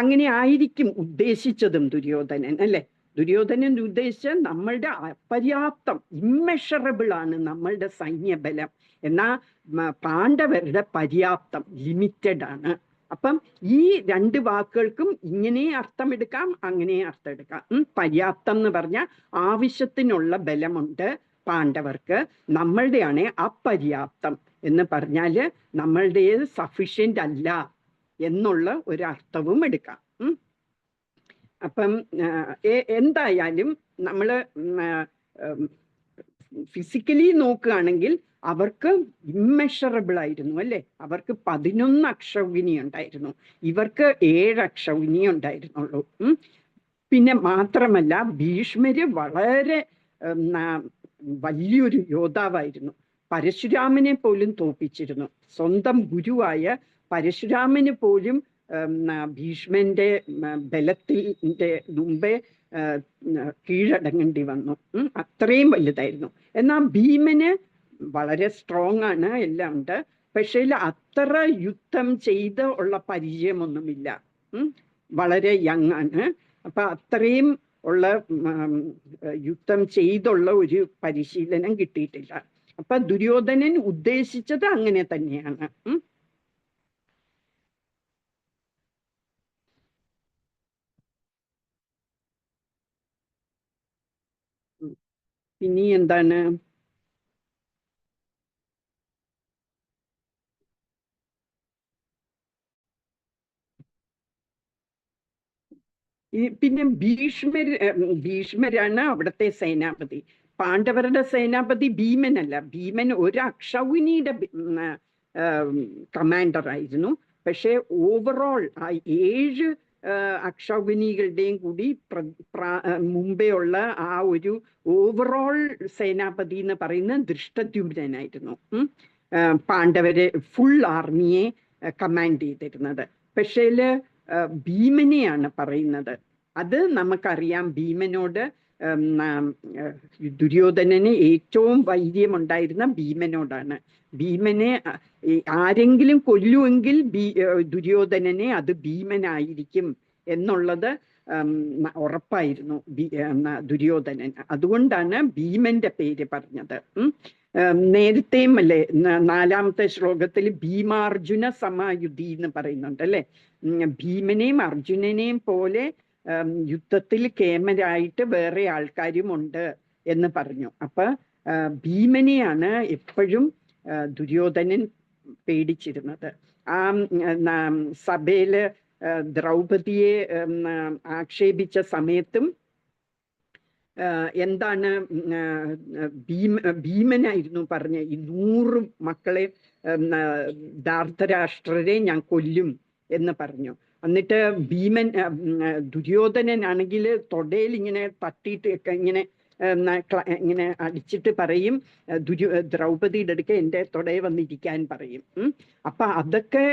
അങ്ങനെ ആയിരിക്കും ഉദ്ദേശിച്ചതും ദുര്യോധനൻ, അല്ലെ? ദുര്യോധനൻ ഉദ്ദേശിച്ച നമ്മളുടെ അപര്യാപ്തം, ഇമ്മെഷറബിൾ ആണ് നമ്മളുടെ സൈന്യബലം, എന്നാൽ പാണ്ഡവരുടെ പര്യാപ്തം ലിമിറ്റഡ് ആണ്. അപ്പം ഈ രണ്ട് വാക്കുകൾക്കും ഇങ്ങനെ അർത്ഥമെടുക്കാം, അങ്ങനെ അർത്ഥം എടുക്കാം. പര്യാപ്തം എന്ന് പറഞ്ഞാൽ ആവശ്യത്തിനുള്ള ബലമുണ്ട് പാണ്ഡവർക്ക്, നമ്മളുടെയാണ് അപര്യാപ്തം എന്ന് പറഞ്ഞാൽ നമ്മളുടെ സഫിഷ്യൻ്റ് അല്ല എന്നുള്ള ഒരു അർത്ഥവും എടുക്കാം. അപ്പം എന്തായാലും നമ്മൾ ഫിസിക്കലി നോക്കുകയാണെങ്കിൽ അവർക്ക് ഇമ്മെഷറബിൾ ആയിരുന്നു, അല്ലെ? അവർക്ക് 11 അക്ഷൗഹിണി ഉണ്ടായിരുന്നു, ഇവർക്ക് 7 അക്ഷൗഹിണി ഉണ്ടായിരുന്നുള്ളൂ. പിന്നെ മാത്രമല്ല ഭീഷ്മര് വളരെ വലിയൊരു യോദ്ധാവായിരുന്നു, പരശുരാമനെ പോലും തോൽപ്പിച്ചിരുന്നു. സ്വന്തം ഗുരുവായ പരശുരാമന് പോലും ഭീഷ്മന്റെ ബലത്തിന്റെ മുമ്പേ കീഴടങ്ങേണ്ടി വന്നു. അത്രയും വലുതായിരുന്നു. എന്നാൽ ഭീമന് വളരെ സ്ട്രോങ് ആണ്, എല്ലാം ഉണ്ട്, പക്ഷേ അത്ര യുദ്ധം ചെയ്ത് ഉള്ള പരിചയമൊന്നുമില്ല, വളരെ യങ് ആണ്. അപ്പൊ അത്രയും ഉള്ള യുദ്ധം ചെയ്തുള്ള ഒരു പരിശീലനം കിട്ടിയിട്ടില്ല. അപ്പൊ ദുര്യോധനൻ ഉദ്ദേശിച്ചത് അങ്ങനെ തന്നെയാണ്. ഇനി എന്താണ്? പിന്നെ ഭീഷ്മരാണ് അവിടുത്തെ സേനാപതി. പാണ്ഡവരുടെ സേനാപതി ഭീമനല്ല. ഭീമൻ ഒരു അക്ഷൗഹിണിയുടെ കമാൻഡർ ആയിരുന്നു. പക്ഷെ ഓവറോൾ ആ 7 അക്ഷൗഹിണികളുടെയും കൂടി മുമ്പേ ഉള്ള ആ ഒരു ഓവറോൾ സേനാപതി എന്ന് പറയുന്ന ദൃഷ്ടദ്യുമ്നനായിരുന്നു. പാണ്ഡവരെ ഫുൾ ആർമിയെ കമാൻഡ് ചെയ്തിരുന്നത്. പക്ഷേ ഭീമനെയാണ് പറയുന്നത്. അത് നമുക്കറിയാം, ഭീമനോട് ദുര്യോധനന് ഏറ്റവും വൈര്യമുണ്ടായിരുന്ന ഭീമനോടാണ്. ഭീമനെ ആരെങ്കിലും കൊല്ലുമെങ്കിൽ ദുര്യോധനനെ അത് ഭീമനായിരിക്കും എന്നുള്ളത് ഉറപ്പായിരുന്നു ദുര്യോധനൻ. അതുകൊണ്ടാണ് ഭീമന്റെ പേര് പറഞ്ഞത്. നേരത്തെയും അല്ലേ 4ാമത്തെ ശ്ലോകത്തിൽ ഭീമാർജുന സമായുധി എന്ന് പറയുന്നുണ്ട്, അല്ലെ? ഭീമനെയും അർജുനനെയും പോലെ യുദ്ധത്തിൽ കേമരായിട്ട് വേറെ ആൾക്കാരുമുണ്ട് എന്ന് പറഞ്ഞു. അപ്പൊ ഭീമനെയാണ് എപ്പോഴും ദുര്യോധനൻ പേടിച്ചിരുന്നത്. ആ സഭയില് ദ്രൗപദിയെ ആക്ഷേപിച്ച സമയത്തും എന്താണ് ഭീമനായിരുന്നു പറഞ്ഞ ഈ 100 മക്കളെ ധാർത്തരാഷ്ട്രരെ ഞാൻ കൊല്ലും എന്ന് പറഞ്ഞു. എന്നിട്ട് ഭീമൻ ദുര്യോധനനാണെങ്കിൽ തൊടയിൽ ഇങ്ങനെ തട്ടിയിട്ട് ഇങ്ങനെ ഇങ്ങനെ അടിച്ചിട്ട് പറയും, ദ്രൗപദിയുടെ അടുക്ക എൻ്റെ തൊടയെ വന്നിരിക്കാൻ പറയും. അപ്പൊ അതൊക്കെ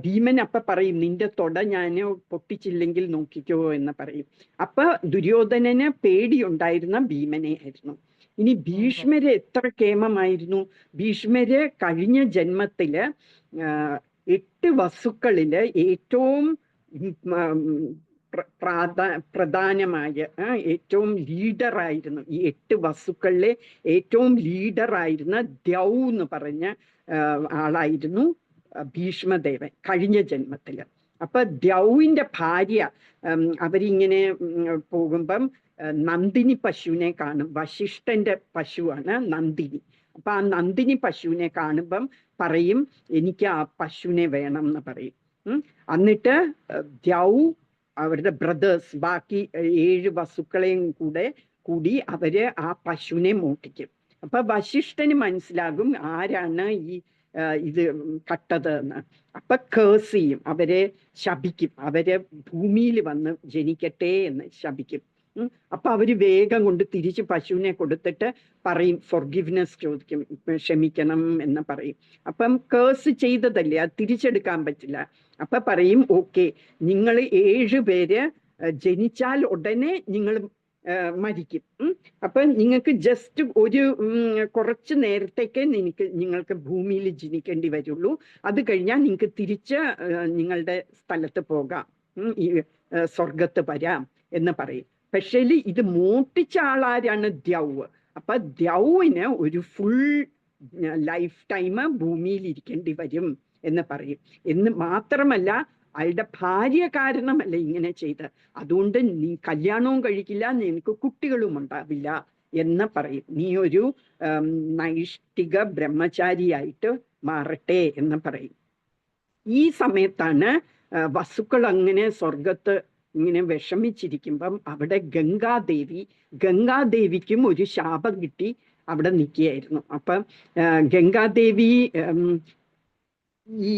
ഭീമൻ അപ്പൊ പറയും, നിന്റെ തൊട ഞാൻ പൊട്ടിച്ചില്ലെങ്കിൽ നോക്കിക്കോ എന്ന് പറയും. അപ്പൊ ദുര്യോധനന് പേടിയുണ്ടായിരുന്ന ഭീമനെ ആയിരുന്നു. ഇനി ഭീഷ്മര് എത്ര കേമമായിരുന്നു. ഭീഷ്മര് കഴിഞ്ഞ ജന്മത്തില് 8 വസുക്കളില് ഏറ്റവും പ്രധാനമായ ഏറ്റവും ലീഡറായിരുന്നു. ഈ 8 വസുക്കളിലെ ഏറ്റവും ലീഡറായിരുന്ന ദ്യൗ എന്ന് പറഞ്ഞ ആളായിരുന്നു ഭീഷ്മദേവൻ കഴിഞ്ഞ ജന്മത്തില്. അപ്പൊ ദ്യൗവിന്റെ ഭാര്യ അവരിങ്ങനെ പോകുമ്പം നന്ദിനി പശുവിനെ കാണും. വശിഷ്ഠന്റെ പശുവാണ് നന്ദിനി. അപ്പൊ ആ നന്ദിനി പശുവിനെ കാണുമ്പം പറയും, എനിക്ക് ആ പശുവിനെ വേണം എന്ന് പറയും. എന്നിട്ട് ദ്യൗ അവരുടെ ബ്രദേഴ്സ് ബാക്കി 7 വസുക്കളെയും കൂടി അവര് ആ പശുവിനെ മോട്ടിക്കും. അപ്പൊ വശിഷ്ഠന് മനസ്സിലാകും ആരാണ് ഈ ഇത് കട്ടത് എന്ന്. അപ്പൊ കേഴ്സ് ചെയ്യും, അവരെ ശപിക്കും, അവരെ ഭൂമിയിൽ വന്ന് ജനിക്കട്ടെ എന്ന് ശപിക്കും. അപ്പൊ അവര് വേഗം കൊണ്ട് തിരിച്ച് പശുവിനെ കൊടുത്തിട്ട് പറയും, ഫോർഗിവ്നെസ് ചോദിക്കും, ക്ഷമിക്കണം എന്ന് പറയും. അപ്പം കേഴ്സ് ചെയ്തതല്ലേ, അത് തിരിച്ചെടുക്കാൻ പറ്റില്ല. അപ്പൊ പറയും, ഓക്കെ, നിങ്ങൾ 7 പേര് ജനിച്ചാൽ ഉടനെ നിങ്ങൾ മരിക്കും. അപ്പൊ നിങ്ങൾക്ക് ജസ്റ്റ് ഒരു കുറച്ച് നേരത്തേക്ക് നിങ്ങൾക്ക് ഭൂമിയിൽ ജനിക്കേണ്ടി വരുള്ളൂ. അത് കഴിഞ്ഞാൽ നിങ്ങൾക്ക് തിരിച്ച് നിങ്ങളുടെ സ്ഥലത്ത് പോകാം, ഈ സ്വർഗത്ത് വരാം എന്ന് പറയും. പക്ഷേ ഇത് മോട്ടിച്ച ആളാരാണ്? ദ്യൗവ്. അപ്പൊ ദ്യൗവിന് ഒരു ഫുൾ ലൈഫ് ടൈം ഭൂമിയിൽ ഇരിക്കേണ്ടി വരും എന്ന് പറയും. എന്ന് മാത്രമല്ല, അയാളുടെ ഭാര്യ കാരണമല്ല ഇങ്ങനെ ചെയ്ത്, അതുകൊണ്ട് നീ കല്യാണവും കഴിക്കില്ല, നിനക്ക് കുട്ടികളും ഉണ്ടാവില്ല എന്ന് പറയും. നീ ഒരു നൈഷ്ഠിക ബ്രഹ്മചാരിയായിട്ട് മാറട്ടെ എന്ന് പറയും. ഈ സമയത്താണ് വസുക്കൾ അങ്ങനെ സ്വർഗത്ത് ഇങ്ങനെ വിഷമിച്ചിരിക്കുമ്പം അവിടെ ഗംഗാദേവിക്കും ഒരു ശാപം കിട്ടി അവിടെ നിൽക്കുകയായിരുന്നു. അപ്പം ഗംഗാദേവി ഈ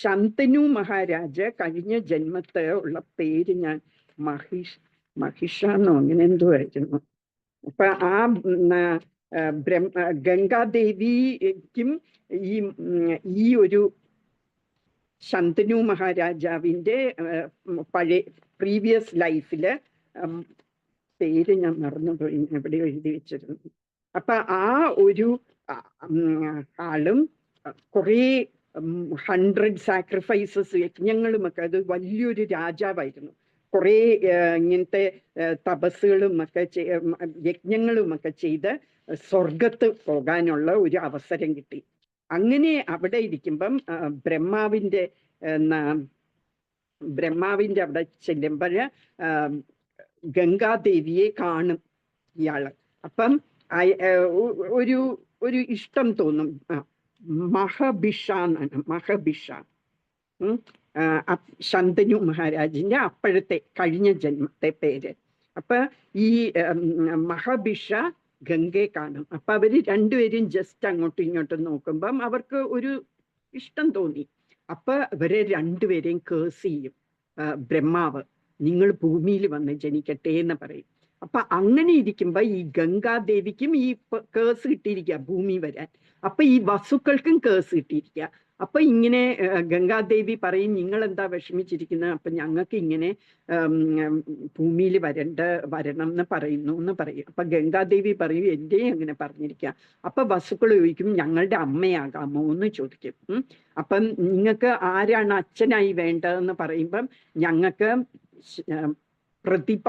ശന്തനു മഹാരാജ് കഴിഞ്ഞ ജന്മത്തെ ഉള്ള പേര് ഞാൻ മഹിഷാന്നോ അങ്ങനെ എന്തോ ആയിരുന്നു. അപ്പൊ ആ ഗംഗാദേവിക്കും ഈ ഒരു ശന്തനു മഹാരാജാവിൻ്റെ പ്രീവിയസ് ലൈഫില് പേര് ഞാൻ മറന്നുപോയി, എവിടെ എഴുതി വെച്ചിരുന്നു. അപ്പൊ ആ ഒരു ആളും കുറേ 100 സാക്രിഫൈസസ് യജ്ഞങ്ങളുമൊക്കെ, അത് വലിയൊരു രാജാവായിരുന്നു. കുറേ ഇങ്ങനത്തെ തപസ്സുകളും ഒക്കെ യജ്ഞങ്ങളുമൊക്കെ ചെയ്ത് സ്വർഗത്ത് പോകാനുള്ള ഒരു അവസരം കിട്ടി. അങ്ങനെ അവിടെ ഇരിക്കുമ്പം ബ്രഹ്മാവിന്റെ അവിടെ ചെല്ലുമ്പോൾ ഗംഗാദേവിയെ കാണും ഇയാള്. അപ്പം ഒരു ഇഷ്ടം തോന്നും. മഹബിഷ എന്നാണ്, മഹബിഷ. ശന്തനു മഹാരാജിന്റെ അപ്പോഴത്തെ കഴിഞ്ഞ ജന്മത്തെ പേര്. അപ്പൊ ഈ മഹബിഷ ഗംഗയെ കാണും. അപ്പൊ അവര് രണ്ടുപേരും ജസ്റ്റ് അങ്ങോട്ടും ഇങ്ങോട്ടും നോക്കുമ്പം അവർക്ക് ഒരു ഇഷ്ടം തോന്നി. അപ്പൊ ഇവരെ രണ്ടുപേരെയും കേഴ്സ് ചെയ്യും ബ്രഹ്മാവ്, നിങ്ങൾ ഭൂമിയിൽ വന്ന് ജനിക്കട്ടെ എന്ന് പറയും. അപ്പൊ അങ്ങനെ ഇരിക്കുമ്പോ ഈ ഗംഗാദേവിക്കും ഈ കേഴ്സ് കിട്ടിയിരിക്കുക ഭൂമി വരാൻ. അപ്പൊ ഈ വസുക്കൾക്കും കേഴ്സ് കിട്ടിയിരിക്കുക. അപ്പൊ ഇങ്ങനെ ഗംഗാദേവി പറയും, നിങ്ങൾ എന്താ വിഷമിച്ചിരിക്കുന്നത്? അപ്പൊ ഞങ്ങൾക്ക് ഇങ്ങനെ ഭൂമിയിൽ വരണം എന്ന് പറയുന്നു എന്ന് പറയും. അപ്പൊ ഗംഗാദേവി പറയും, എൻ്റെയും അങ്ങനെ പറഞ്ഞിരിക്കുക. അപ്പൊ വസുക്കൾ ചോദിക്കും, ഞങ്ങളുടെ അമ്മയാകാമോ എന്ന് ചോദിക്കും. അപ്പം നിങ്ങൾക്ക് ആരാണ് അച്ഛനായി വേണ്ടതെന്ന് പറയുമ്പം ഞങ്ങൾക്ക് പ്രതിഭ,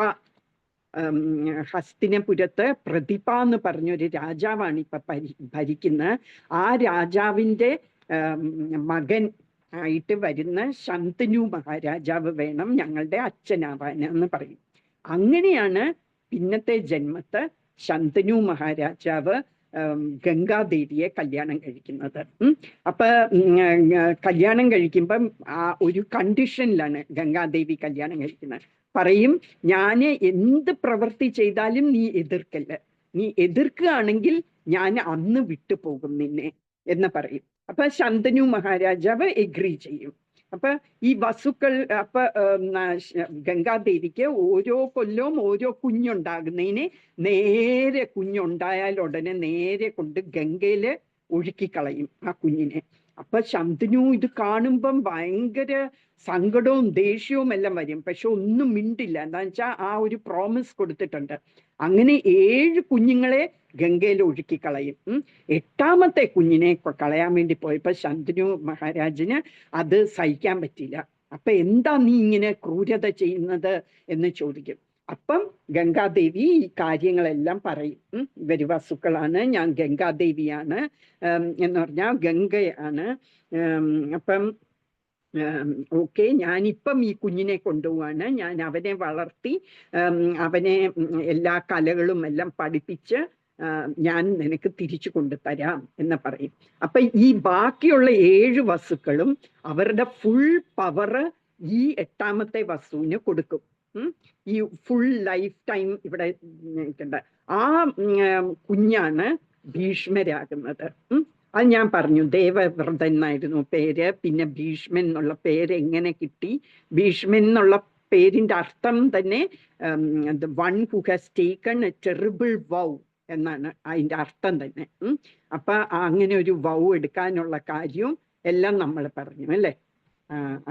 ഹസ്തിനപുരത്ത് പ്രതിഭ എന്ന് പറഞ്ഞൊരു രാജാവാണ് ഇപ്പൊ ഭരിക്കുന്നത്. ആ രാജാവിൻ്റെ മകൻ ആയിട്ട് വരുന്ന ശന്തനു മഹാരാജാവ് വേണം ഞങ്ങളുടെ അച്ഛനാവാൻ എന്ന് പറയും. അങ്ങനെയാണ് പിന്നത്തെ ജന്മത്ത് ശന്തനു മഹാരാജാവ് ഗംഗാദേവിയെ കല്യാണം കഴിക്കുന്നത്. അപ്പൊ കല്യാണം കഴിക്കുമ്പം ഒരു കണ്ടീഷനിലാണ് ഗംഗാദേവി കല്യാണം കഴിക്കുന്നത്. പറയും, ഞാൻ എന്ത് പ്രവൃത്തി ചെയ്താലും നീ എതിർക്കല്ല, നീ എതിർക്കുകയാണെങ്കിൽ ഞാൻ അന്ന് വിട്ടുപോകും നിന്നെ എന്ന് പറയും. അപ്പൊ ശന്തനു മഹാരാജാവ് എഗ്രി ചെയ്യും. അപ്പൊ ഈ വസുക്കൾ, അപ്പൊ ഗംഗാദേവിക്ക് ഓരോ കൊല്ലവും ഓരോ കുഞ്ഞുണ്ടാകുന്നതിന് നേരെ കുഞ്ഞുണ്ടായാൽ ഉടനെ നേരെ കൊണ്ട് ഗംഗയില് ഒഴുക്കിക്കളയും ആ കുഞ്ഞിനെ. അപ്പൊ ശന്തനു ഇത് കാണുമ്പം ഭയങ്കര സങ്കടവും ദേഷ്യവും എല്ലാം വരും. പക്ഷെ ഒന്നും മിണ്ടില്ല. എന്താന്ന് വെച്ചാൽ ആ ഒരു പ്രോമിസ് കൊടുത്തിട്ടുണ്ട്. അങ്ങനെ 7 കുഞ്ഞുങ്ങളെ ഗംഗയിൽ ഒഴുക്കിക്കളയും. 8ാമത്തെ കുഞ്ഞിനെ കളയാൻ വേണ്ടി പോയപ്പോ ശന്തനു മഹാരാജന് അത് സഹിക്കാൻ പറ്റില്ല. അപ്പൊ എന്താ നീ ഇങ്ങനെ ക്രൂരത ചെയ്യുന്നത് എന്ന് ചോദിക്കും. അപ്പം ഗംഗാദേവി ഈ കാര്യങ്ങളെല്ലാം പറയും. ഇവര് വസുക്കളാണ്, ഞാൻ ഗംഗാദേവിയാണ് എന്ന് പറഞ്ഞാൽ ഗംഗയാണ്. അപ്പം ഓക്കെ, ഞാനിപ്പം ഈ കുഞ്ഞിനെ കൊണ്ടുപോവാണ്, ഞാൻ അവനെ വളർത്തി അവനെ എല്ലാ കലകളും എല്ലാം പഠിപ്പിച്ച് ഞാൻ നിനക്ക് തിരിച്ചു കൊണ്ടുതരാം എന്ന് പറയും. അപ്പൊ ഈ ബാക്കിയുള്ള 7 വസുക്കളും അവരുടെ ഫുൾ പവർ ഈ 8ാമത്തെ വസുവിന് കൊടുക്കും. ഈ ഫുൾ ലൈഫ് ടൈം ഇവിടെ നിൽക്കേണ്ട ആ കുഞ്ഞാണ് ഭീഷ്മരാകുന്നത്. അത് ഞാൻ പറഞ്ഞു, ദേവവ്രതൻ എന്നായിരുന്നു പേര്. പിന്നെ ഭീഷ്മൻ എന്നുള്ള പേര് എങ്ങനെ കിട്ടി? ഭീഷ്മൻ എന്നുള്ള പേരിന്റെ അർത്ഥം തന്നെ the one who has taken a terrible vow എന്നാണ് അതിന്റെ അർത്ഥം തന്നെ. അപ്പൊ അങ്ങനെ ഒരു വൗ എടുക്കാനുള്ള കാര്യവും എല്ലാം നമ്മൾ പറഞ്ഞു അല്ലേ.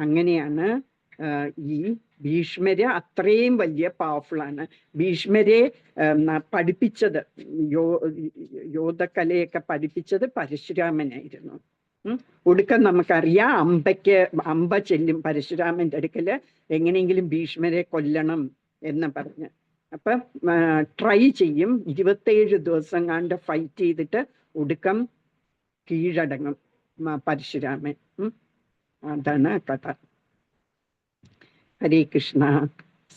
അങ്ങനെയാണ് ഈ ഭീഷ്മര് അത്രയും വലിയ പവർഫുൾ ആണ്. ഭീഷ്മരെ പഠിപ്പിച്ചത്, യോധക്കലയൊക്കെ പഠിപ്പിച്ചത് പരശുരാമനായിരുന്നു. ഒടുക്കം നമുക്കറിയാം, അമ്പ ചെല്ലും പരശുരാമന്റെ അടുക്കല് എങ്ങനെയെങ്കിലും ഭീഷ്മരെ കൊല്ലണം എന്ന് പറഞ്ഞ്. അപ്പൊ ട്രൈ ചെയ്യും. 27 ദിവസം കണ്ട് ഫൈറ്റ് ചെയ്തിട്ട് ഒടുക്കം കീഴടങ്ങും പരശുരാമൻ. അതാണ് കഥ. ഹരേ കൃഷ്ണ.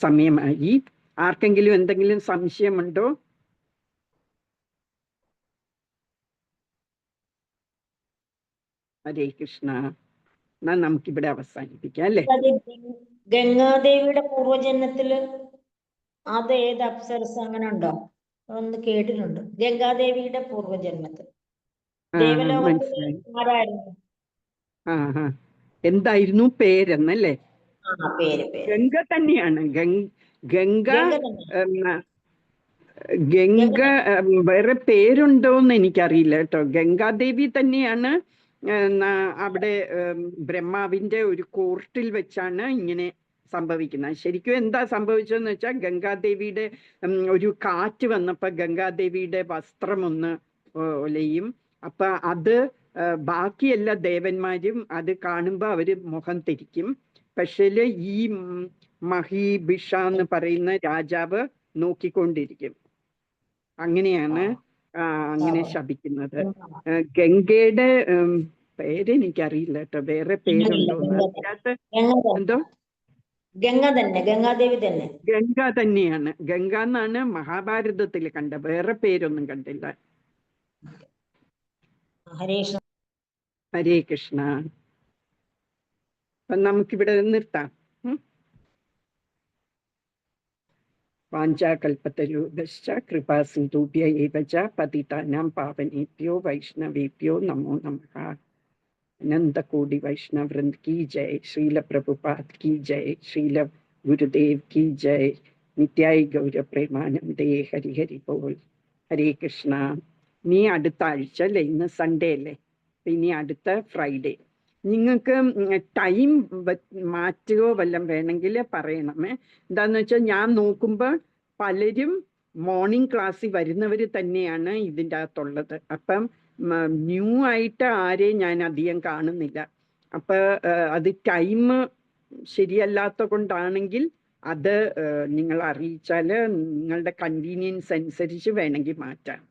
സമയമായി. ആർക്കെങ്കിലും എന്തെങ്കിലും സംശയമുണ്ടോ? ഹരേ കൃഷ്ണ. എന്നാ നമുക്കിവിടെ അവസാനിപ്പിക്കാം അല്ലേ. ഗംഗാദേവിയുടെ പൂർവജന്മത്തില് അത് ഏത് അപ്സരസ് അങ്ങനെ ഉണ്ടോ? ഒന്ന് കേട്ടിട്ടുണ്ട്. ഗംഗാദേവിയുടെ പൂർവജന്മത്തിൽ ദേവലോകത്തിലായിരുന്നു. എന്തായിരുന്നു പേരെന്നല്ലേ? ഗംഗ തന്നെയാണ്. ഗംഗ വേറെ പേരുണ്ടോന്ന് എനിക്കറിയില്ല കേട്ടോ. ഗംഗാദേവി തന്നെയാണ്. അവിടെ ബ്രഹ്മാവിന്റെ ഒരു കോർട്ടിൽ വെച്ചാണ് ഇങ്ങനെ സംഭവിക്കുന്നത്. ശരിക്കും എന്താ സംഭവിച്ചതെന്ന് വെച്ചാൽ, ഗംഗാദേവിയുടെ ഒരു കാറ്റ് വന്നപ്പോ ഗംഗാദേവിയുടെ വസ്ത്രം ഒന്ന് ഒലയും. അപ്പൊ അത് ബാക്കി എല്ലാ ദേവന്മാരും അത് കാണുമ്പോ അവര് മുഖം തിരിക്കും. പക്ഷേ ഈ മഹീബിഷ എന്ന് പറയുന്ന രാജാവ് നോക്കിക്കൊണ്ടിരിക്കും. അങ്ങനെയാണ് അങ്ങനെ ശപിക്കുന്നത്. ഗംഗയുടെ പേരെനിക്കറിയില്ല കേട്ടോ, വേറെ പേരുണ്ടോ? എന്തോ? ഗംഗ തന്നെ, ഗംഗാദേവി തന്നെ. ഗംഗ തന്നെയാണ്. ഗംഗ എന്നാണ് മഹാഭാരതത്തിൽ കണ്ട, വേറെ പേരൊന്നും കണ്ടില്ല. ഹരേ കൃഷ്ണ. അപ്പൊ നമുക്കിവിടെ നിർത്താം. വാഞ്ചാകൽപതരുഭ്യശ്ച കൃപാ സിന്ധുഭ്യ ഏവ ച പതിതാനാം പാവനേഭ്യോ വൈഷ്ണവേഭ്യോ നമോ നമഃ. അനന്തകോടി വൈഷ്ണവ വൃന്ദ की जय. श्रील प्रभुपाद की जय. श्रील गुरुदेव की जय. നിത്യായി ഗൗര പ്രേമാനന്ദേ. ഹരി ഹരി ബോൾ. ഹരേ കൃഷ്ണ. ഇനി അടുത്ത ആഴ്ച അല്ലേ, ഇന്ന് സൺഡേ അല്ലേ, ഇനി അടുത്ത ഫ്രൈഡേ. നിങ്ങൾക്ക് ടൈം മാറ്റുകയോ വല്ലതും വേണമെങ്കിൽ പറയണമേ. എന്താന്ന് വെച്ചാൽ ഞാൻ നോക്കുമ്പോൾ പലരും മോർണിംഗ് ക്ലാസ്സിൽ വരുന്നവർ തന്നെയാണ് ഇതിൻ്റെ അകത്തുള്ളത്. അപ്പം ന്യൂ ആയിട്ട് ആരെയും ഞാൻ അധികം കാണുന്നില്ല. അപ്പം അത് ടൈം ശരിയല്ലാത്ത കൊണ്ടാണെങ്കിൽ അത് നിങ്ങൾ അറിയിച്ചാൽ നിങ്ങളുടെ കൺവീനിയൻസ് അനുസരിച്ച് വേണമെങ്കിൽ മാറ്റാം.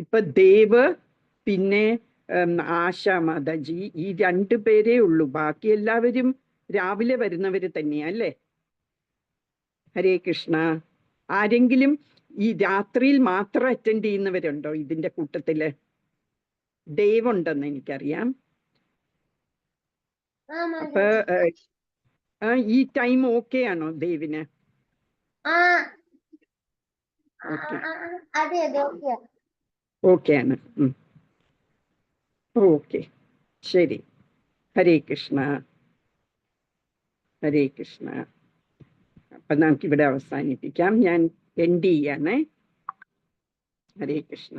ഇപ്പം ദേവ് പിന്നെ ആശ മാതാജി, ഈ 2 പേരേ ഉള്ളൂ. ബാക്കി എല്ലാവരും രാവിലെ വരുന്നവർ തന്നെയാ അല്ലേ. ഹരേ കൃഷ്ണ. ആരെങ്കിലും ഈ രാത്രിയിൽ മാത്രം അറ്റൻഡ് ചെയ്യുന്നവരുണ്ടോ ഇതിന്റെ കൂട്ടത്തില്? ദേവ് ഉണ്ടെന്ന് എനിക്കറിയാം. അപ്പൊ ഈ ടൈം ഓക്കെ ആണോ ദേവിന്? ഓക്കെ, അതെ അതെ ഓക്കെ. ഓക്കെ ആണ്. ഓക്കെ, ശരി. ഹരേ കൃഷ്ണ, ഹരേ കൃഷ്ണ. അപ്പൊ നമുക്കിവിടെ അവസാനിപ്പിക്കാം. ഞാൻ എൻഡ് ചെയ്യാനേ. ഹരേ കൃഷ്ണ.